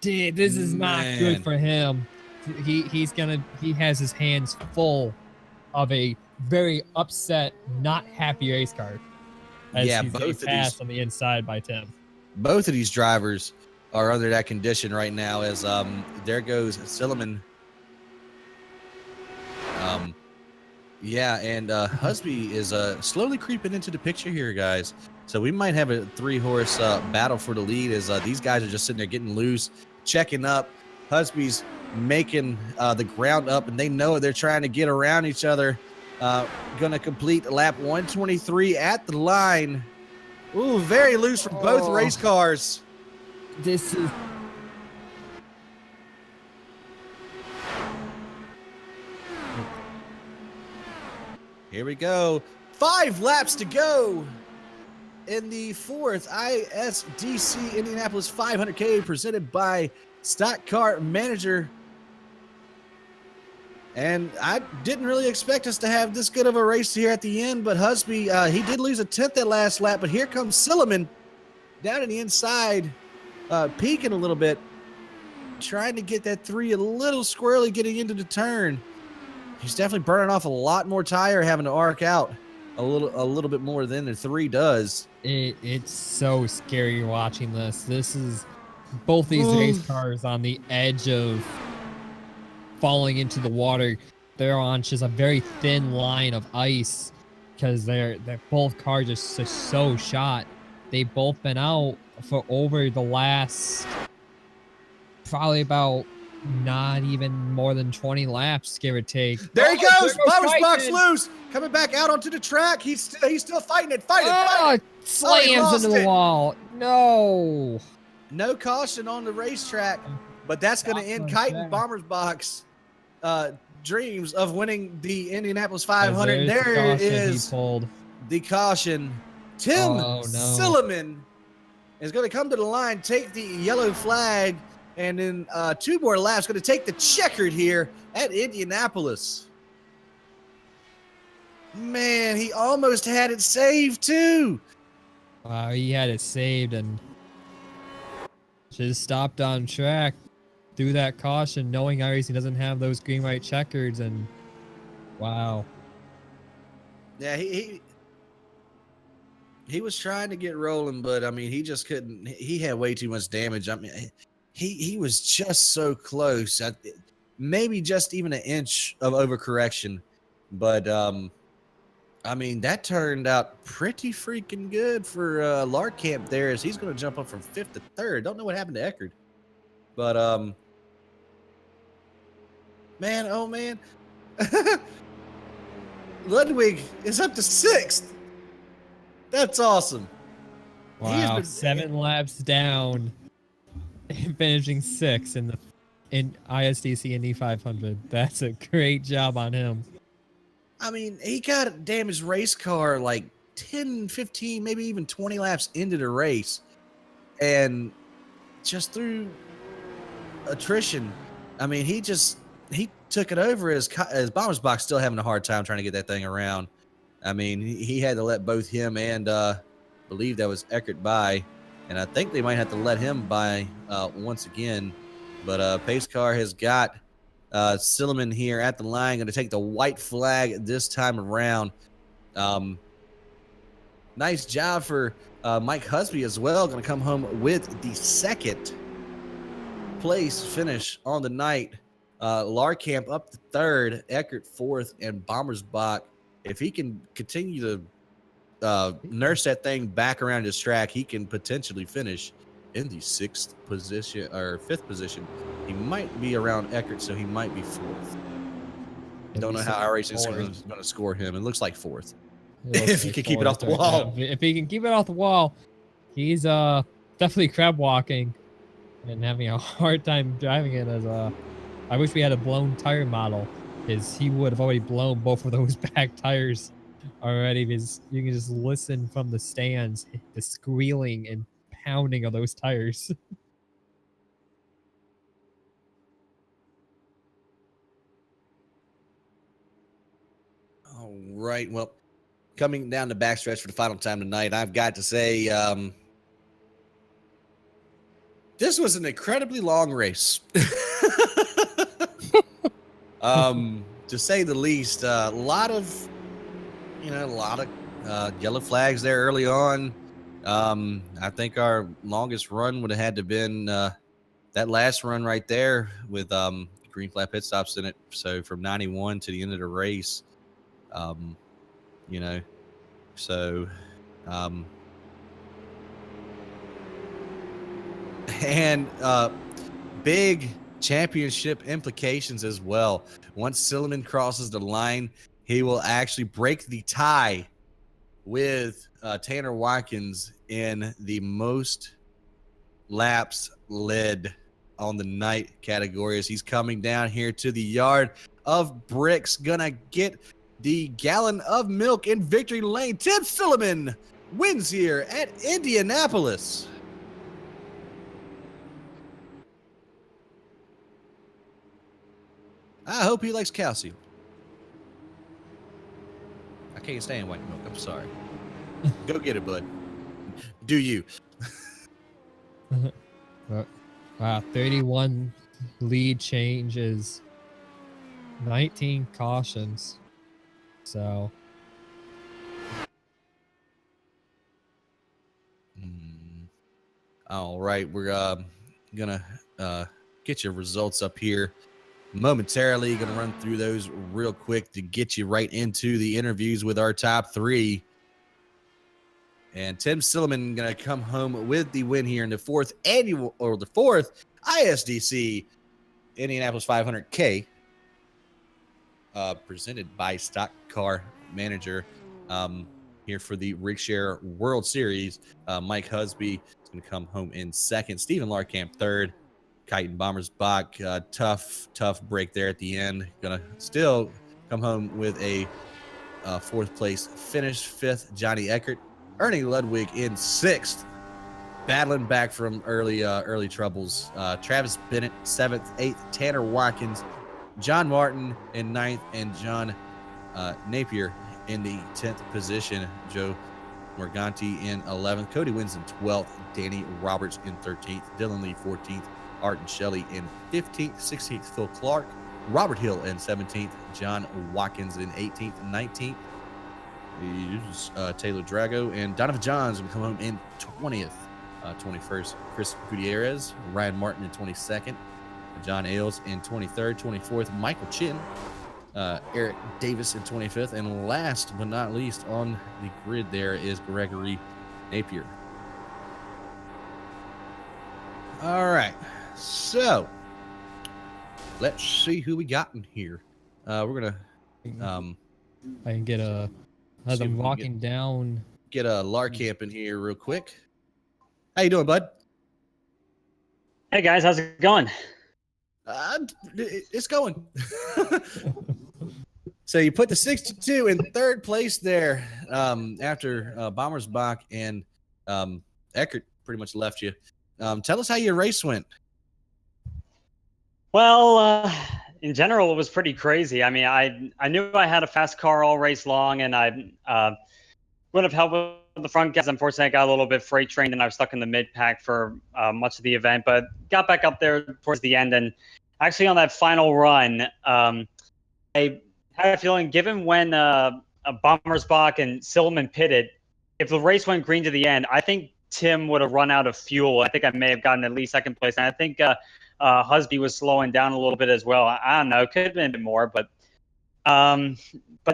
dude, this is not good for him. He has his hands full of a very upset, not happy race car. Yeah, he's both of passed these on the inside by Tim. Both of these drivers are under that condition right now. As there goes Silliman. Yeah, and Husby is slowly creeping into the picture here, guys. So we might have a 3-horse battle for the lead as these guys are just sitting there getting loose, checking up. Husby's making the ground up, and they know they're trying to get around each other. Going to complete lap 123 at the line. Ooh, very loose from both race cars. This is... Here we go. 5 laps to go in the 4th ISDC Indianapolis 500K presented by Stock Car Manager. And I didn't really expect us to have this good of a race here at the end, but Husby, he did lose a 10th that last lap, but here comes Silliman down in the inside, peeking a little bit, trying to get that 3 a little squirrely getting into the turn. He's definitely burning off a lot more tire, having to arc out a little bit more than the 3 does. It's so scary watching this. This is both these race cars on the edge of falling into the water. They're on just a very thin line of ice because they're both cars are so shot. They've both been out for over the last probably about not even more than 20 laps, give or take. There he goes. Bombersbot's loose. Coming back out onto the track. He's still fighting it. Fighting. Slams into the wall. No. No caution on the racetrack, but that's going to end Kite Bombersbot's dreams of winning the Indianapolis 500. There is the caution. Tim Silliman is going to come to the line, take the yellow flag, and in 2 more laps, going to take the checkered here at Indianapolis. Man, he almost had it saved too. Wow, he had it saved and just stopped on track, threw that caution, knowing obviously he doesn't have those green-white checkers, and wow. Yeah, he was trying to get rolling, but I mean, he just couldn't. He had way too much damage. I mean, he was just so close. Maybe just even an inch of overcorrection, but I mean, that turned out pretty freaking good for Larkamp there, as he's going to jump up from 5th to 3rd. Don't know what happened to Eckerd, but man, oh man, Ludwig is up to 6th. That's awesome. Wow, 7 laps down, finishing 6th in ISDC Indy 500. That's a great job on him. I mean, he got a damaged race car like 10, 15, maybe even 20 laps into the race. And just through attrition, I mean, he took it over as Bomber's Box still having a hard time trying to get that thing around. I mean, he had to let both him and believe that was Eckert by, and I think they might have to let him by once again. But pace car has got Silliman here at the line, going to take the white flag this time around. Nice job for Mike Husby as well, going to come home with the second place finish on the night. Larkamp up to third, Eckert fourth, and Bommersbach, if he can continue to nurse that thing back around his track, he can potentially finish in the fifth position. He might be around Eckert, so he might be fourth. Don't know how our racing is going to score him. It looks like fourth. If he can keep it off the wall. If he can keep it off the wall, he's definitely crab walking and having a hard time driving it. I wish we had a blown tire model, because he would have already blown both of those back tires already, because you can just listen from the stands, the squealing and pounding of those tires. All right. Well, coming down the backstretch for the final time tonight, I've got to say this was an incredibly long race. To say the least, a lot of yellow flags there early on. I think our longest run would have had to been that last run right there with green flag pit stops in it. So from 91 to the end of the race, and big championship implications as well. Once Silliman crosses the line, he will actually break the tie with Tanner Watkins in the most laps led on the night category, as he's coming down here to the yard of bricks, gonna get the gallon of milk in victory lane. Tim Silliman wins here at Indianapolis. I hope he likes calcium. I can't stand white milk. I'm sorry. Go get it, bud. Do you? Wow, 31 lead changes, 19 cautions. So. All right, we're gonna get your results up here momentarily. Gonna run through those real quick to get you right into the interviews with our top three. And Tim Silliman gonna come home with the win here in the fourth ISDC Indianapolis 500K, presented by Stock Car Manager. Here for the Rigshare World Series, Mike Husby is gonna come home in second. Stephen Larkamp third. Kyten Bommersbach, tough break there at the end. Gonna still come home with a fourth place finish. Fifth, Johnny Eckert. Ernie Ludwig in sixth, battling back from early troubles. Travis Bennett, seventh. Eighth, Tanner Watkins. John Martin in ninth, and John Napier in the 10th position. Joe Morganti in 11th. Cody wins in 12th. Danny Roberts in 13th. Dylan Lee 14th. Arden Shelley in 15th. 16th, Phil Clark. Robert Hill in 17th. John Watkins in 18th. 19th, Taylor Drago. And Donovan Johns will come home in 20th. 21st, Chris Gutierrez. Ryan Martin in 22nd. John Ailes in 23rd. 24th, Michael Chin. Eric Davis in 25th. And last but not least on the grid there is Gregory Napier. All right. So let's see who we got in here. We're gonna I can get as I'm walking down. Get a Larkamp in here real quick. How you doing, bud? Hey guys, how's it going? It's going. So you put the 62 in third place there after Bommersbach and Eckert pretty much left you. Tell us how your race went. Well, in general, it was pretty crazy. I mean, I knew I had a fast car all race long, and I would have helped with the front guys. Unfortunately, I got a little bit freight trained, and I was stuck in the mid pack for much of the event. But got back up there towards the end, and actually on that final run, I had a feeling, given when Bommersbach and Silliman pitted, if the race went green to the end, I think Tim would have run out of fuel. I think I may have gotten at least second place, and I think Husby was slowing down a little bit as well. I don't know, it could have been a bit more, but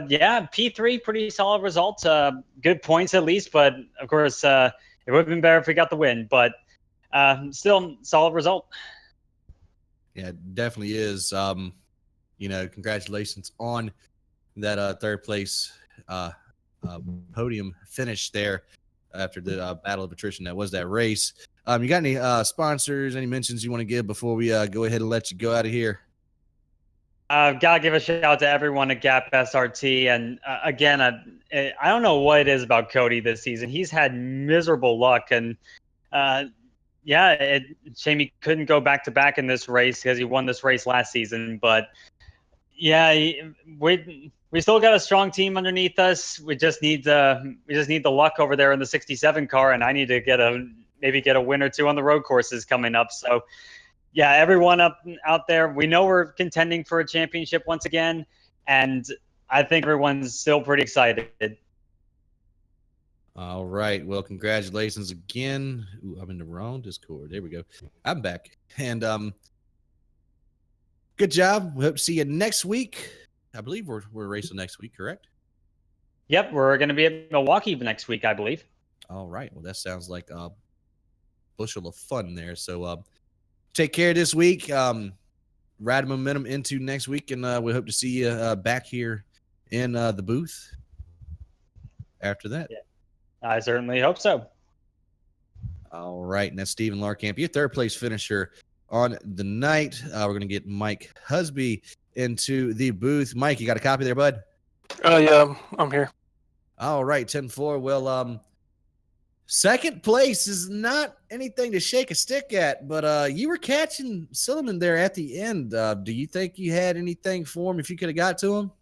yeah, P3, pretty solid results. Good points at least, but of course, it would have been better if we got the win. But still, solid result. Yeah, it definitely is. Congratulations on that third place podium finish there after the battle of attrition that was that race. You got any sponsors, any mentions you want to give before we go ahead and let you go out of here? I've got to give a shout out to everyone at Gap SRT. And again, I don't know what it is about Cody this season. He's had miserable luck. And shame he couldn't go back to back in this race because he won this race last season. But yeah, we still got a strong team underneath us. We just need the luck over there in the 67 car. And I need to maybe get a win or two on the road courses coming up. So yeah, everyone out there, we know we're contending for a championship once again, and I think everyone's still pretty excited. All right. Well, congratulations again. Ooh, I'm in the wrong Discord. There we go. I'm back. And good job. We hope to see you next week. I believe we're racing next week, correct? Yep, we're going to be at Milwaukee next week, I believe. All right. Well, that sounds like a bushel of fun there. So take care this week. Ride momentum into next week, and we hope to see you back here in the booth after that. Yeah, I certainly hope so. All right, and that's Stephen Larkamp, your third place finisher on the night. We're going to get Mike Husby into the booth. Mike, you got a copy there, bud? Yeah, I'm here. All right, 10-4. Well, second place is not anything to shake a stick at, but you were catching Silliman there at the end. Do you think you had anything for him if you could have got to him?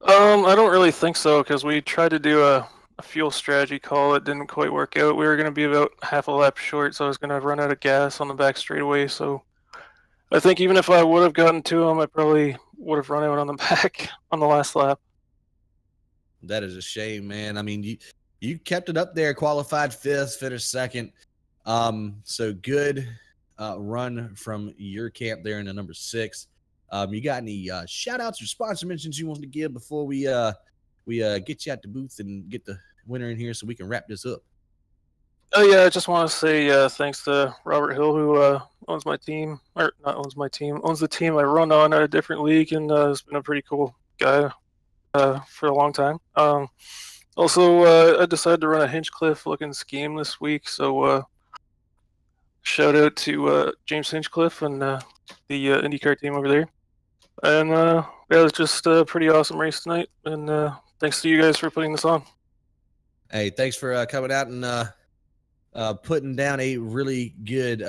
I don't really think so, because we tried to do a fuel strategy call. It didn't quite work out. We were going to be about half a lap short, so I was going to run out of gas on the back straightaway. So I think even if I would have gotten to him, I probably would have run out on the back on the last lap. That is a shame, man. I mean, you kept it up there, qualified fifth, finished second. So good run from your camp there in the number 6. You got any shout outs or sponsor mentions you want to give before we get you at the booth and get the winner in here so we can wrap this up? Oh yeah, I just want to say thanks to Robert Hill, who owns my team, or not owns my team, owns the team I run on at a different league, and has been a pretty cool guy for a long time. Also, I decided to run a Hinchcliffe-looking scheme this week, so shout out to James Hinchcliffe and the IndyCar team over there. And yeah, it was just a pretty awesome race tonight, and thanks to you guys for putting this on. Hey, thanks for coming out and putting down a really good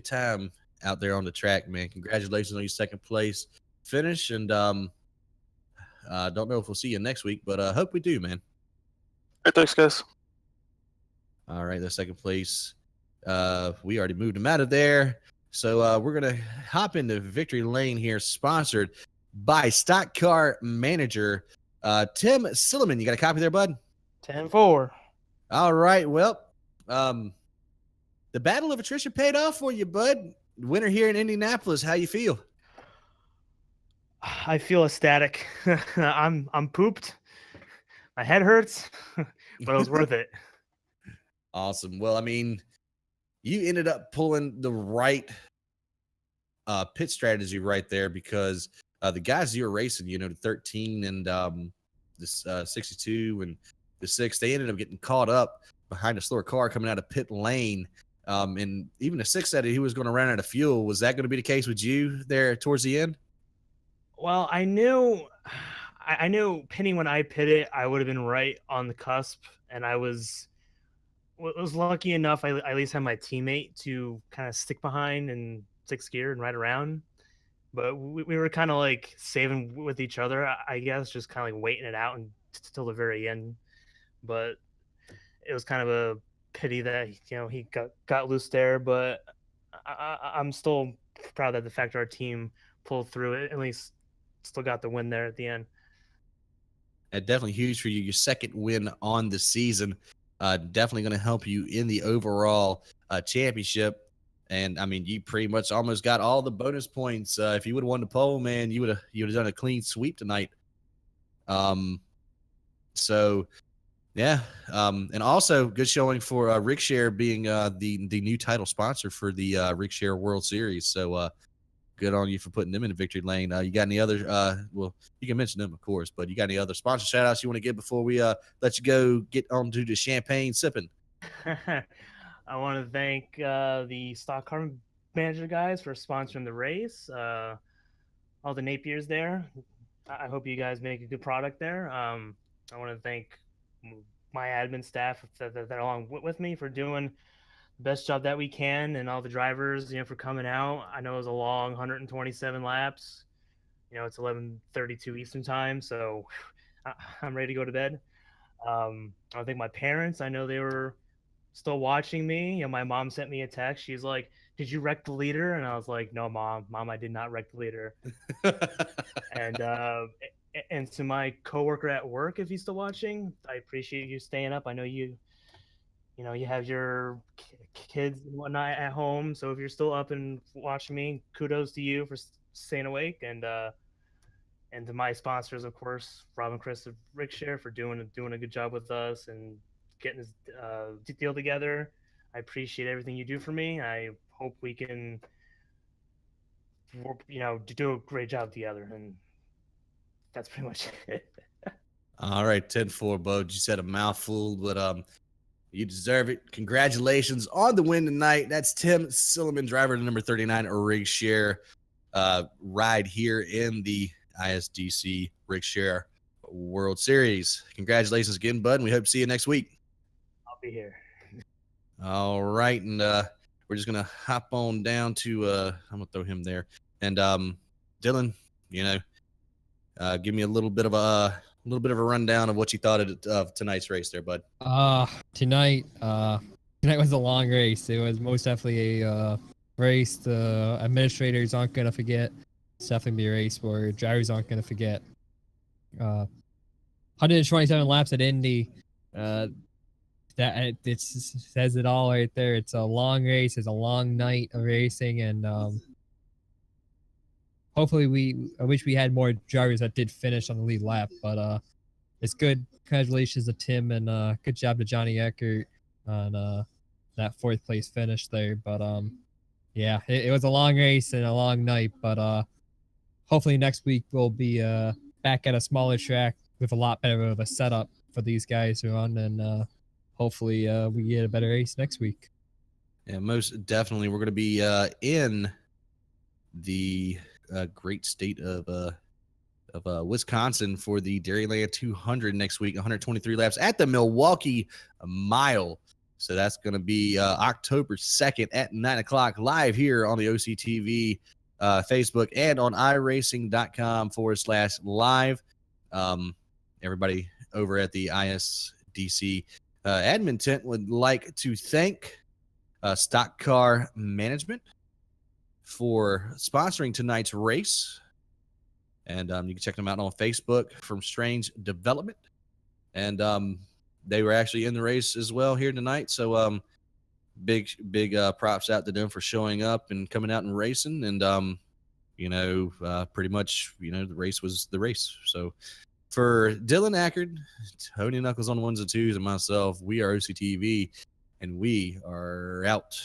time out there on the track, man. Congratulations on your second place finish, and don't know if we'll see you next week, but hope we do, man. All right, thanks, guys. All right, the second place. We already moved him out of there. So we're going to hop into Victory Lane here, sponsored by Stock Car Manager Tim Silliman. You got a copy there, bud? 10-4. All right. Well, the battle of attrition paid off for you, bud. Winner here in Indianapolis. How you feel? I feel ecstatic. I'm pooped. My head hurts, but it was worth it. Awesome. Well, I mean, you ended up pulling the right pit strategy right there, because the guys you were racing, the 13 and this 62 and the 6, they ended up getting caught up behind a slower car coming out of pit lane. And even the 6 said he was going to run out of fuel. Was that going to be the case with you there towards the end? Well, I knew pitting when I pitted, I would have been right on the cusp, and I was lucky enough. I at least had my teammate to kind of stick behind and sixth gear and ride around. But we were kind of like saving with each other, I guess, just kind of like waiting it out until the very end. But it was kind of a pity that he got loose there. But I'm still proud that the fact our team pulled through it, at least still got the win there at the end. Definitely huge for you. Your second win on the season. Definitely going to help you in the overall championship. And I mean, you pretty much almost got all the bonus points. If you would have won the pole, man, you would have done a clean sweep tonight. So yeah. And also good showing for Rigshare being the new title sponsor for the Rigshare World Series. So good on you for putting them in the victory lane. You got any other well, you can mention them, of course, but you got any other sponsor shout outs you want to give before we let you go get on to the champagne sipping? I want to thank the stock car manager guys for sponsoring the race. All the Napiers there. I hope you guys make a good product there. I want to thank my admin staff that are along with me for doing the best job that we can, and all the drivers, for coming out. I know it was a long 127 laps. It's 11:32 Eastern time, so I'm ready to go to bed. I think my parents, I know they were still watching me. My mom sent me a text. She's like, "Did you wreck the leader?" And I was like, "No, mom, I did not wreck the leader." And to my coworker at work, if he's still watching, I appreciate you staying up. I know you have your kids and whatnot at home, so if you're still up and watching me, kudos to you for staying awake. And to my sponsors, of course, Rob and Chris of Rigshare, for doing a good job with us and getting this deal together. I appreciate everything you do for me. I hope we can, do a great job together. And that's pretty much it. All right, 10-4, Bud. You said a mouthful, but you deserve it. Congratulations on the win tonight. That's Tim Silliman, driver to number 39, Rigshare, ride here in the ISDC Rigshare World Series. Congratulations again, Bud, and we hope to see you next week. I'll be here. All right, and we're just gonna hop on down to I'm gonna throw him there. And Dylan, give me a little bit of a rundown of what you thought of tonight's race there, bud. Tonight was a long race. It was most definitely a race the administrators aren't gonna forget. It's definitely be a race where drivers aren't gonna forget. 127 laps at Indy. That it says it all right there. It's a long race. It's a long night of racing, and hopefully I wish we had more drivers that did finish on the lead lap, but it's good. Congratulations to Tim, and good job to Johnny Eckert on that fourth place finish there. But yeah, it was a long race and a long night, but hopefully next week we'll be back at a smaller track with a lot better of a setup for these guys who are on, and hopefully we get a better race next week. Yeah, most definitely. We're going to be in the great state of Wisconsin for the Dairyland 200 next week, 123 laps at the Milwaukee Mile. So that's going to be October 2nd at 9 o'clock live here on the OCTV Facebook and on iRacing.com/live. Everybody over at the ISDC admin tent would like to thank Stock Car Management for sponsoring tonight's race. And you can check them out on Facebook from Strange Development. And they were actually in the race as well here tonight. So big props out to them for showing up and coming out and racing. And, pretty much, the race was the race. So for Dylan Ackard, Tony Knuckles on the ones and twos, and myself, we are OCTV, and we are out.